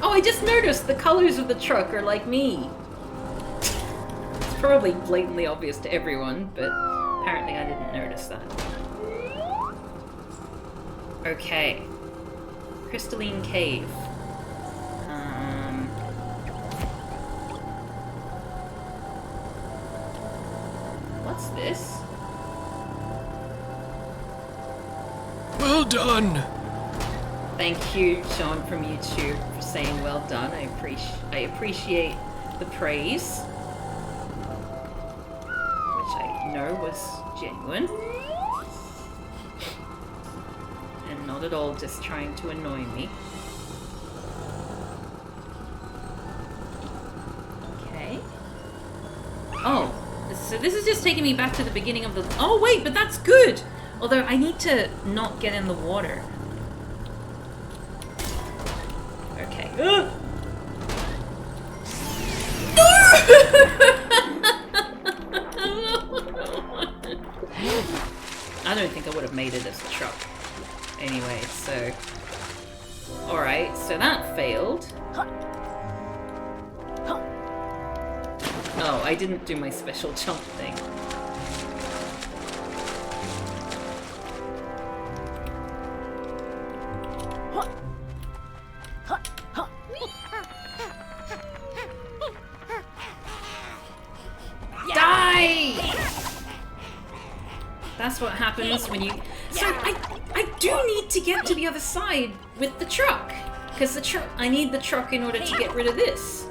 Oh, I just noticed the colors of the truck are like me. It's probably blatantly obvious to everyone, but apparently I didn't notice that. Okay. Crystalline Cave. What's this? Well done. Thank you, Sean from YouTube, for saying well done. I appreciate the praise, which I know was genuine, and not at all just trying to annoy me. Okay. Oh, so this is just taking me back to the beginning of the... Oh wait, but that's good! Although I need to not get in the water. Okay. I don't think I would have made it as a truck. Anyway, so... Alright, so that failed. Oh, I didn't do my special jump thing. That's what happens when you... So I do need to get to the other side with the truck. Because the truck... I need the truck in order to get rid of this.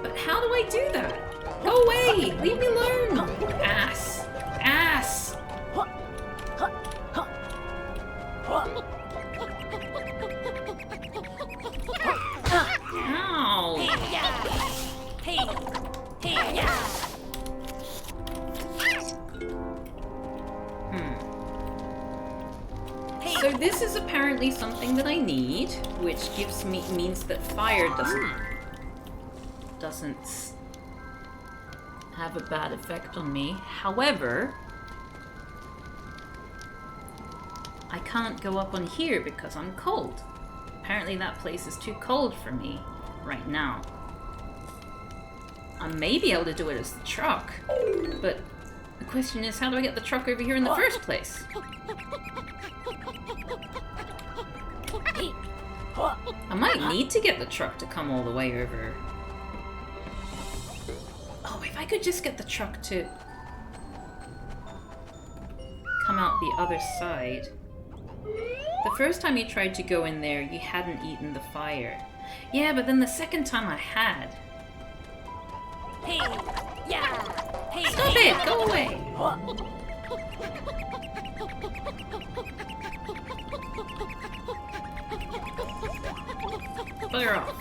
But how do I do that? Go away! Leave me alone! Ass! Ass! Ow! So this is apparently something that I need, which gives me means that fire doesn't have a bad effect on me. However, I can't go up on here because I'm cold. Apparently that place is too cold for me right now. I may be able to do it as the truck, but the question is, how do I get the truck over here in the first place? I might need to get the truck to come all the way over. Oh, if I could just get the truck to come out the other side. The first time you tried to go in there, you hadn't eaten the fire. Yeah, but then the second time I had. Stop it! Go away! Bugger off.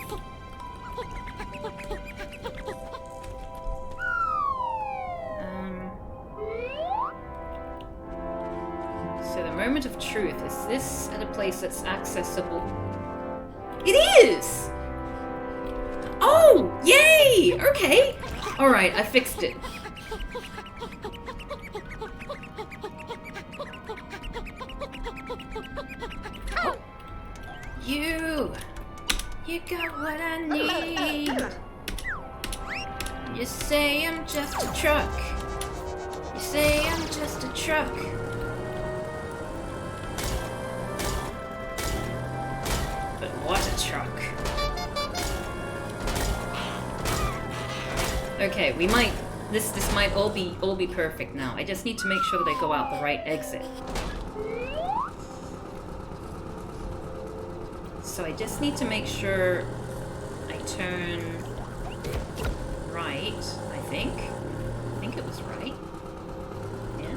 So the moment of truth, is this at a place that's accessible? It is! Oh! Yay! Okay! Alright, I fixed it. You got what I need. You say I'm just a truck. You say I'm just a truck. But what a truck. Okay, we might this might all be perfect now. I just need to make sure that I go out the right exit. So I just need to make sure I turn right, I think. I think it was right. Yeah.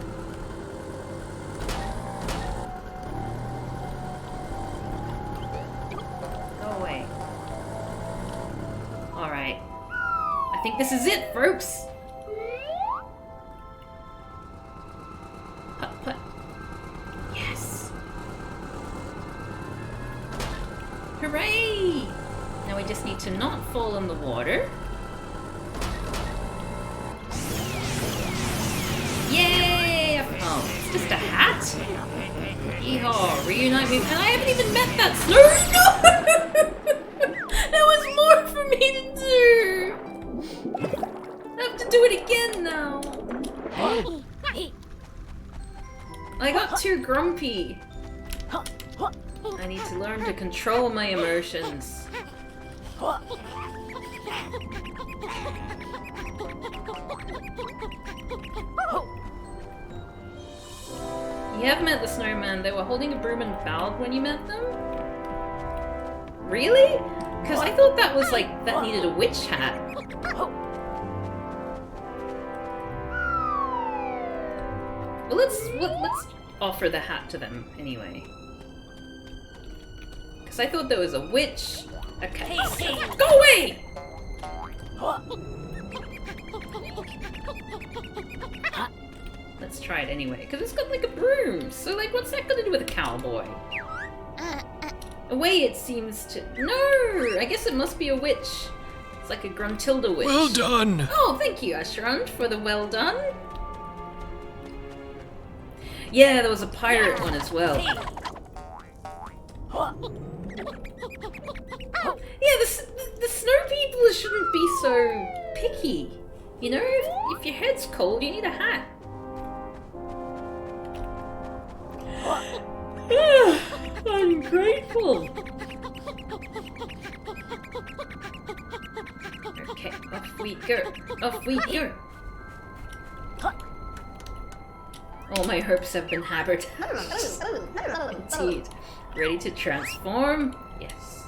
Go away. Alright. I think this is it, folks! Put, put. Yes! Hooray! Now we just need to not fall in the water. Yay! Oh, it's just a hat? Yeehaw, reunite me. And I haven't even met that snow. No! There was more for me to do! I have to do it again now. I got too grumpy. I need to learn to control my emotions. You have met the snowman. They were holding a broom and valve when you met them? Really? Because I thought that was like, that needed a witch hat. Well, let's offer the hat to them anyway. Because I thought there was a witch. Okay. Hey. Go away! Let's try it anyway. Because it's got like a broom. So like, what's that got to do with a cowboy? A way it seems to... No! I guess it must be a witch. It's like a Gruntilda witch. Well done! Oh, thank you, Ashrand, for the well done. Yeah, there was a pirate one as well. Yeah, the snow people shouldn't be so picky. You know, if your head's cold, you need a hat. I'm grateful. Okay, off we go. Off we go. All my hopes have been haberdashed. Indeed. Ready to transform? Yes.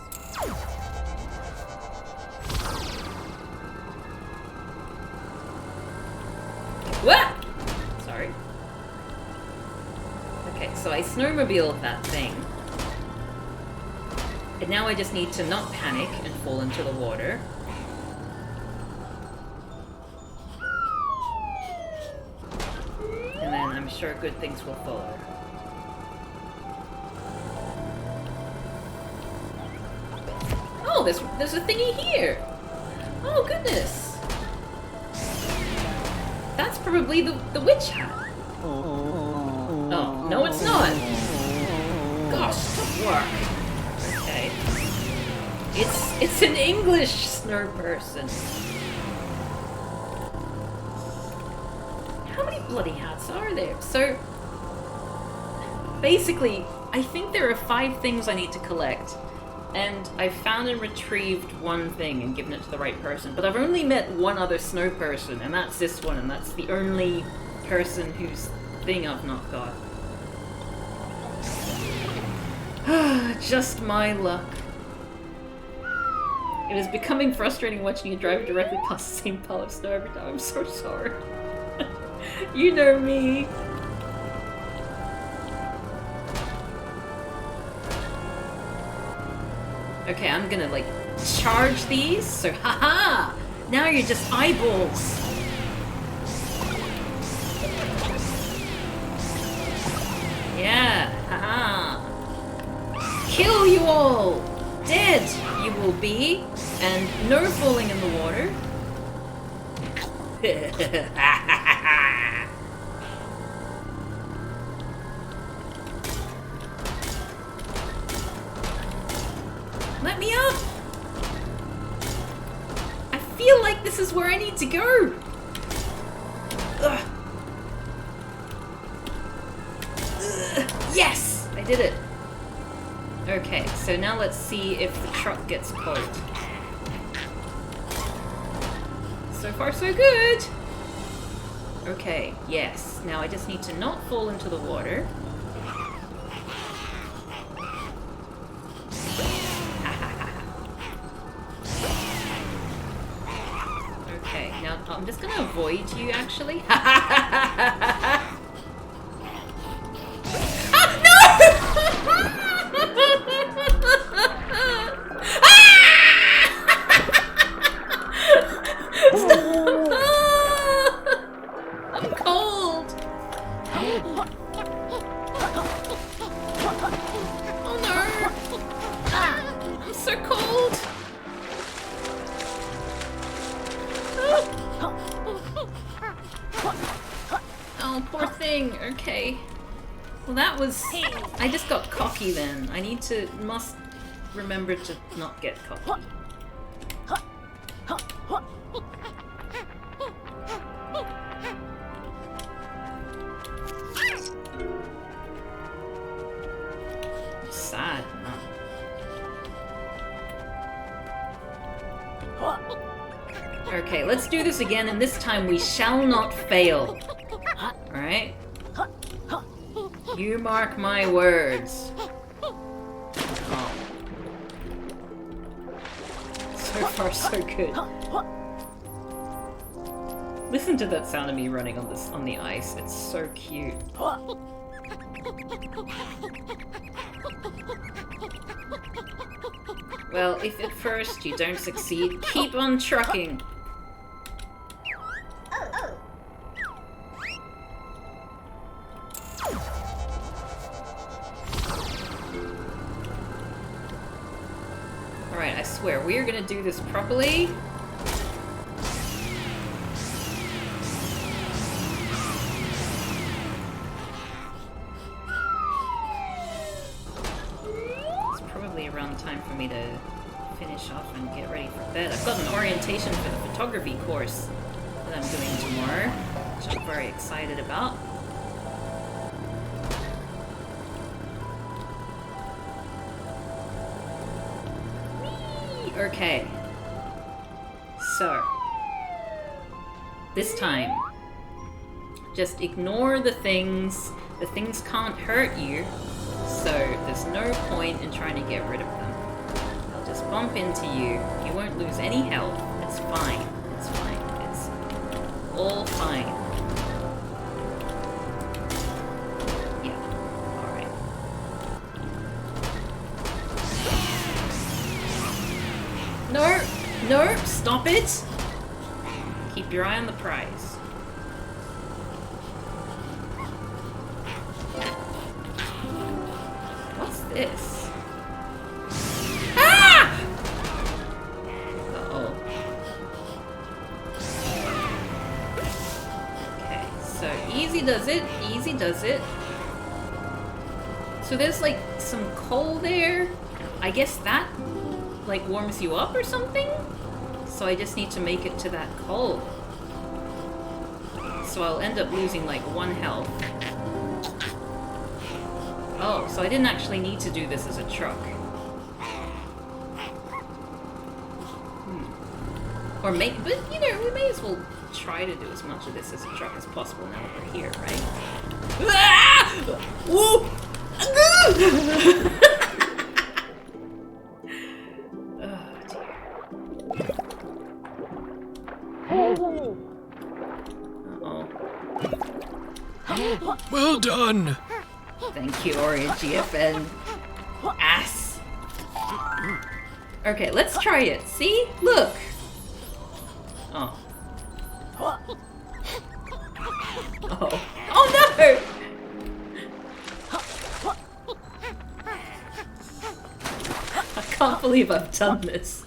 What? Sorry. Okay, so I snowmobiled that thing. And now I just need to not panic and fall into the water. And then I'm sure good things will follow. Oh, there's a thingy here! Oh, goodness! That's probably the witch hat. Oh, no it's not! Gosh, tough work. Okay. It's an English snow person. How many bloody hats are there? So, basically, I think there are 5 things I need to collect. And I've found and retrieved one thing and given it to the right person. But I've only met one other snow person, and that's this one, and that's the only person whose thing I've not got. Just my luck. It is becoming frustrating watching you drive directly past the same pile of snow every time. I'm so sorry. You know me. Okay, I'm gonna like charge these, so haha! Now you're just eyeballs! Yeah, haha! Kill you all! Dead you will be, and no falling in the water. Let me up! I feel like this is where I need to go! Ugh. Ugh. Yes! I did it. Okay, so now let's see if the truck gets caught. So far, so good! Okay, yes. Now I just need to not fall into the water. Okay, now I'm just gonna avoid you, actually. Ah, no! I'm cold! Oh no! I'm so cold! Oh, poor thing. Okay. Well, that was... I just got cocky then. I must remember to not get cocky. Sad, huh? Okay, let's do this again, and this time we shall not fail. Alright? You mark my words. Oh. So far, so good. Listen to that sound of me running on the ice. It's so cute. Well, if at first you don't succeed, keep on trucking. Alright, I swear, we are gonna do this properly. It's probably around time for me to finish off and get ready for bed. I've got an orientation for the photography course that I'm doing tomorrow, which I'm very excited about. Okay. So, this time, just ignore the things. The things can't hurt you, so there's no point in trying to get rid of them. They'll just bump into you. You won't lose any health. It's fine. It's fine. It's all fine. Yeah. Alright. No! No! Stop it! Keep your eye on the prize. What's this? Ah! Uh-oh. Okay, so easy does it. Easy does it. So there's like some coal there. I guess that like warms you up or something? So I just need to make it to that coal. So I'll end up losing like 1 health. Oh, so I didn't actually need to do this as a truck. Or make, but you know, we may as well try to do as much of this as a truck as possible now that we're here, right? Ah! Whoa! Uh-oh. Well done. Thank you, Orient GFN. Ass. Okay, let's try it. See? Look. Oh. Oh. Oh no! I can't believe I've done this.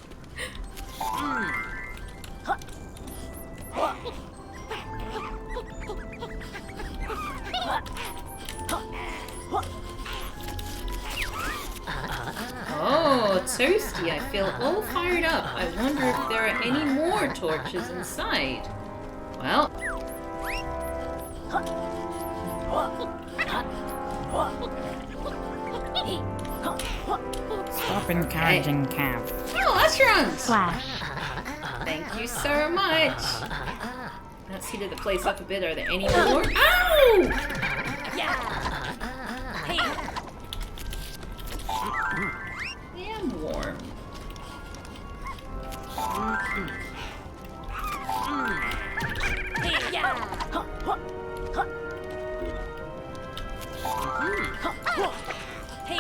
toasty. I feel all fired up. I wonder if there are any more torches inside. Well. Stop encouraging Cav. Oh, restaurant! Flash. Thank you so much. Let's heat the place up a bit. Are there any more? Ow! Hey. Damn warm. Hey, yeah. Hey.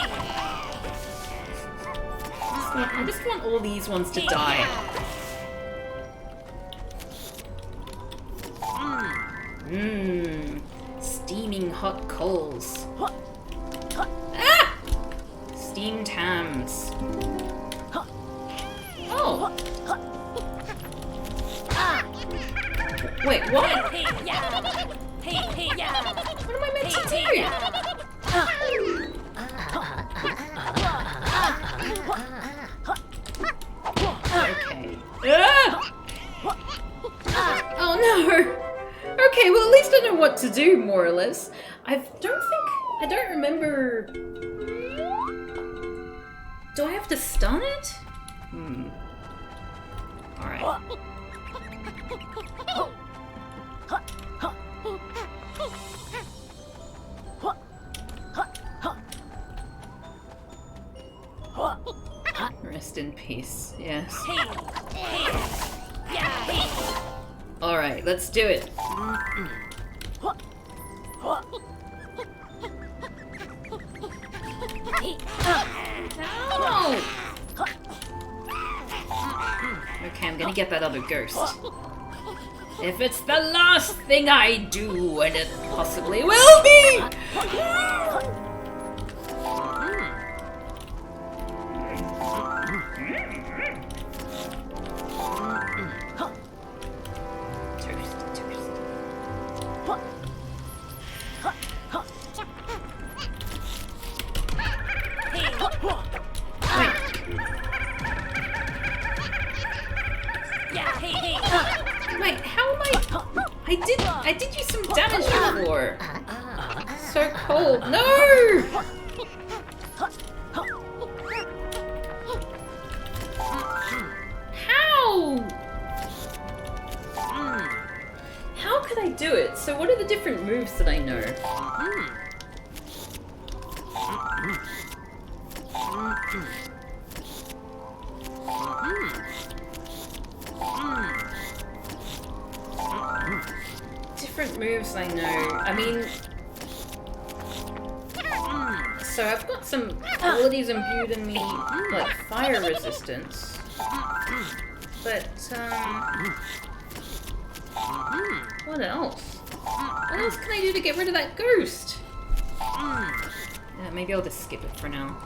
I just want all these ones to die. Mmm. Steaming hot coals. Ah! Steamed hams. Oh. Wait, what? Hey, yeah. Hey, yeah. What am I meant to Hey, do? yeah. Okay. Ah! Oh no! Okay, well at least I know what to do, more or less. I don't remember... Do I have to stun it? Alright. Rest in peace, yes. Alright, let's do it. No! Okay, I'm gonna get that other ghost. If it's the last thing I do, and it possibly will be! Wait, how am I did you some damage before. So cold. No! How? How could I do it? So what are the different moves that I know? Different moves I know. I mean... So I've got some abilities imbued in me, like fire resistance. But, what else? What else can I do to get rid of that ghost? Yeah, maybe I'll just skip it for now.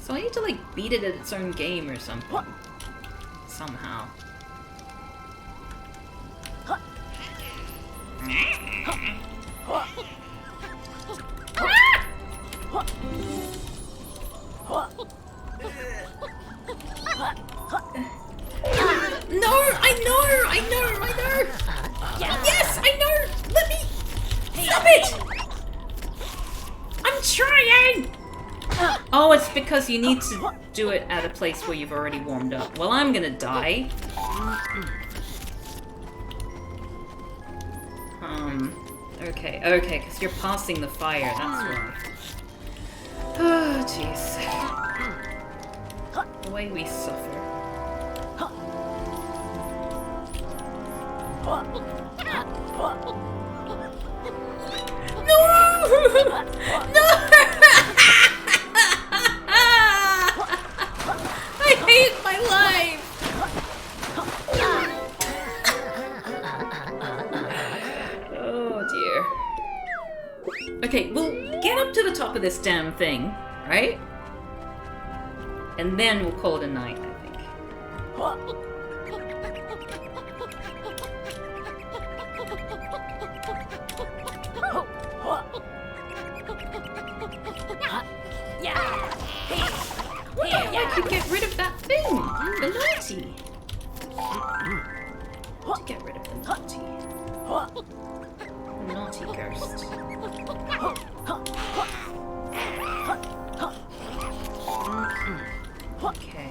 So I need to, like, beat it at its own game or something. Somehow. No, I know! Yes, I know! Let me... Stop it! I'm trying! Oh, it's because you need to do it at a place where you've already warmed up. Well, I'm gonna die. Okay, because you're passing the fire, that's why. Oh, jeez. The way we suffer. No! No! I hate my life! Oh dear. Okay, we'll get up to the top of this damn thing, right? And then we'll call it a night, I think. To get rid of the naughty. The naughty ghost. Okay.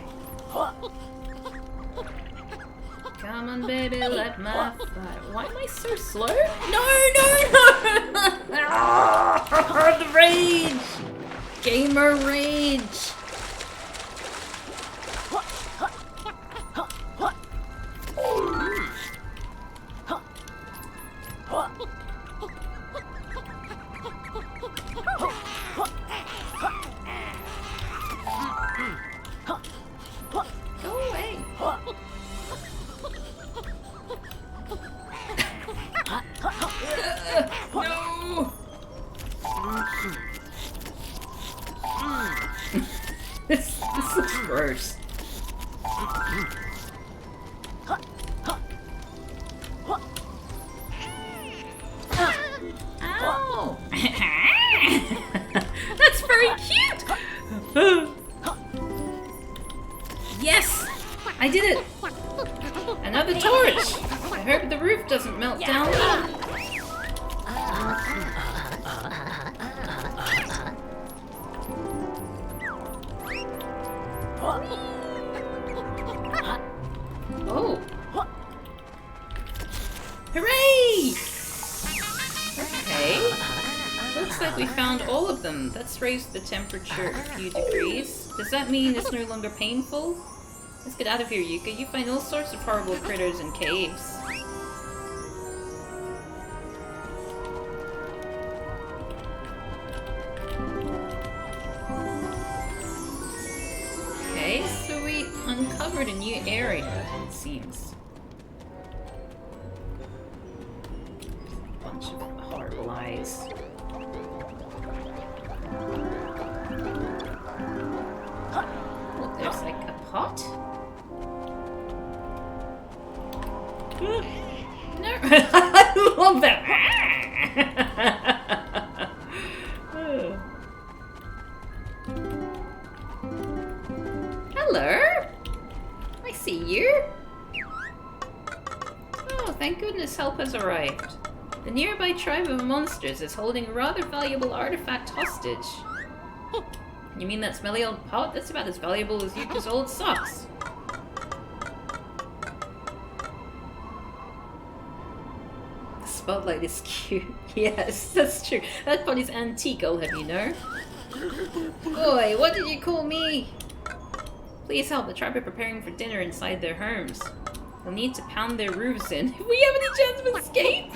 Come on, baby, let my fire. Why am I so slow? No! The rage! Gamer rage! Go away! No! This looks gross. Ow! That's very cute! Yes! I did it! Another torch! I hope the roof doesn't melt down. Oh! Hooray! Okay. Looks like we found all of them. Let's raise the temperature a few degrees. Does that mean it's no longer painful? Let's get out of here, Yooka. You find all sorts of horrible critters in caves. Okay, so we uncovered a new area, it seems. Bunch of horrible eyes. Oh, there's like a pot? No, I love that. Hello, I see you. Oh, thank goodness help has arrived. The nearby tribe of monsters is holding a rather valuable artifact hostage. You mean that smelly old pot? That's about as valuable as Yuka's old socks. The spotlight is cute. Yes, that's true. That pot is antique, I'll have you know. Boy, what did you call me? Please help, the tribe are preparing for dinner inside their homes. We'll need to pound their roofs in. If we have any chance of escape!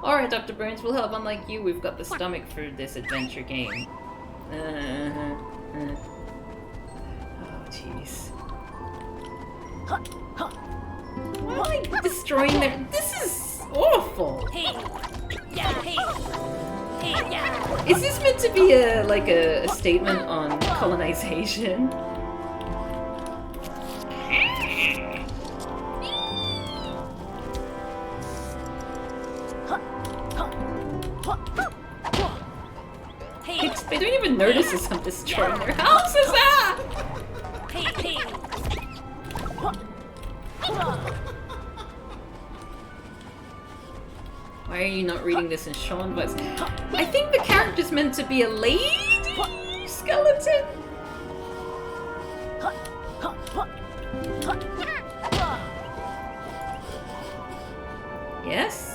Alright, Dr. Burns, we'll help. Unlike you, we've got the stomach for this adventure game. Oh, jeez. Why am I destroying their... This is awful! Hey! Yeah, hey! Hey, yeah! Is this meant to be a statement on colonization? They don't even notice as I'm destroying their houses! Ah! Hey, hey! Why are you not reading this in Sean voice? I think the character's meant to be a lady skeleton. Yes?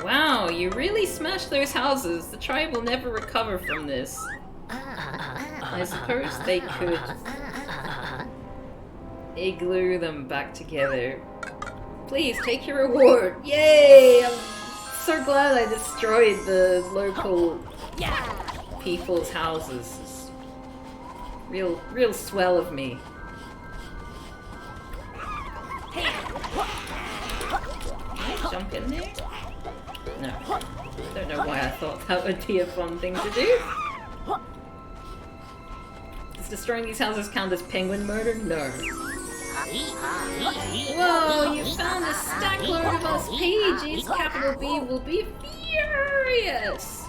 Wow, you really smashed those houses. The tribe will never recover from this. I suppose they could igloo them back together. Please, take your reward. Yay! I'm so glad I destroyed the local people's houses. It's real swell of me. Can I jump in there? No. Don't know why I thought that would be a fun thing to do. Does destroying these houses count as penguin murder? No. Whoa, you found a stack load of us pages! Capital B will be furious!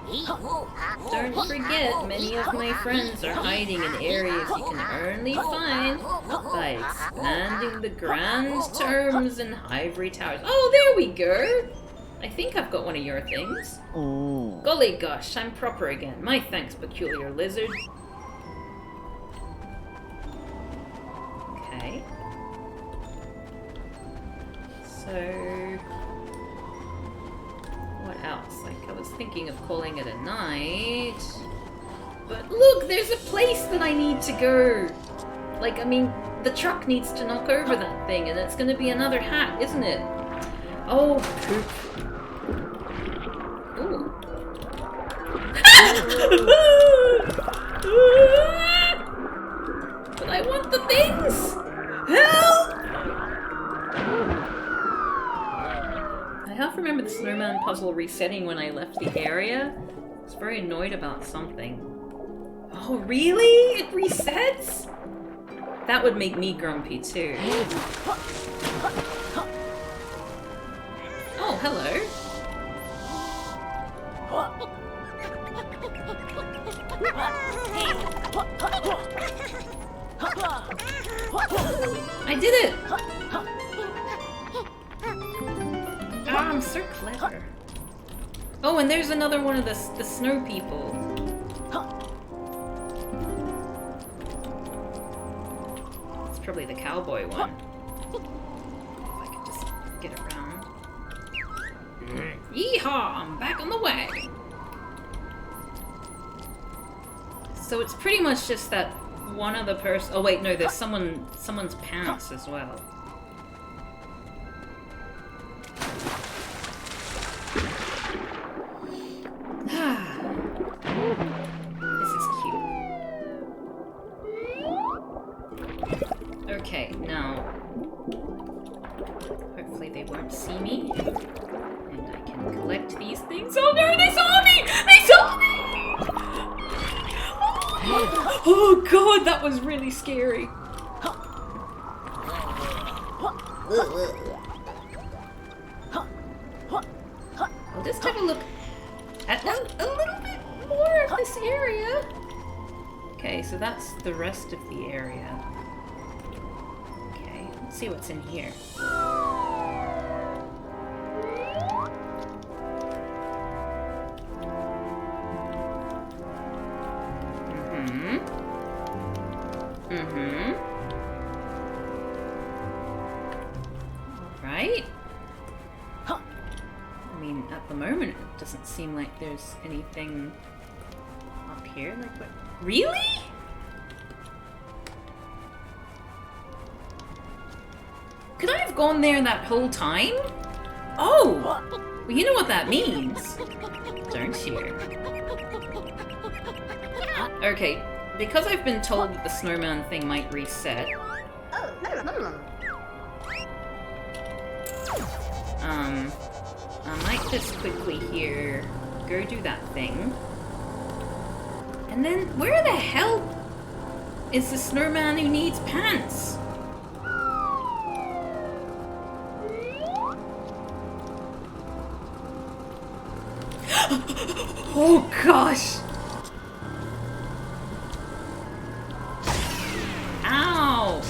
Don't forget, many of my friends are hiding in areas you can only find by expanding the grand terms and ivory towers. Oh, there we go! I think I've got one of your things. Golly gosh, I'm proper again. My thanks, peculiar lizard. Okay. So... what else? Like, I was thinking of calling it a night. But look, there's a place that I need to go! Like, I mean, the truck needs to knock over that thing, and it's gonna be another hat, isn't it? Oh, poop. Ooh. But I want the things! Help! I half remember the snowman puzzle resetting when I left the area. I was very annoyed about something. Oh, really? It resets? That would make me grumpy too. Oh, hello. I did it! Ah, I'm so clever. Oh, and there's another one of the snow people. It's probably the cowboy one. If I could just get around. Yeehaw! I'm back on the wagon! So it's pretty much just that one other person. Oh wait, no, there's someone's pants as well. This is cute. Okay, now hopefully they won't see me, and I can collect these things. Oh no, they saw me! They saw me! Oh god, that was really scary. I'll just have a look at a little bit more of this area. Okay, so that's the rest of the area. Okay, let's see what's in here. Right? I mean, at the moment, it doesn't seem like there's anything up here. Like, what? Really? Could I have gone there that whole time? Oh! Well, you know what that means, don't you? Okay, because I've been told that the snowman thing might reset. I might just quickly here go do that thing. And then, where the hell is the snowman who needs pants? Oh gosh! Ow!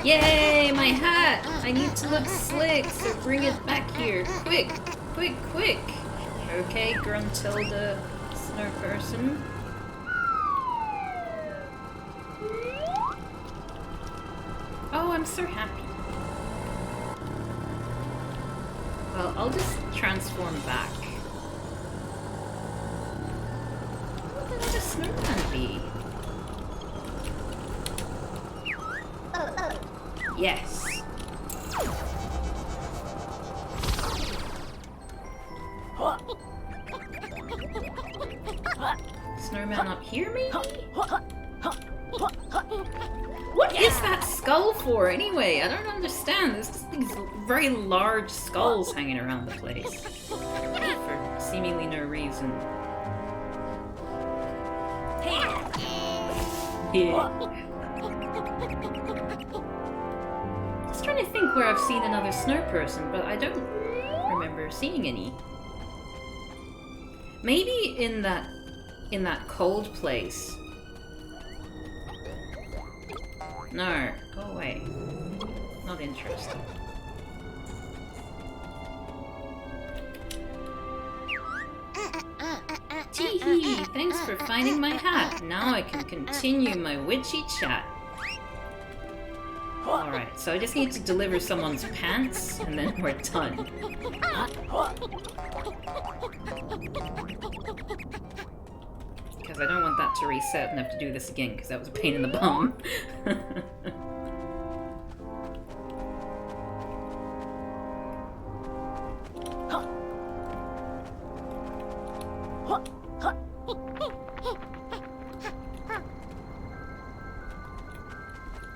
Yay, my hat! I need to look slick, so bring it back here. Quick! Quick, quick! Okay, Gruntilda, snow person. Oh, I'm so happy. Well, I'll just transform back. What would a snowman be? Yes. Snowman up here, maybe? What is that skull for, anyway? I don't understand. There's just these very large skulls hanging around the place. For seemingly no reason. Yeah. Just trying to think where I've seen another snow person, but I don't remember seeing any. Maybe in that cold place. No, go away. Not interested. Teehee! Thanks for finding my hat. Now I can continue my witchy chat. Alright, so I just need to deliver someone's pants, and then we're done. Because I don't want that to reset and have to do this again, because that was a pain in the bum.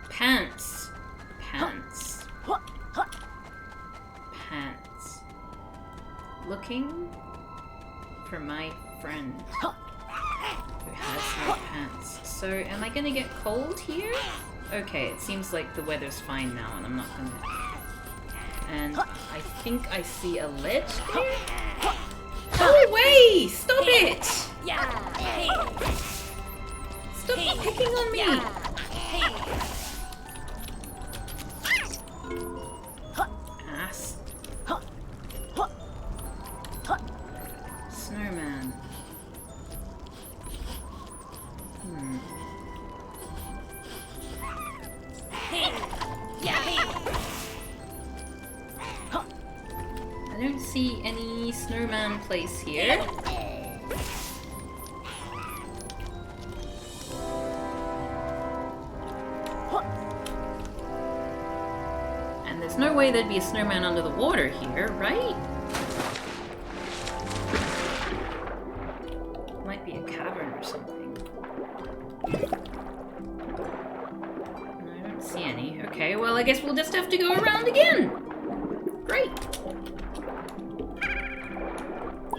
Pants. Pants. Pants. Looking for my friend who has no pants. So, am I gonna get cold here? Okay, it seems like the weather's fine now and I'm not gonna... And I think I see a ledge there? Go away! Stop it! Stop picking on me! Ass. Snowman. I don't see any snowman place here. And there's no way there'd be a snowman under the water here, right? Might be a cavern or something. No, I don't see any. Okay, well I guess we'll just have to go around again. Great.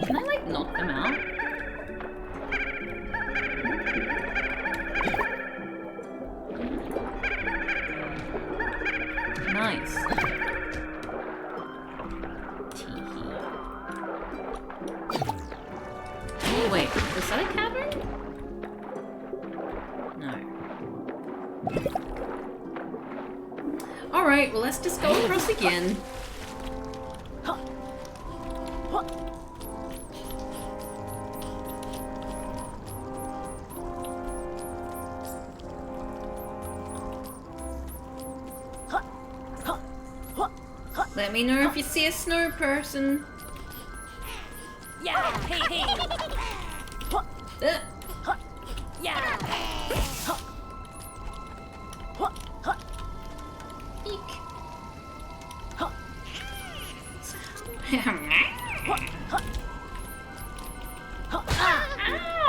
Can I, like, knock them out? Nice. Teehee. Oh, wait. Was that a cavern? No. Alright, well, let's just go across again. Let me know if you see a snow person. Eek.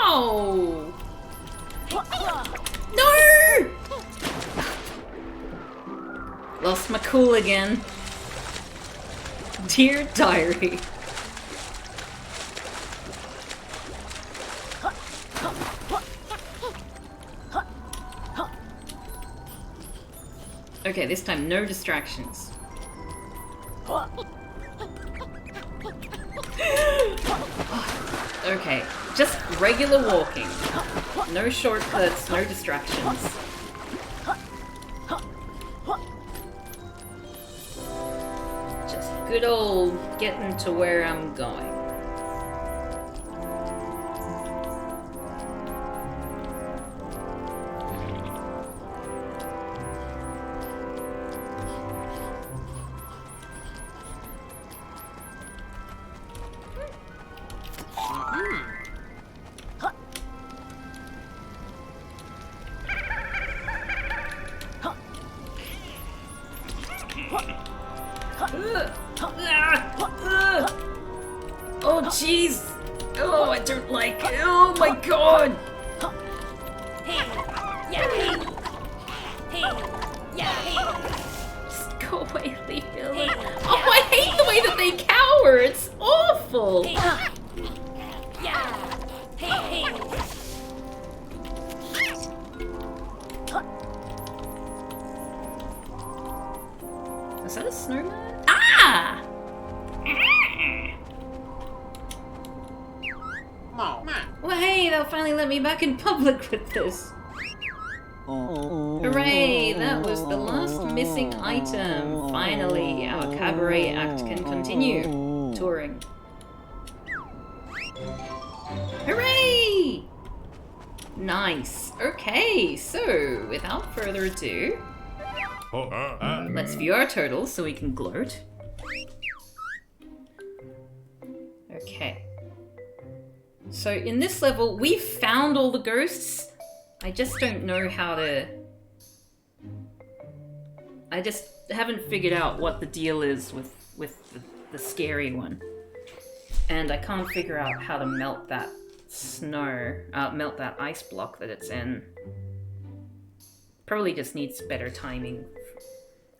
Ow! No! Lost my cool again. Dear diary. Okay, this time no distractions. Okay, just regular walking. No shortcuts, no distractions. Just good old getting to where I'm going. Oh jeez! Oh, I don't like it. Oh my god! Just go away, leave me alone. Oh, I hate the way that they cower! It's awful! Is that a snowman? Ah! they'll finally let me back in public with this. Hooray! That was the last missing item. Finally, our cabaret act can continue touring. Hooray! Nice. Okay, so without further ado, let's view our totals so we can gloat. Okay. So in this level, we found all the ghosts. I just don't know how to... I just haven't figured out what the deal is with the scary one. And I can't figure out how to melt that melt that ice block that it's in. Probably just needs better timing.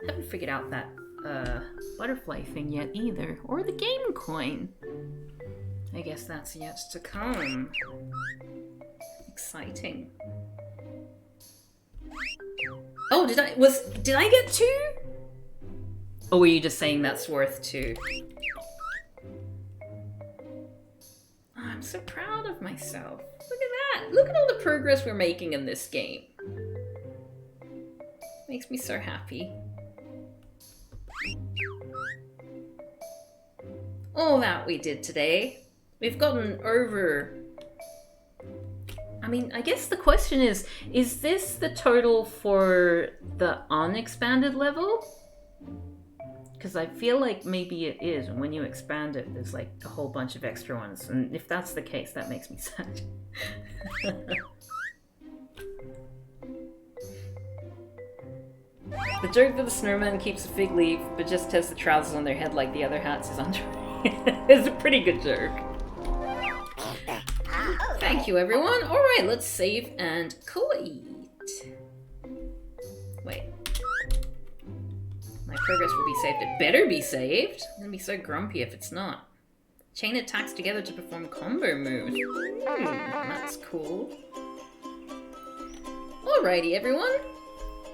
Haven't figured out that butterfly thing yet either. Or the game coin. I guess that's yet to come. Exciting. Oh, did I get 2? Or were you just saying that's worth 2? I'm so proud of myself. Look at that. Look at all the progress we're making in this game. Makes me so happy. All that we did today. We've gotten over... I mean, I guess the question is this the total for the unexpanded level? Because I feel like maybe it is, and when you expand it, there's like a whole bunch of extra ones. And if that's the case, that makes me sad. The joke that the snowman keeps a fig leaf, but just has the trousers on their head like the other hats is under is a pretty good joke. Thank you, everyone. Alright, let's save and quit. Wait. My progress will be saved. It better be saved. I'm gonna be so grumpy if it's not. Chain attacks together to perform combo moves. That's cool. Alrighty, everyone.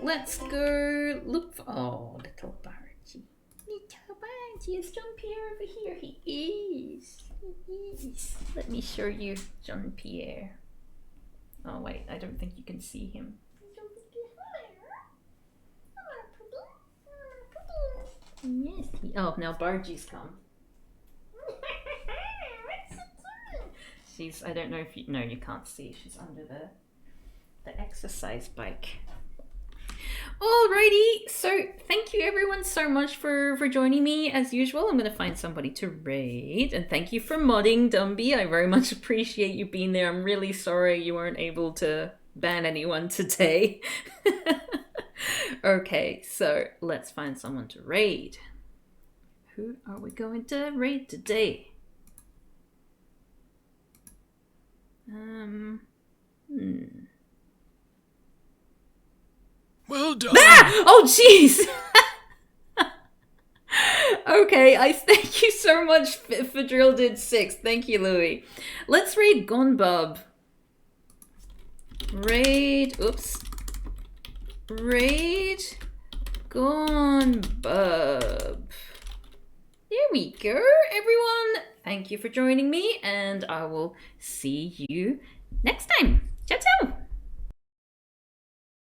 Let's go look for... Oh, little Bargy. Little Bargy is Jean-Pierre over here. He is. He is. Let me show you Jean-Pierre. Oh, wait. I don't think you can see him. Yes. Oh, now Bargy's come. She's... I don't know if you... No, you can't see. She's under the exercise bike. Alrighty, so thank you everyone so much for joining me as usual. I'm going to find somebody to raid, and thank you for modding, Dumby. I very much appreciate you being there. I'm really sorry you weren't able to ban anyone today. Okay, so let's find someone to raid. Who are we going to raid today? Well done. Ah! Oh, jeez! Okay, I thank you so much for Drill did 6. Thank you, Louis. Let's raid Gonbub. Raid... Oops. Raid Gonbub. There we go, everyone. Thank you for joining me, and I will see you next time. Ciao, ciao!